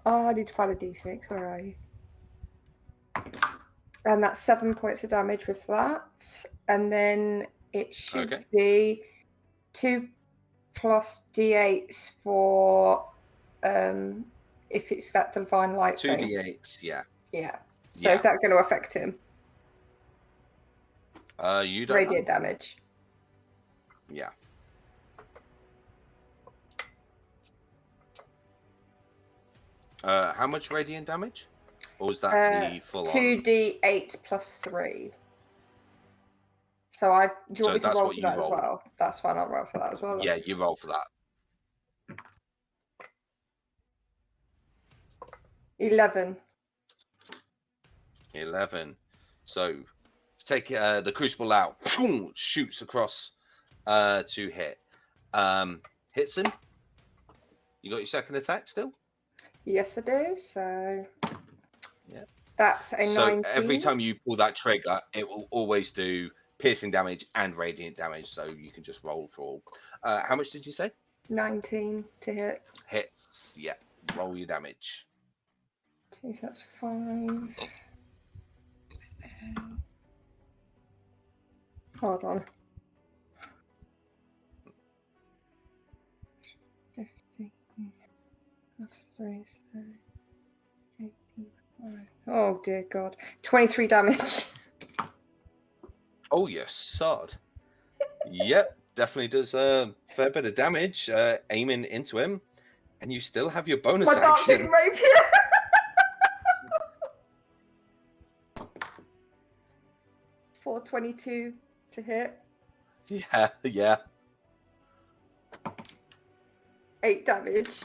Oh, I need to find a d6. Where are you? And that's 7 points of damage with that. And then it should be 2 plus d8s for if it's that divine light 2 thing. 2d8s, yeah. Yeah. So is that going to affect him? You don't Radiant know. damage. Yeah. How much radiant damage? Or was that the full 2d8 plus 3. So do you want me to roll for that as well? That's fine, I'll roll for that as well. Then. Yeah, you roll for that. 11. 11. So take the crucible out, shoots across to hit. Hits him. You got your second attack still? Yes, I do. So yeah, that's a 19. So every time you pull that trigger, it will always do piercing damage and radiant damage. So you can just roll for all. How much did you say? 19 to hit. Hits. Yeah. Roll your damage. Jeez, that's 5. Hold on. 50 plus 3, so 85. Oh dear God. 23 damage. Oh, you sod. Yep, definitely does a fair bit of damage aiming into him. And you still have your bonus My action. dancing rapier. For 22 to hit. Yeah. 8 damage.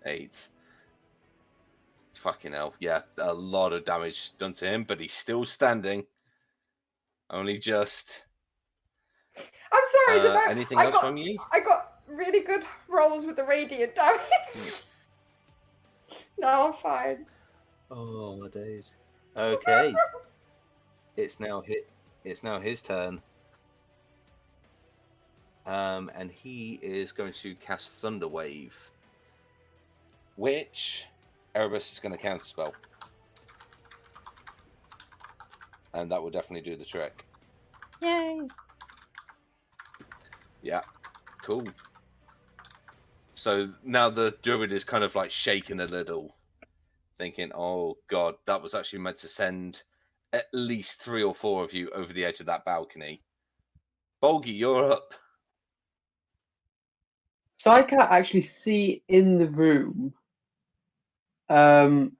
8. Fucking hell. Yeah, a lot of damage done to him, but he's still standing. Only just. I'm sorry, anything else from you? I got really good rolls with the radiant damage. No, I'm fine. Oh my days. Okay. It's now his turn. And he is going to cast Thunder Wave, which Erebus is going to counterspell. And that will definitely do the trick. Yay! Yeah, cool. So now the druid is kind of like shaking a little, thinking, oh God, that was actually meant to send at least 3 or 4 of you over the edge of that balcony. Bolgi, you're up. So I can't actually see in the room. I'm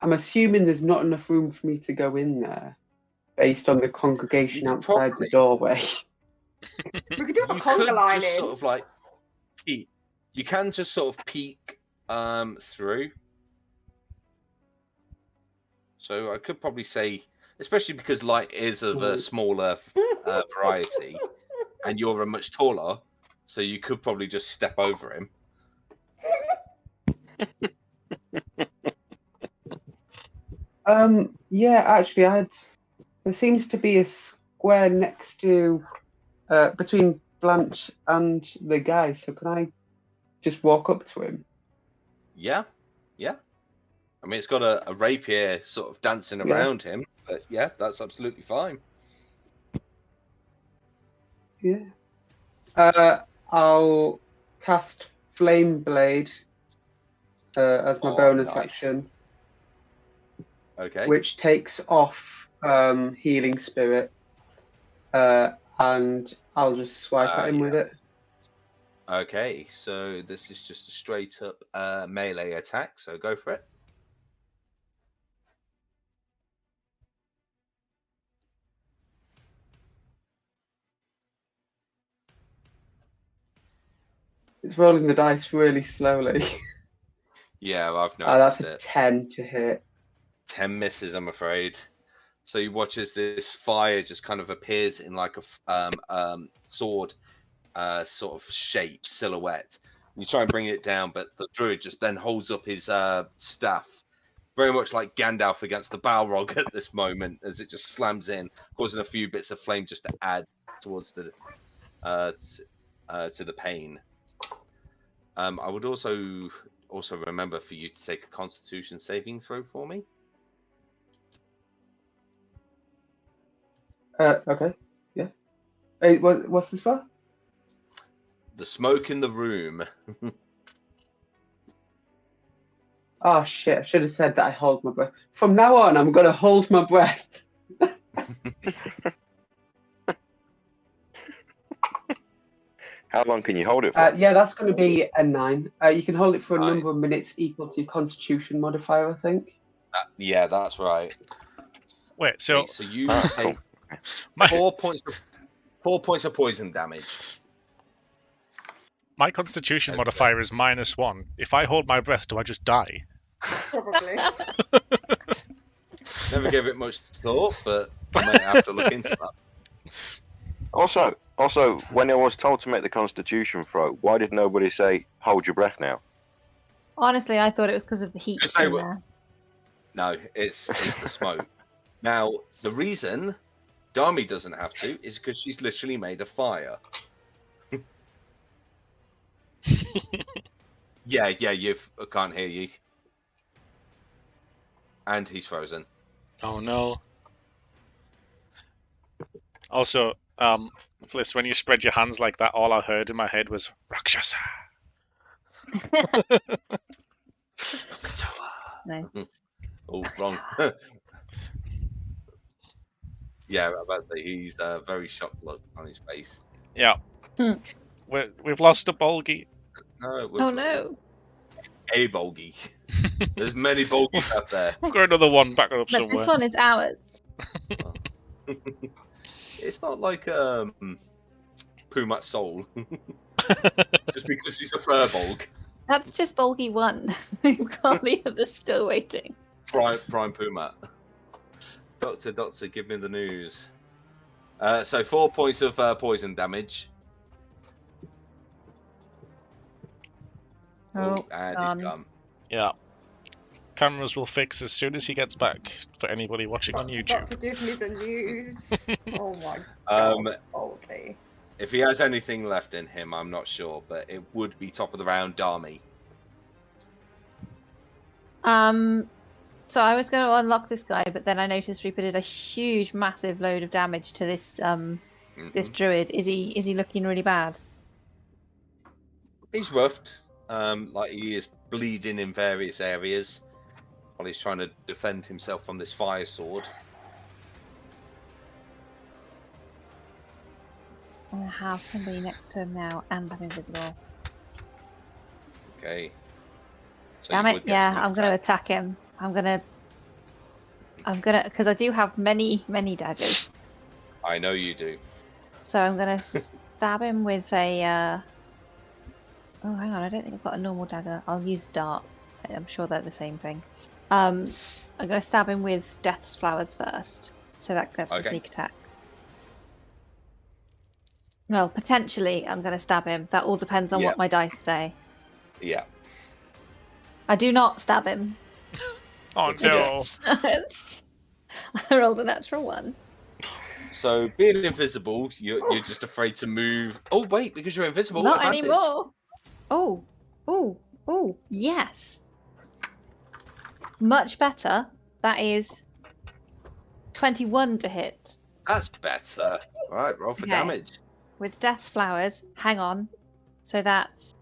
assuming there's not enough room for me to go in there, based on the congregation outside the doorway. We could do a conga line just in. sort of like peek. You can just sort of peek through. So I could probably say, especially because light is of a smaller variety, and you're a much taller, so you could probably just step over him. Yeah, actually, there seems to be a square next to between Blanche and the guy. So can I just walk up to him? Yeah. I mean, it's got a rapier sort of dancing Yeah. around him, but yeah, that's absolutely fine. Yeah. I'll cast Flame Blade as my bonus nice. action, Okay. which takes off Healing Spirit, and I'll just swipe at him with it. Okay, so this is just a straight up melee attack, so go for it. It's rolling the dice really slowly. Yeah, I've That's noticed a it. 10 to hit. 10 misses, I'm afraid. So you watch as this fire just kind of appears in like a sword sort of shape, silhouette. You try and bring it down, but the druid just then holds up his staff, very much like Gandalf against the Balrog at this moment, as it just slams in, causing a few bits of flame just to add towards the to the pain. I would also remember for you to take a Constitution saving throw for me. Okay. Yeah. Hey, what's this for? The smoke in the room. Oh shit! I should have said that I hold my breath. From now on, I'm gonna hold my breath. How long can you hold it for? Yeah, that's going to be a 9. You can hold it for a 9. number of minutes equal to your Constitution modifier, I think. Yeah, that's right. Wait, so Okay, so you Oh, take cool. 4 points of poison damage. my Constitution That's modifier is -1. If I hold my breath, do I just die? Probably. Never gave it much thought, but I might have to look into that. Also, when I was told to make the Constitution throw, why did nobody say hold your breath now? Honestly, I thought it was because of the heat Because they in were- there. No, it's the smoke. Now, the reason Dami doesn't have to is because she's literally made of fire. Yeah, I can't hear you. And he's frozen. Oh no. Also, Fliss, when you spread your hands like that, all I heard in my head was Rakshasa. Nice. Oh, wrong. Yeah, I'm about to say he's a very shocked look on his face. Yeah. Hmm. We've lost a Bolgi. No, Oh no. a Bolgi. There's many Bolgies out there. We've got another one back up But somewhere. this one is ours. It's not like Pumat's soul. Just because he's a furbolg. That's just Bulgy 1. We've got the others still waiting. Prime Pumat. Doctor, give me the news. So 4 points of poison damage. Oh, and gone. he's gone. Yeah. Cameras will fix as soon as he gets back, for anybody watching on YouTube. Doctor, give me the news. Oh my Um, god. Okay. If he has anything left in him, I'm not sure, but it would be top of the round Dami. So I was going to unlock this guy, but then I noticed Reaper did a huge, massive load of damage to this this druid. Is he looking really bad? He's roughed. Like he is bleeding in various areas while he's trying to defend himself from this fire sword. I'm going to have somebody next to him now, and I'm invisible. Okay. So Damn you it! would get Yeah, sneak I'm going to attack. attack him. I'm gonna, because I do have many daggers. I know you do. So I'm gonna stab him with a. Oh, hang on! I don't think I've got a normal dagger. I'll use dart. I'm sure they're the same thing. I'm gonna stab him with Death's Flowers first, so that gets the Okay. sneak attack. Well, potentially, I'm gonna stab him. That all depends on Yeah. what my dice say. Yeah. I do not stab him. Oh Okay. no! I rolled a natural 1. So being invisible, you're just afraid to move. Oh wait, because you're invisible. Not advantage. anymore. Oh, yes. Much better. That is 21 to hit. That's better. All right, roll for Okay. damage. With Death's Flowers. Hang on. So that's...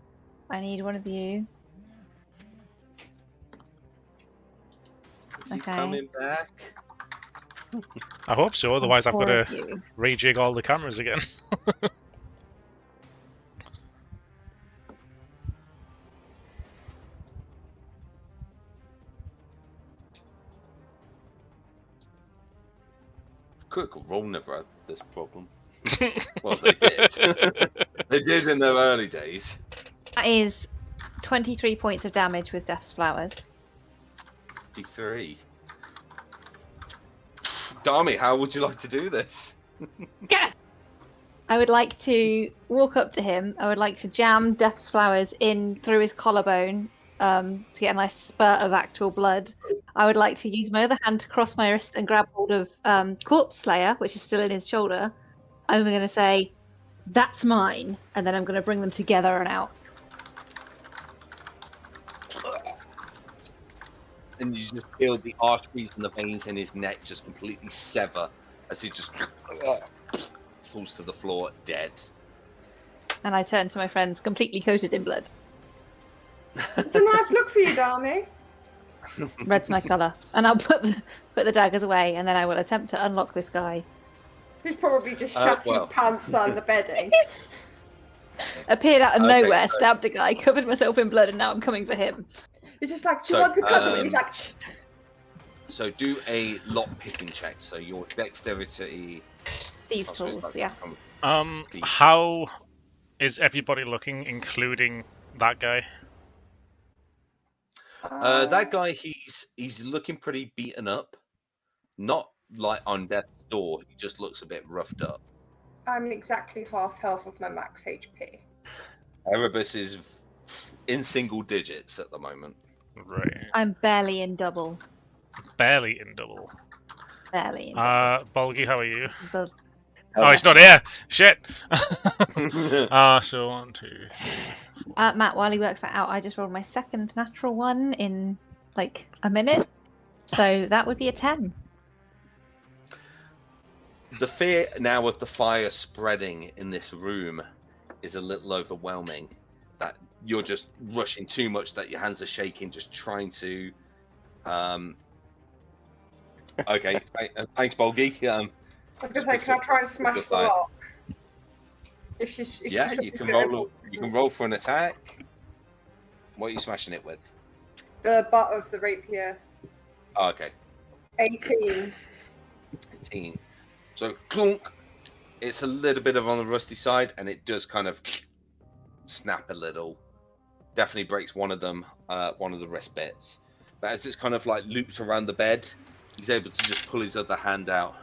I need one of you. Is he Okay. coming back? I hope so, otherwise I've got Four to of you. rejig all the cameras again. Critical Role never had this problem. Well, they did. They did in their early days. That is 23 points of damage with Death's Flowers. 53. Dami, how would you like to do this? Yes! I would like to walk up to him. I would like to jam Death's Flowers in through his collarbone to get a nice spurt of actual blood. I would like to use my other hand to cross my wrist and grab hold of Corpse Slayer, which is still in his shoulder. I'm going to say, "That's mine," and then I'm going to bring them together and out. And you just feel the arteries and the veins in his neck just completely sever as he just falls to the floor dead. And I turn to my friends, completely coated in blood. It's a nice look for you, Dami. Red's my colour, and I'll put the daggers away, and then I will attempt to unlock this guy. He's probably just shat his pants on the bedding. Appeared out of Okay, nowhere, so- stabbed a guy, covered myself in blood, and now I'm coming for him. You're just like, do you So, want to cut him? He's like, So do a lock picking check. So your dexterity. Thieves' oh, so it's tools, like yeah. from- How is everybody looking, including that guy? That guy, he's looking pretty beaten up. Not like on death's door. He just looks a bit roughed up. I'm exactly half health of my max HP. Erebus is in single digits at the moment. Right. I'm barely in double. Barely in double. Barely in double. Bolgi, how are you? So, Oh, he's not here! Shit! So 1, 2, 3. Matt, while he works that out, I just rolled my second natural one in like a minute. So that would be a 10. The fear now of the fire spreading in this room is a little overwhelming. That you're just rushing too much, that your hands are shaking, just trying to. Okay, thanks, Bolgi. I was gonna say, can I try and smash just the like- lock? If Yeah, she's you can roll. You can roll for an attack. What are you smashing it with? the butt of the rapier. Oh, okay, 18. 18. So clunk. It's a little bit of on the rusty side, and it does kind of snap a little. Definitely breaks one of them, one of the wrist bits. But as it's kind of like loops around the bed, he's able to just pull his other hand out.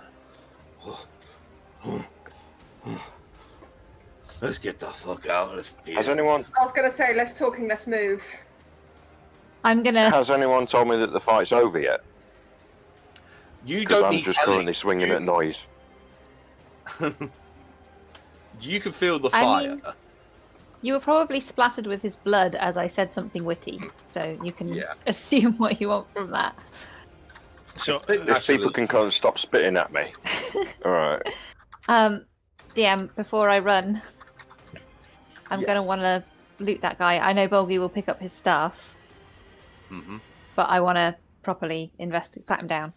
Let's get the fuck out of here. Has anyone I was gonna say, less talking, less move. I'm gonna. has anyone told me that the fight's over yet? You Because don't I'm need just telling. currently swinging You- at noise. You can feel the I fire. mean- You were probably splattered with his blood as I said something witty, so you can Yeah. assume what you want from that. So, I think If naturally- people can kind of stop spitting at me. Alright. DM, before I run, I'm Yeah. gonna want to loot that guy. I know Bolgi will pick up his stuff, Mhm. but I want to properly pat him down.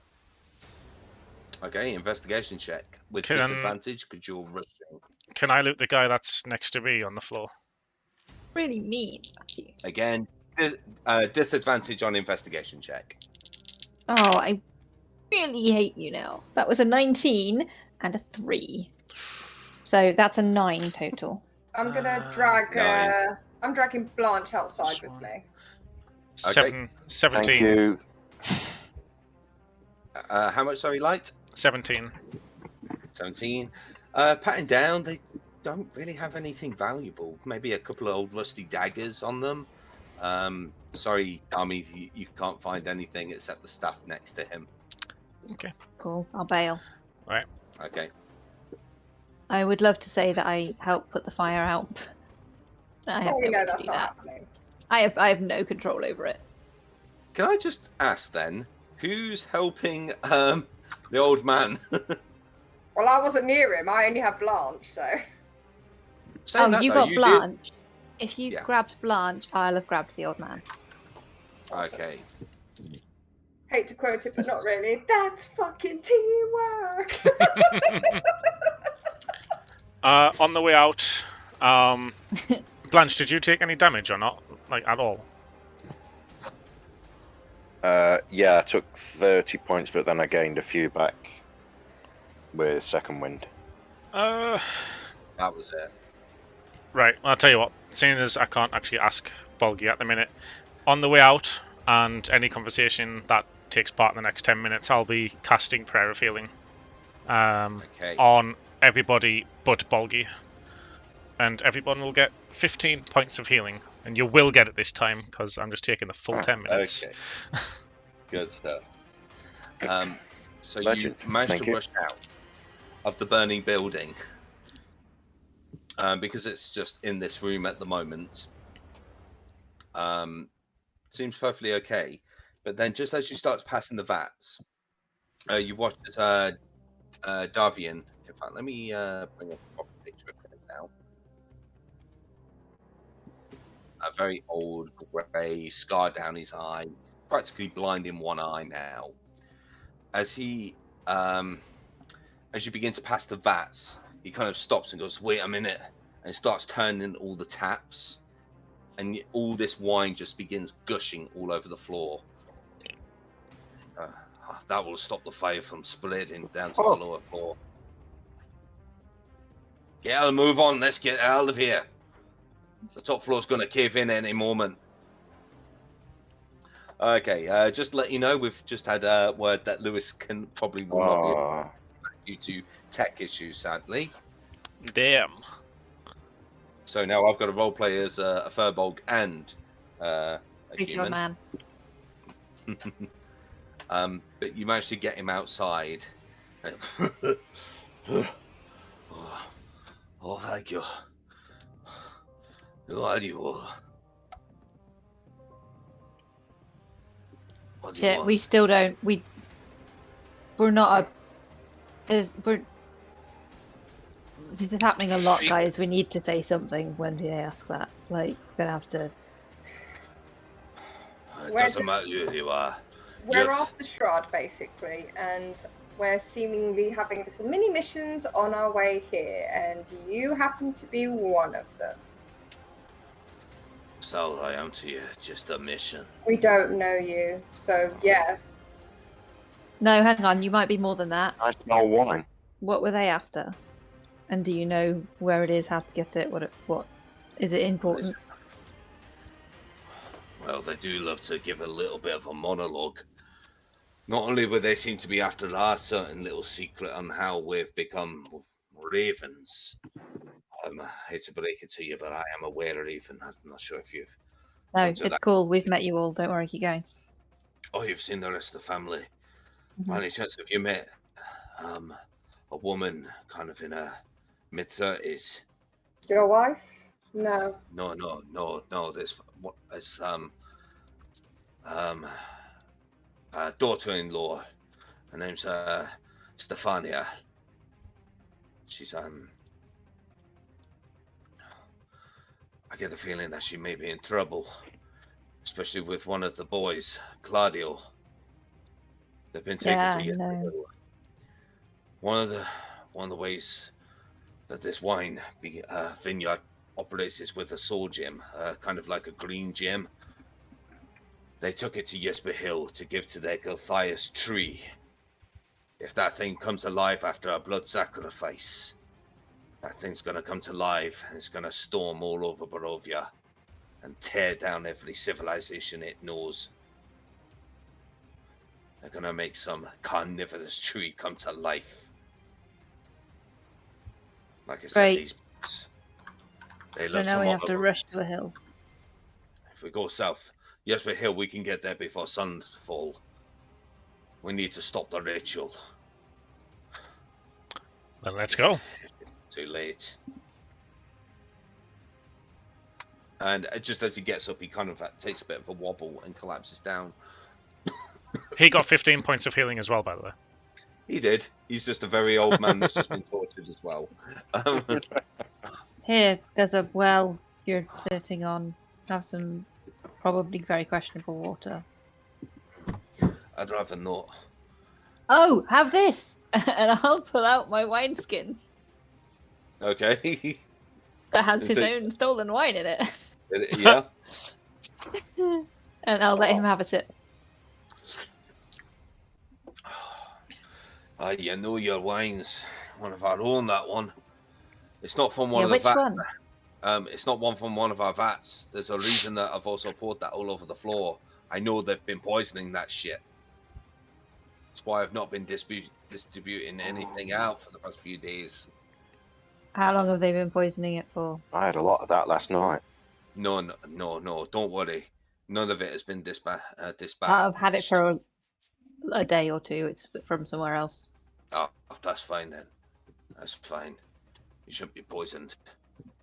Okay, investigation check with Can- disadvantage because you're rushing. can I loot the guy that's next to me on the floor? Really mean, Matthew. Again, disadvantage on investigation check. Oh, I really hate you now. That was a 19 and a 3. So that's a 9 total. I'm gonna drag. 9. I'm dragging Blanche outside This with one. me. 17. Thank you. How much, sorry, light? 17. 17. Patting down, they don't really have anything valuable. Maybe a couple of old rusty daggers on them. Sorry, Dami, you can't find anything except the stuff next to him. Cool, I'll bail. Okay. I would love to say that I helped put the fire out. but I have Oh, we no know way to that's do not that. happening. I have no control over it. Can I just ask then, who's helping the old man? Well, I wasn't near him. I only have Blanche, so. Saying that, you though, got Blanche. If you Yeah. grabbed Blanche, I'll have grabbed the old man. Awesome. Okay. Hate to quote it, but not really. That's fucking teamwork. On the way out, Blanche, did you take any damage or not? Like, at all? Yeah, I took 30 points, but then I gained a few back with second wind. That was it. Right, I'll tell you what. Seeing as I can't actually ask Bolgi at the minute, on the way out and any conversation that takes part in the next 10 minutes, I'll be casting Prayer of Healing Okay. on everybody but Bolgi. And everyone will get 15 points of healing. And you will get it this time, because I'm just taking the full 10 minutes. Okay. Good stuff. So Legend. you managed Thank to you. rush out of the burning building. Because it's just in this room at the moment. Seems perfectly okay. But then just as you start passing the vats, you watch as Davian. In fact, let me bring a proper picture of him now. A very old, grey, scar down his eye, practically blind in one eye now. As he, as you begin to pass the vats, he kind of stops and goes, "Wait a minute," and starts turning all the taps, and all this wine just begins gushing all over the floor. That will stop the fire from spreading down to the lower floor. Yeah, move on. Let's get out of here. The top floor's going to cave in any moment. Okay, just to let you know, we've just had a word that Lewis will not be able due to tech issues, sadly. Damn. So now I've got to roleplay as a Furbolg and a human. Man. But you managed to get him outside. Oh, thank you. Who are you all? What do you Yeah, want? we still don't. We're not a. This is happening a lot, guys. We need to say something when they ask that. Like, gonna have to. It doesn't matter who you are. We're after Strahd, basically, and we're seemingly having little mini missions on our way here, and you happen to be one of them. That's all I am to you, just a mission. We don't know you, so yeah. No, hang on. You might be more than that. I smell wine. What were they after? And do you know where it is? How to get it? What is it important? Well, they do love to give a little bit of a monologue. Not only would they seem to be after our certain little secret on how we've become ravens. I hate to break it to you, but I am a were-raven. I'm not sure if you've... No, it's cool. We've met you all. Don't worry. Keep going. Oh, you've seen the rest of the family. Mhm. By any chance have you met a woman kind of in her mid-30s? Your wife? No. No. There's daughter-in-law. Her name's Stefania. She's I get the feeling that she may be in trouble, especially with one of the boys, Claudio. They've been taken to you. No. One of the ways that this wine vineyard operates is with a soul gem, kind of like a green gem. They took it to Jesper Hill to give to their Gulthias tree. If that thing comes alive after a blood sacrifice, that thing's going to come to life and it's going to storm all over Barovia and tear down every civilization it knows. They're going to make some carnivorous tree come to life. Like I said, Great. these books, they So love now to we have to monologue. rush to a hill. If we go south, Jesper Hill, we can get there before sunfall. We need to stop the ritual. Then let's go. Too late. And just as he gets up, he kind of takes a bit of a wobble and collapses down. He got 15 points of healing as well, by the way. He did. He's just a very old man that's just been tortured as well. Here, there's a well you're sitting on. Have some probably very questionable water. I'd rather not. Oh, have this! And I'll pull out my wineskin Okay. that has Is his it- own stolen wine in it. Yeah. And I'll let him have a sip. You know your wines. One of our own, that one. It's not from one Yeah, of the which vats. one? It's not one from one of our vats. There's a reason that I've also poured that all over the floor. I know they've been poisoning that shit. That's why I've not been distributing anything out for the past few days. How long have they been poisoning it for? I had a lot of that last night. No. Don't worry. None of it has been dispatched. I've had it for a day or two. It's from somewhere else. Oh, that's fine then. That's fine. You shouldn't be poisoned.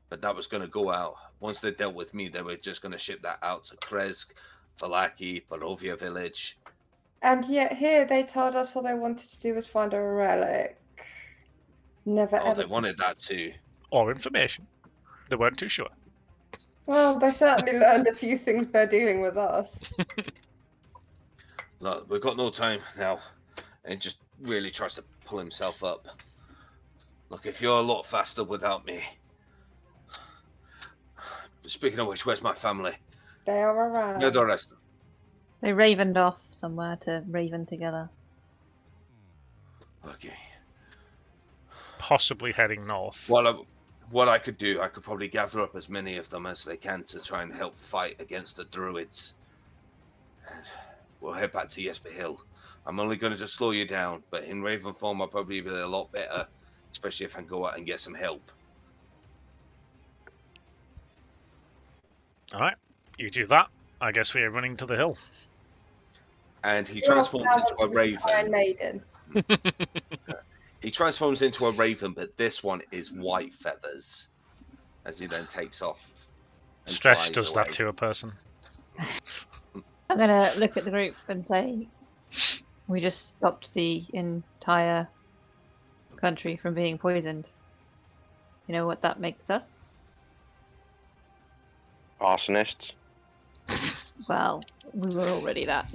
But that was going to go out. Once they dealt with me, they were just going to ship that out to Kresk, Valaki, Barovia village. And yet here they told us all they wanted to do was find a relic. Never Oh, ever. they wanted that too. Or information. They weren't too sure. Well, they certainly learned a few things by dealing with us. Look, we've got no time now. And he just really tries to pull himself up. Look, if you're a lot faster without me. Speaking of which, where's my family? They are around. Where's the rest of them? They ravened off somewhere to raven together. Okay. Possibly heading north. Well, what I could do, I could probably gather up as many of them as they can to try and help fight against the druids. And we'll head back to Jesper Hill. I'm only going to just slow you down, but in raven form I'll probably be a lot better, especially if I can go out and get some help. Alright, you do that. I guess we are running to the hill. And he You're transforms now into a onto this Iron raven. Maiden. He transforms into a raven, but this one is white feathers. As he then takes off. And Stress flies does away. that to a person. I'm gonna look at the group and say, we just stopped the entire country from being poisoned. You know what that makes us? Arsonists. Well, we were already that.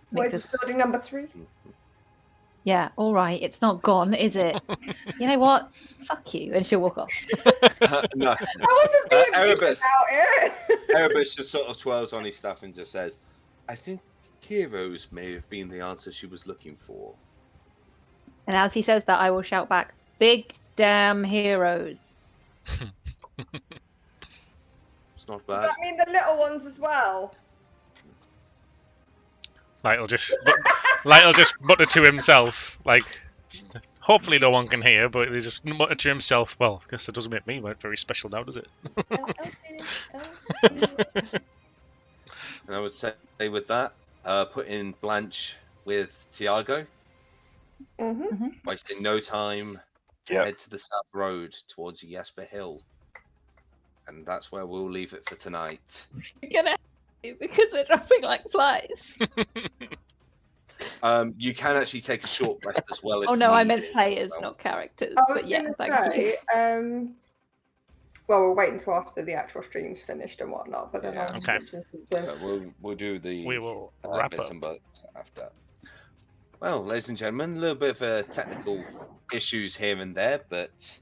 What Makes is us, this building number 3? yeah, all right. It's not gone, is it? You know what? Fuck you, and she'll walk off. No. I wasn't being mean Erebus. about it. Erebus just sort of twirls on his staff and just says, I think heroes may have been the answer she was looking for. And as he says that, I will shout back, "Big damn heroes!" It's not Does bad. that mean the little ones as well? Light'll just mutter to himself, like, hopefully no one can hear, but he just mutter to himself, well, I guess it doesn't make me very special now, does it? And I would say with that, put in Blanche with Tiago, Mm-hmm. wasting no time to Yep. head to the south road towards Jesper Hill. And that's where we'll leave it for tonight. You're gonna have to, because we're dropping like flies. You can actually take a short rest as well. If Oh no, I meant needed. players, Well, not characters. I was But yeah, going to thank you. say, well, we'll wait until after the actual stream's finished and whatnot, but then Yeah. I'll Okay. mention something. but we'll do the We will wrap bits up. and bobs after. Well, ladies and gentlemen, a little bit of technical issues here and there, but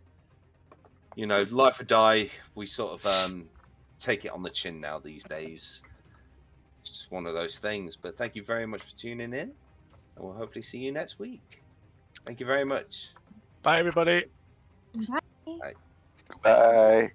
you know, life or die, we sort of take it on the chin now these days. It's just one of those things. But thank you very much for tuning in, and we'll hopefully see you next week. Thank you very much. Bye, everybody. Bye.